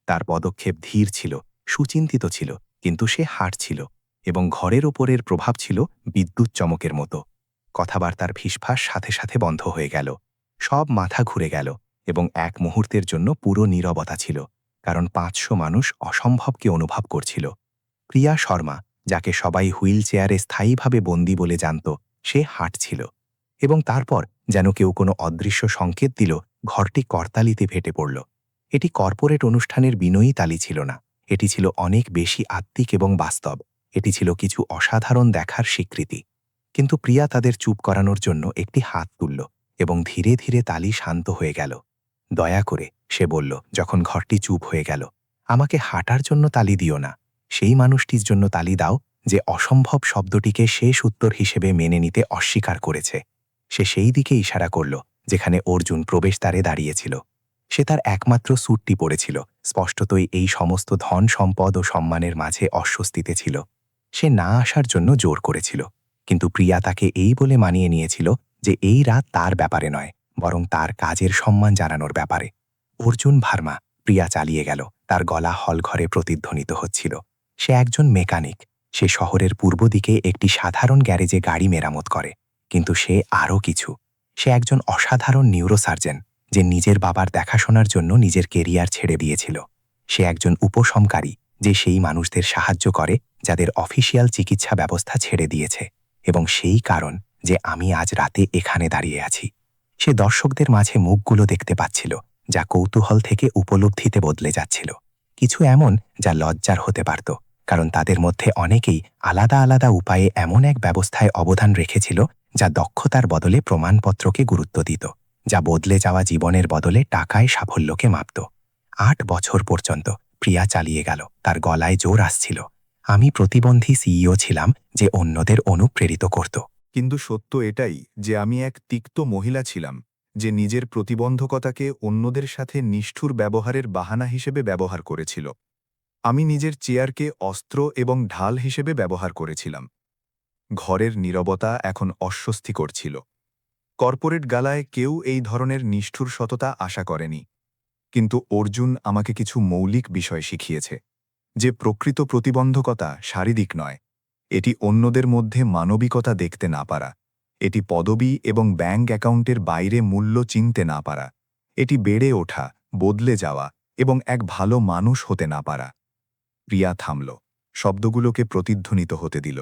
তার পদক্ষেপ ধীর ছিল, সুচিন্তিত ছিল, কিন্তু সে হাঁটছিল, এবং ঘরের ওপরের প্রভাব ছিল বিদ্যুৎ চমকের মতো। কথাবার্তার ফিসফাস সাথে সাথে বন্ধ হয়ে গেল। সব মাথা ঘুরে গেল, এবং এক মুহূর্তের জন্য পুরো নীরবতা ছিল, কারণ 500 মানুষ অসম্ভবকে অনুভব করছিল। প্রিয়া শর্মা, যাকে সবাই হুইল চেয়ারে স্থায়ীভাবে বন্দী বলে জানত, সে হাঁটছিল। এবং তারপর যেন কেউ কোনো অদৃশ্য সংকেত দিল, ঘরটি করতালিতে ফেটে পড়ল। এটি কর্পোরেট অনুষ্ঠানের বিনয়ী তালি ছিল না, এটি ছিল অনেক বেশি আত্মিক এবং বাস্তব। এটি ছিল কিছু অসাধারণ দেখার স্বীকৃতি। কিন্তু প্রিয়া তাদের চুপ করানোর জন্য একটি হাত তুলল, এবং ধীরে ধীরে তালি শান্ত হয়ে গেল। দয়া করে, সে বলল যখন ঘরটি চুপ হয়ে গেল, আমাকে হাঁটার জন্য তালি দিও না, সেই মানুষটির জন্য তালি দাও যে অসম্ভব শব্দটিকে শেষ উত্তর হিসেবে মেনে নিতে অস্বীকার করেছে। সে সেই দিকে ইশারা করল যেখানে অর্জুন প্রবেশদ্বারে দাঁড়িয়েছিল। সে তার একমাত্র স্যুটটি পরেছিল, স্পষ্টতই এই সমস্ত ধন সম্পদ ও সম্মানের মাঝে অস্বস্তিতে ছিল। সে না আসার জন্য জোর করেছিল, কিন্তু প্রিয়া তাকে এই বলে মানিয়ে নিয়েছিল যে এই রাত তার ব্যাপারে নয়, বরং তার কাজের সম্মান জানানোর ব্যাপারে। অর্জুন ভার্মা, প্রিয়া চালিয়ে গেল, তার গলা হলঘরে প্রতিধ্বনিত হচ্ছিল। সে একজন মেকানিক। সে শহরের পূর্ব দিকে একটি সাধারণ গ্যারেজে গাড়ি মেরামত করে, কিন্তু সে আরও কিছু। সে একজন অসাধারণ নিউরোসার্জন যে নিজের বাবার দেখাশোনার জন্য নিজের কেরিয়ার ছেড়ে দিয়েছিল। সে একজন উপশমকারী যে সেই মানুষদের সাহায্য করে যাদের অফিসিয়াল চিকিৎসা ব্যবস্থা ছেড়ে দিয়েছে। এবং সেই কারণ যে আমি আজ রাতে এখানে দাঁড়িয়ে আছি। সে দর্শকদের মাঝে মুখগুলো দেখতে পাচ্ছিল, যা কৌতূহল থেকে উপলব্ধিতে বদলে যাচ্ছিল। কিছু এমন যা লজ্জার হতে পারত, কারণ তাদের মধ্যে অনেকেই আলাদা আলাদা উপায়ে এমন এক ব্যবস্থায় অবদান রেখেছিল যা দক্ষতার বদলে প্রমাণপত্রকে গুরুত্ব দিত, যা বদলে যাওয়া জীবনের বদলে টাকায় সাফল্যকে মাপত। 8 বছর পর্যন্ত প্রিয়া চালিয়ে গেল, তার গলায় জোর আসছিল। আমি প্রতিবন্ধী সিইও ছিলাম যে অন্যদের অনুপ্রেরিত করত। কিন্তু সত্য এটাই যে আমি এক তিক্ত মহিলা ছিলাম যে নিজের প্রতিবন্ধকতাকে অন্যদের সাথে নিষ্ঠুর ব্যবহারের বাহানা হিসেবে ব্যবহার করেছিল। আমি নিজের চেয়ারকে অস্ত্র এবং ঢাল হিসেবে ব্যবহার করেছিলাম। ঘরের নীরবতা এখন অস্বস্তি করছিল। কর্পোরেট গালায় কেউ এই ধরনের নিষ্ঠুর সততা আশা করেনি। কিন্তু অর্জুন আমাকে কিছু মৌলিক বিষয় শিখিয়েছে, যে প্রকৃত প্রতিবন্ধকতা শারীরিক নয়, এটি অন্যদের মধ্যে মানবিকতা দেখতে না পারা, এটি পদবি এবং ব্যাঙ্ক অ্যাকাউন্টের বাইরে মূল্য চিনতে না পারা, এটি বেড়ে ওঠা, বদলে যাওয়া এবং এক ভালো মানুষ হতে না পারা। প্রিয়া থামল, শব্দগুলোকে প্রতিধ্বনিত হতে দিল।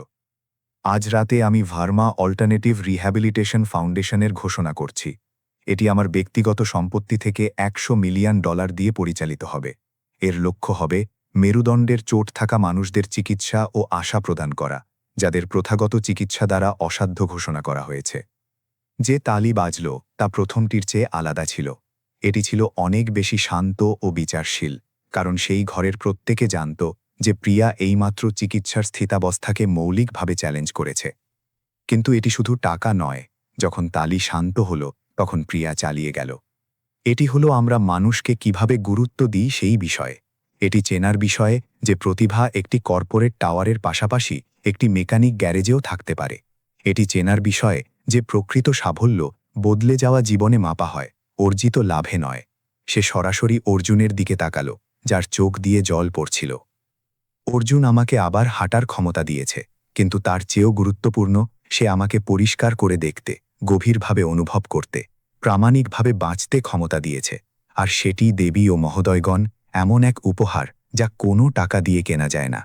আজ রাতে আমি ভার্মা অল্টারনেটিভ রিহ্যাবিলিটেশন ফাউন্ডেশনের ঘোষণা করছি। এটি আমার ব্যক্তিগত সম্পত্তি থেকে $100 মিলিয়ন দিয়ে পরিচালিত হবে। এর লক্ষ্য হবে মেরুদণ্ডের চোট থাকা মানুষদের চিকিৎসা ও আশা প্রদান করা, যাদের প্রথাগত চিকিৎসা দ্বারা অসাধ্য ঘোষণা করা হয়েছে। যে তালি বাজল তা প্রথমটির চেয়ে আলাদা ছিল। এটি ছিল অনেক বেশি শান্ত ও বিচারশীল, কারণ সেই ঘরের প্রত্যেকে জানত যে প্রিয়া এইমাত্র চিকিৎসার স্থিতাবস্থাকে মৌলিকভাবে চ্যালেঞ্জ করেছে। কিন্তু এটি শুধু টাকা নয়। যখন তালি শান্ত হল, তখন প্রিয়া চালিয়ে গেল। এটি হলো আমরা মানুষকে কিভাবে গুরুত্ব দিই সেই বিষয়ে। এটি চেনার বিষয়ে যে প্রতিভা একটি কর্পোরেট টাওয়ারের পাশাপাশি একটি মেকানিক গ্যারেজেও থাকতে পারে। এটি চেনার বিষয়ে যে প্রকৃত সাফল্য বদলে যাওয়া জীবনে মাপা হয়, অর্জিত লাভে নয়। সে সরাসরি অর্জুনের দিকে তাকাল, যার চোখ দিয়ে জল পড়ছিল। অর্জুন আমাকে আবার হাঁটার ক্ষমতা দিয়েছে, কিন্তু তার চেয়েও গুরুত্বপূর্ণ, সে আমাকে পরিষ্কার করে দেখতে, গভীরভাবে অনুভব করতে, প্রামাণিকভাবে বাঁচতে ক্ষমতা দিয়েছে। আর সেটি, দেবী ও মহোদয়গণ, এমন এক উপহার যা কোনো টাকা দিয়ে কেনা যায় না।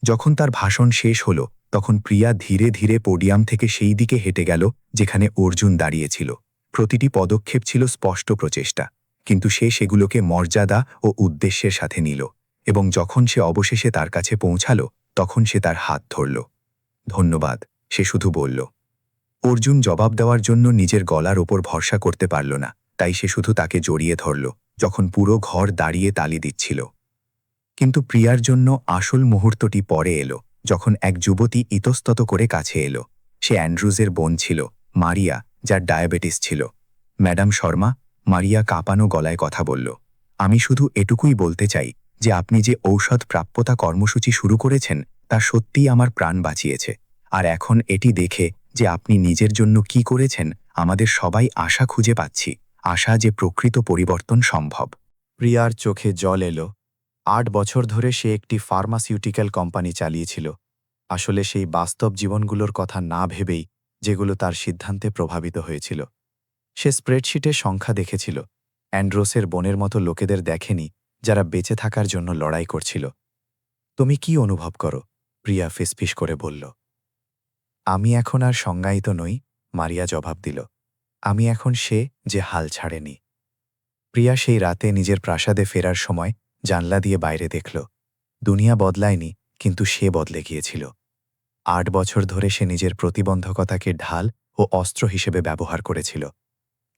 যখন তার ভাষণ শেষ হল তখন প্রিয়া ধীরে ধীরে পোডিয়াম থেকে সেই দিকে হেঁটে গেল যেখানে অর্জুন দাঁড়িয়েছিল। প্রতিটি পদক্ষেপ ছিল স্পষ্ট প্রচেষ্টা, কিন্তু সে সেগুলোকে মর্যাদা ও উদ্দেশ্যের সাথে নিল, এবং যখন সে অবশেষে তার কাছে পৌঁছাল তখন সে তার হাত ধরল। ধন্যবাদ, সে শুধু বলল। অর্জুন জবাব দেওয়ার জন্য নিজের গলার ওপর ভরসা করতে পারল না, তাই সে শুধু তাকে জড়িয়ে ধরল যখন পুরো ঘর দাঁড়িয়ে তালি দিচ্ছিল। কিন্তু প্রিয়ার জন্য আসল মুহূর্তটি পরে এলো, যখন এক যুবতী ইতস্তত করে কাছে এলো। সে অ্যান্ড্রুজের বোন ছিল, মারিয়া, যার ডায়াবেটিস ছিল। ম্যাডাম শর্মা, মারিয়া কাঁপানো গলায় কথা বলল, আমি শুধু এটুকুই বলতে চাই যে আপনি যে ঔষধ প্রাপ্যতা কর্মসূচি শুরু করেছেন তা সত্যিই আমার প্রাণ বাঁচিয়েছে। আর এখন এটি দেখে যে আপনি নিজের জন্য কি করেছেন, আমাদের সবাই আশা খুঁজে পাচ্ছি, আশা যে প্রকৃত পরিবর্তন সম্ভব। প্রিয়ার চোখে জল এলো। 8 বছর ধরে সে একটি ফার্মাসিউটিক্যাল কোম্পানি চালিয়েছিল, আসলে সেই বাস্তব জীবনগুলোর কথা না ভেবেই, যেগুলো তার সিদ্ধান্তে প্রভাবিত হয়েছিল। সে স্প্রেডশিটে সংখ্যা দেখেছিল, অ্যান্ড্রোসের বোনের মতো লোকেদের দেখেনি যারা বেঁচে থাকার জন্য লড়াই করছিল। তুমি কি অনুভব করো? প্রিয়া ফিসফিস করে বলল। আমি এখন আর সংজ্ঞায়িত নই, মারিয়া জবাব দিল। আমি এখন সে যে হাল ছাড়েনি। প্রিয়া সেই রাতে নিজের প্রাসাদে ফেরার সময় জানলা দিয়ে বাইরে দেখল। দুনিয়া বদলায়নি, কিন্তু সে বদলে গিয়েছিল। 8 বছর ধরে সে নিজের প্রতিবন্ধকতাকে ঢাল ও অস্ত্র হিসেবে ব্যবহার করেছিল,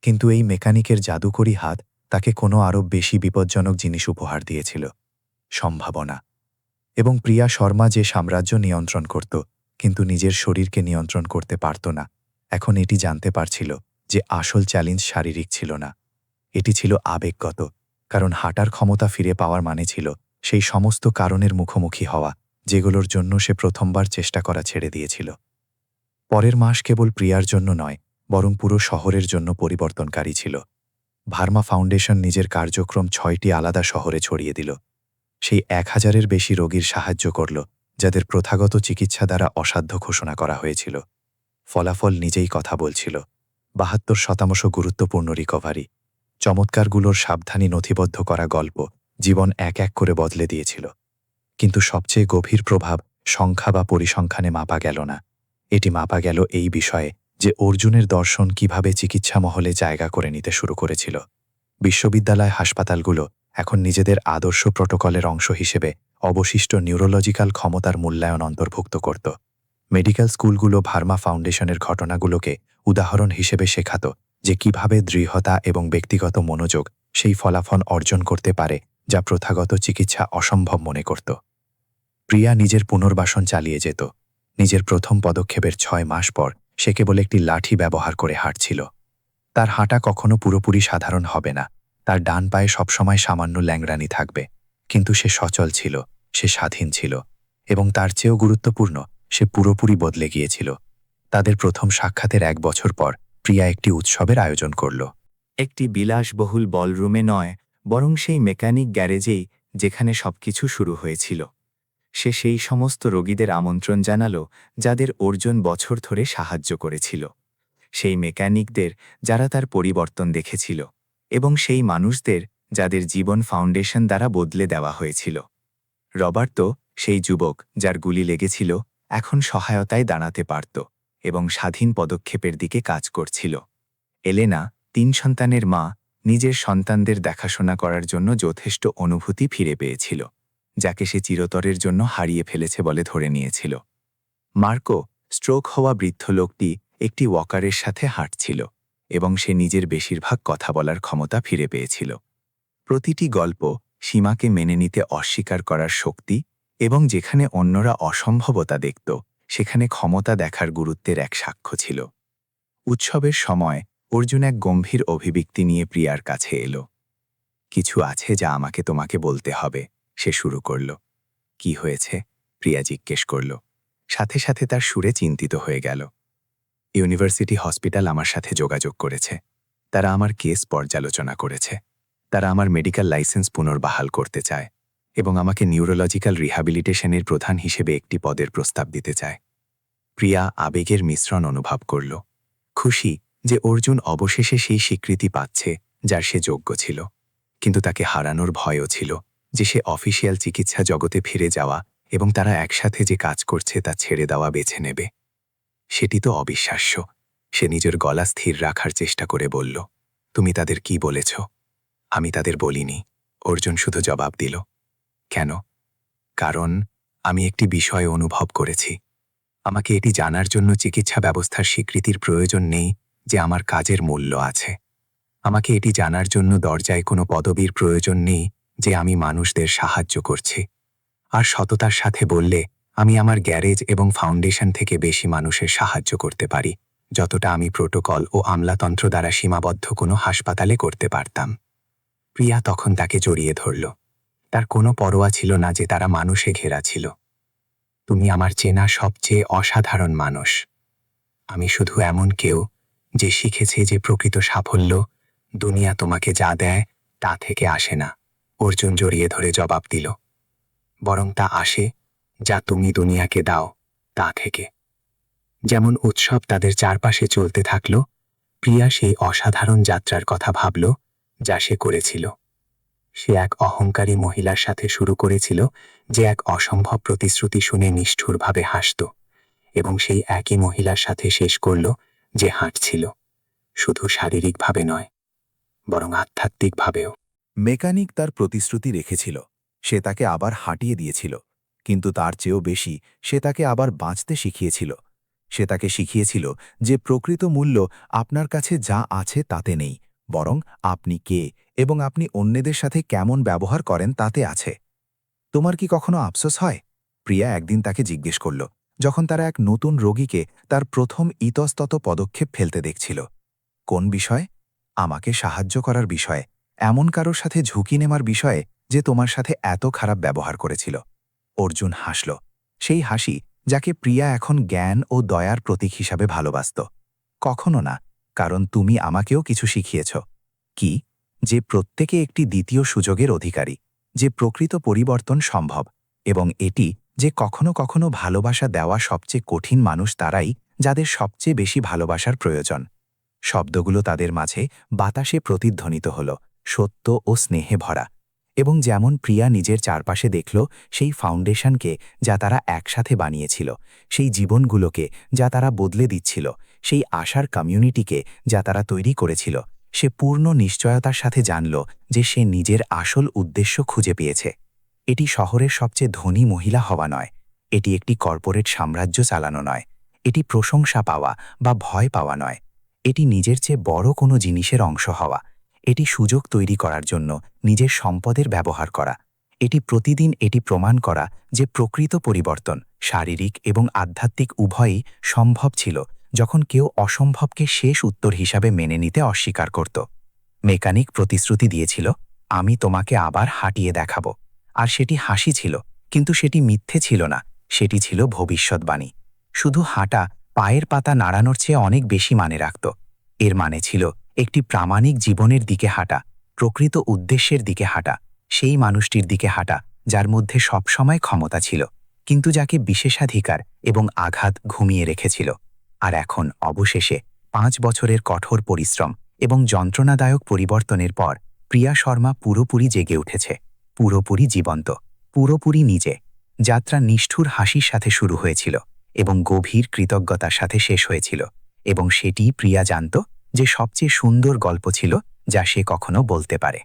কিন্তু এই মেকানিকের জাদুকরী হাত তাকে কোনো আরও বেশি বিপজ্জনক জিনিস উপহার দিয়েছিল, সম্ভাবনা। এবং প্রিয়া শর্মা যে সাম্রাজ্য নিয়ন্ত্রণ করত কিন্তু নিজের শরীরকে নিয়ন্ত্রণ করতে পারত না, এখন এটি জানতে পারছিল যে আসল চ্যালেঞ্জ শারীরিক ছিল না, এটি ছিল আবেগগত। কারণ হাঁটার ক্ষমতা ফিরে পাওয়ার মানে ছিল সেই সমস্ত কারণের মুখোমুখি হওয়া যেগুলোর জন্য সে প্রথমবার চেষ্টা করা ছেড়ে দিয়েছিল। পরের মাস কেবল প্রিয়ার জন্য নয়, বরং পুরো শহরের জন্য পরিবর্তনকারী ছিল। ভার্মা ফাউন্ডেশন নিজের কার্যক্রম 6টি আলাদা শহরে ছড়িয়ে দিল। সেই 1000-এর বেশি রোগীর সাহায্য করল যাদের প্রথাগত চিকিৎসা দ্বারা অসাধ্য ঘোষণা করা হয়েছিল। ফলাফল নিজেই কথা বলছিল। 72% গুরুত্বপূর্ণ রিকভারি। চমৎকারগুলোর সাবধানী নথিবদ্ধ করা গল্প জীবন এক এক করে বদলে দিয়েছিল। কিন্তু সবচেয়ে গভীর প্রভাব সংখ্যা বা পরিসংখ্যানে মাপা গেল না। এটি মাপা গেল এই বিষয়ে যে অর্জুনের দর্শন কিভাবে চিকিৎসা মহলে জায়গা করে নিতে শুরু করেছিল। বিশ্ববিদ্যালয় হাসপাতালগুলো এখন নিজেদের আদর্শ প্রোটোকলের অংশ হিসেবে অবশিষ্ট নিউরোলজিক্যাল ক্ষমতার মূল্যায়ন অন্তর্ভুক্ত করত। মেডিকেল স্কুলগুলো ভার্মা ফাউন্ডেশনের ঘটনাগুলোকে উদাহরণ হিসেবে শেখাত যে কিভাবে দৃঢ়তা এবং ব্যক্তিগত মনোযোগ সেই ফলাফল অর্জন করতে পারে যা প্রথাগত চিকিৎসা অসম্ভব মনে করত। প্রিয়া নিজের পুনর্বাসন চালিয়ে যেত। নিজের প্রথম পদক্ষেপের 6 মাস পর সে কেবল একটি লাঠি ব্যবহার করে হাঁটছিল। তার হাঁটা কখনো পুরোপুরি সাধারণ হবে না, তার ডান পায়ে সবসময় সামান্য ল্যাংড়ানি থাকবে, কিন্তু সে সচল ছিল, সে স্বাধীন ছিল, এবং তার চেয়েও গুরুত্বপূর্ণ, সে পুরোপুরি বদলে গিয়েছিল। তাদের প্রথম সাক্ষাতের 1 বছর পর প্রিয়া একটি উৎসবের আয়োজন করল। একটি বিলাসবহুল বলরুমে নয়, বরং সেই মেকানিক গ্যারেজেই যেখানে সবকিছু শুরু হয়েছিল। সে সেই সমস্ত রোগীদের আমন্ত্রণ জানালো যাদের অর্জুন বছর ধরে সাহায্য করেছিল, সেই মেকানিকদের যারা তার পরিবর্তন দেখেছিল, এবং সেই মানুষদের যাদের জীবন ফাউন্ডেশন দ্বারা বদলে দেওয়া হয়েছিল। রবার্তো, সেই যুবক যার গুলি লেগেছিল, এখন সহায়তায় দাঁড়াতে পারত এবং স্বাধীন পদক্ষেপের দিকে কাজ করছিল। এলেনা, 3 সন্তানের মা, নিজের সন্তানদের দেখাশোনা করার জন্য যথেষ্ট অনুভূতি ফিরে পেয়েছিল, যাকে সে চিরতরের জন্য হারিয়ে ফেলেছে বলে ধরে নিয়েছিল। মার্কো, স্ট্রোক হওয়া বৃদ্ধ লোকটি, একটি ওয়াকারের সাথে হাঁটছিল এবং সে নিজের বেশিরভাগ কথা বলার ক্ষমতা ফিরে পেয়েছিল। প্রতিটি গল্প সীমাকে মেনে নিতে অস্বীকার করার শক্তি, এবং যেখানে অন্যরা অসম্ভবতা দেখত সেখানে ক্ষমতা দেখার গুরুত্বের এক সাক্ষ্য ছিল। উৎসবের সময় অর্জুন এক গম্ভীর অভিব্যক্তি নিয়ে প্রিয়ার কাছে এলো। কিছু আছে যা আমাকে তোমাকে বলতে হবে, সে শুরু করল। কি হয়েছে? প্রিয়া জিজ্ঞেস করল। সাথে সাথে তার সুরে চিন্তিত হয়ে গেল। ইউনিভার্সিটি হসপিটাল আমার সাথে যোগাযোগ করেছে। তারা আমার কেস পর্যালোচনা করেছে। তারা আমার মেডিকেল লাইসেন্স পুনর্বহাল করতে চায় এবং আমাকে নিউরোলজিক্যাল রিহ্যাবিলিটেশনের প্রধান হিসেবে একটি পদের প্রস্তাব দিতে চায়। প্রিয়া আবেগের মিশ্রণ অনুভব করল। খুশি যে অর্জুন অবশেষে সেই স্বীকৃতি পাচ্ছে যার সে যোগ্য ছিল, কিন্তু তাকে হারানোর ভয়ও ছিল, যে সে অফিসিয়াল চিকিৎসা জগতে ফিরে যাওয়া এবং তারা একসাথে যে কাজ করছে তা ছেড়ে দেওয়া বেছে নেবে। সেটি তো অবিশ্বাস্য। সে নিজের গলা স্থির রাখার চেষ্টা করে বলল, তুমি তাদের কি বলেছ? আমি তাদের বলিনি, অর্জুন শুধু জবাব দিল। কেন? কারণ আমি একটি বিষয় অনুভব করেছি। আমাকে এটি জানার জন্য চিকিৎসা ব্যবস্থার স্বীকৃতির প্রয়োজন নেই যে আমার কাজের মূল্য আছে। আমাকে এটি জানার জন্য দরজায় কোনো পদবীর প্রয়োজন নেই যে আমি মানুষদের সাহায্য করছি। আর সততার সাথে বললে, আমি আমার গ্যারেজ এবং ফাউন্ডেশন থেকে বেশি মানুষের সাহায্য করতে পারি, যতটা আমি প্রোটোকল ও আমলাতন্ত্র দ্বারা সীমাবদ্ধ কোনো হাসপাতালে করতে পারতাম। প্রিয়া তখন তাকে জড়িয়ে ধরল। তার কোনো পরোয়া ছিল না যে তারা মানুষে ঘেরা ছিল। তুমি আমার চেনা সবচেয়ে অসাধারণ মানুষ। আমি শুধু এমন কেউ যে শিখেছে যে প্রকৃত সাফল্য দুনিয়া তোমাকে যা দেয় তা থেকে আসে না, অর্জুন জড়িয়ে ধরে জবাব দিল। বরং তা আসে যা তুমি দুনিয়াকে দাও তা থেকে। যেমন উৎসব তাদের চারপাশে চলতে থাকল, প্রিয়া সেই অসাধারণ যাত্রার কথা ভাবল যা সে করেছিল। সে এক অহংকারী মহিলার সাথে শুরু করেছিল যে এক অসম্ভব প্রতিশ্রুতি শুনে নিষ্ঠুরভাবে হাসত, এবং সেই একই মহিলার সাথে শেষ করল যে হাঁটছিল, শুধু শারীরিকভাবে নয় বরং আধ্যাত্মিকভাবেও। মেকানিক তার প্রতিশ্রুতি রেখেছিল, সে তাকে আবার হাঁটিয়ে দিয়েছিল, কিন্তু তার চেয়েও বেশি সে তাকে আবার বাঁচতে শিখিয়েছিল। সে তাকে শিখিয়েছিল যে প্রকৃত মূল্য আপনার কাছে যা আছে তাতে নেই, বরং আপনি কে এবং আপনি অন্যদের সাথে কেমন ব্যবহার করেন তাতে আছে। তোমার কি কখনো আফসোস হয়? প্রিয়া একদিন তাকে জিজ্ঞেস করল, যখন তারা এক নতুন রোগীকে তার প্রথম ইতস্তত পদক্ষেপ ফেলতে দেখছিল। কোন বিষয়? আমাকে সাহায্য করার বিষয়ে, এমন কারোর সাথে ঝুঁকি নেওয়ার বিষয়ে যে তোমার সাথে এত খারাপ ব্যবহার করেছিল। অর্জুন হাসল, সেই হাসি যাকে প্রিয়া এখন জ্ঞান ও দয়ার প্রতীক হিসাবে ভালোবাসত। কখনো না, কারণ তুমি আমাকেও কিছু শিখিয়েছ। কি? যে প্রত্যেকে একটি দ্বিতীয় সুযোগের অধিকারী, যে প্রকৃত পরিবর্তন সম্ভব, এবং এটি যে কখনো কখনো ভালোবাসা দেওয়া সবচেয়ে কঠিন মানুষ তারাই যাদের সবচেয়ে বেশি ভালোবাসার প্রয়োজন। শব্দগুলো তাদের মাঝে বাতাসে প্রতিধ্বনিত হল, সত্য ও স্নেহে ভরা। এবং যেমন প্রিয়া নিজের চারপাশে দেখল সেই ফাউন্ডেশনকে যা তারা একসাথে বানিয়েছিল, সেই জীবনগুলোকে যা তারা বদলে দিচ্ছিল, সেই আশার কমিউনিটিকে যা তারা তৈরি করেছিল, সে পূর্ণ নিশ্চয়তার সাথে জানল যে সে নিজের আসল উদ্দেশ্য খুঁজে পেয়েছে। এটি শহরের সবচেয়ে ধনী মহিলা হওয়া নয়, এটি একটি কর্পোরেট সাম্রাজ্য চালানো নয়, এটি প্রশংসা পাওয়া বা ভয় পাওয়া নয়, এটি নিজের চেয়ে বড় কোনো জিনিসের অংশ হওয়া, এটি সুযোগ তৈরি করার জন্য নিজের সম্পদের ব্যবহার করা, এটি প্রতিদিন এটি প্রমাণ করা যে প্রকৃত পরিবর্তন শারীরিক এবং আধ্যাত্মিক উভয়ই সম্ভব ছিল যখন কেউ অসম্ভবকে শেষ উত্তর হিসাবে মেনে নিতে অস্বীকার করত। মেকানিক প্রতিশ্রুতি দিয়েছিল, আমি তোমাকে আবার হাঁটিয়ে দেখাব। আর সেটি হাসি ছিল, কিন্তু সেটি মিথ্যে ছিল না, সেটি ছিল ভবিষ্যৎবাণী। শুধু হাঁটা পায়ের পাতা নাড়ানোর চেয়ে অনেক বেশি মানে রাখত। এর মানে ছিল একটি প্রামাণিক জীবনের দিকে হাঁটা, প্রকৃত উদ্দেশ্যের দিকে হাঁটা, সেই মানুষটির দিকে হাঁটা যার মধ্যে সবসময় ক্ষমতা ছিল, কিন্তু যাকে বিশেষাধিকার এবং আঘাত ঘুমিয়ে রেখেছিল। আর এখন অবশেষে 5 বছরের কঠোর পরিশ্রম এবং যন্ত্রণাদায়ক পরিবর্তনের পর প্রিয়া শর্মা পুরোপুরি জেগে উঠেছে, পুরোপুরি জীবন্ত, পুরোপুরি নিজে। যাত্রা নিষ্ঠুর হাসির সাথে শুরু হয়েছিল এবং গভীর কৃতজ্ঞতার সাথে শেষ হয়েছিল, এবং সেটি প্রিয়া জানত যে সবচেয়ে সুন্দর গল্প ছিল যা সে কখনো বলতে পারে।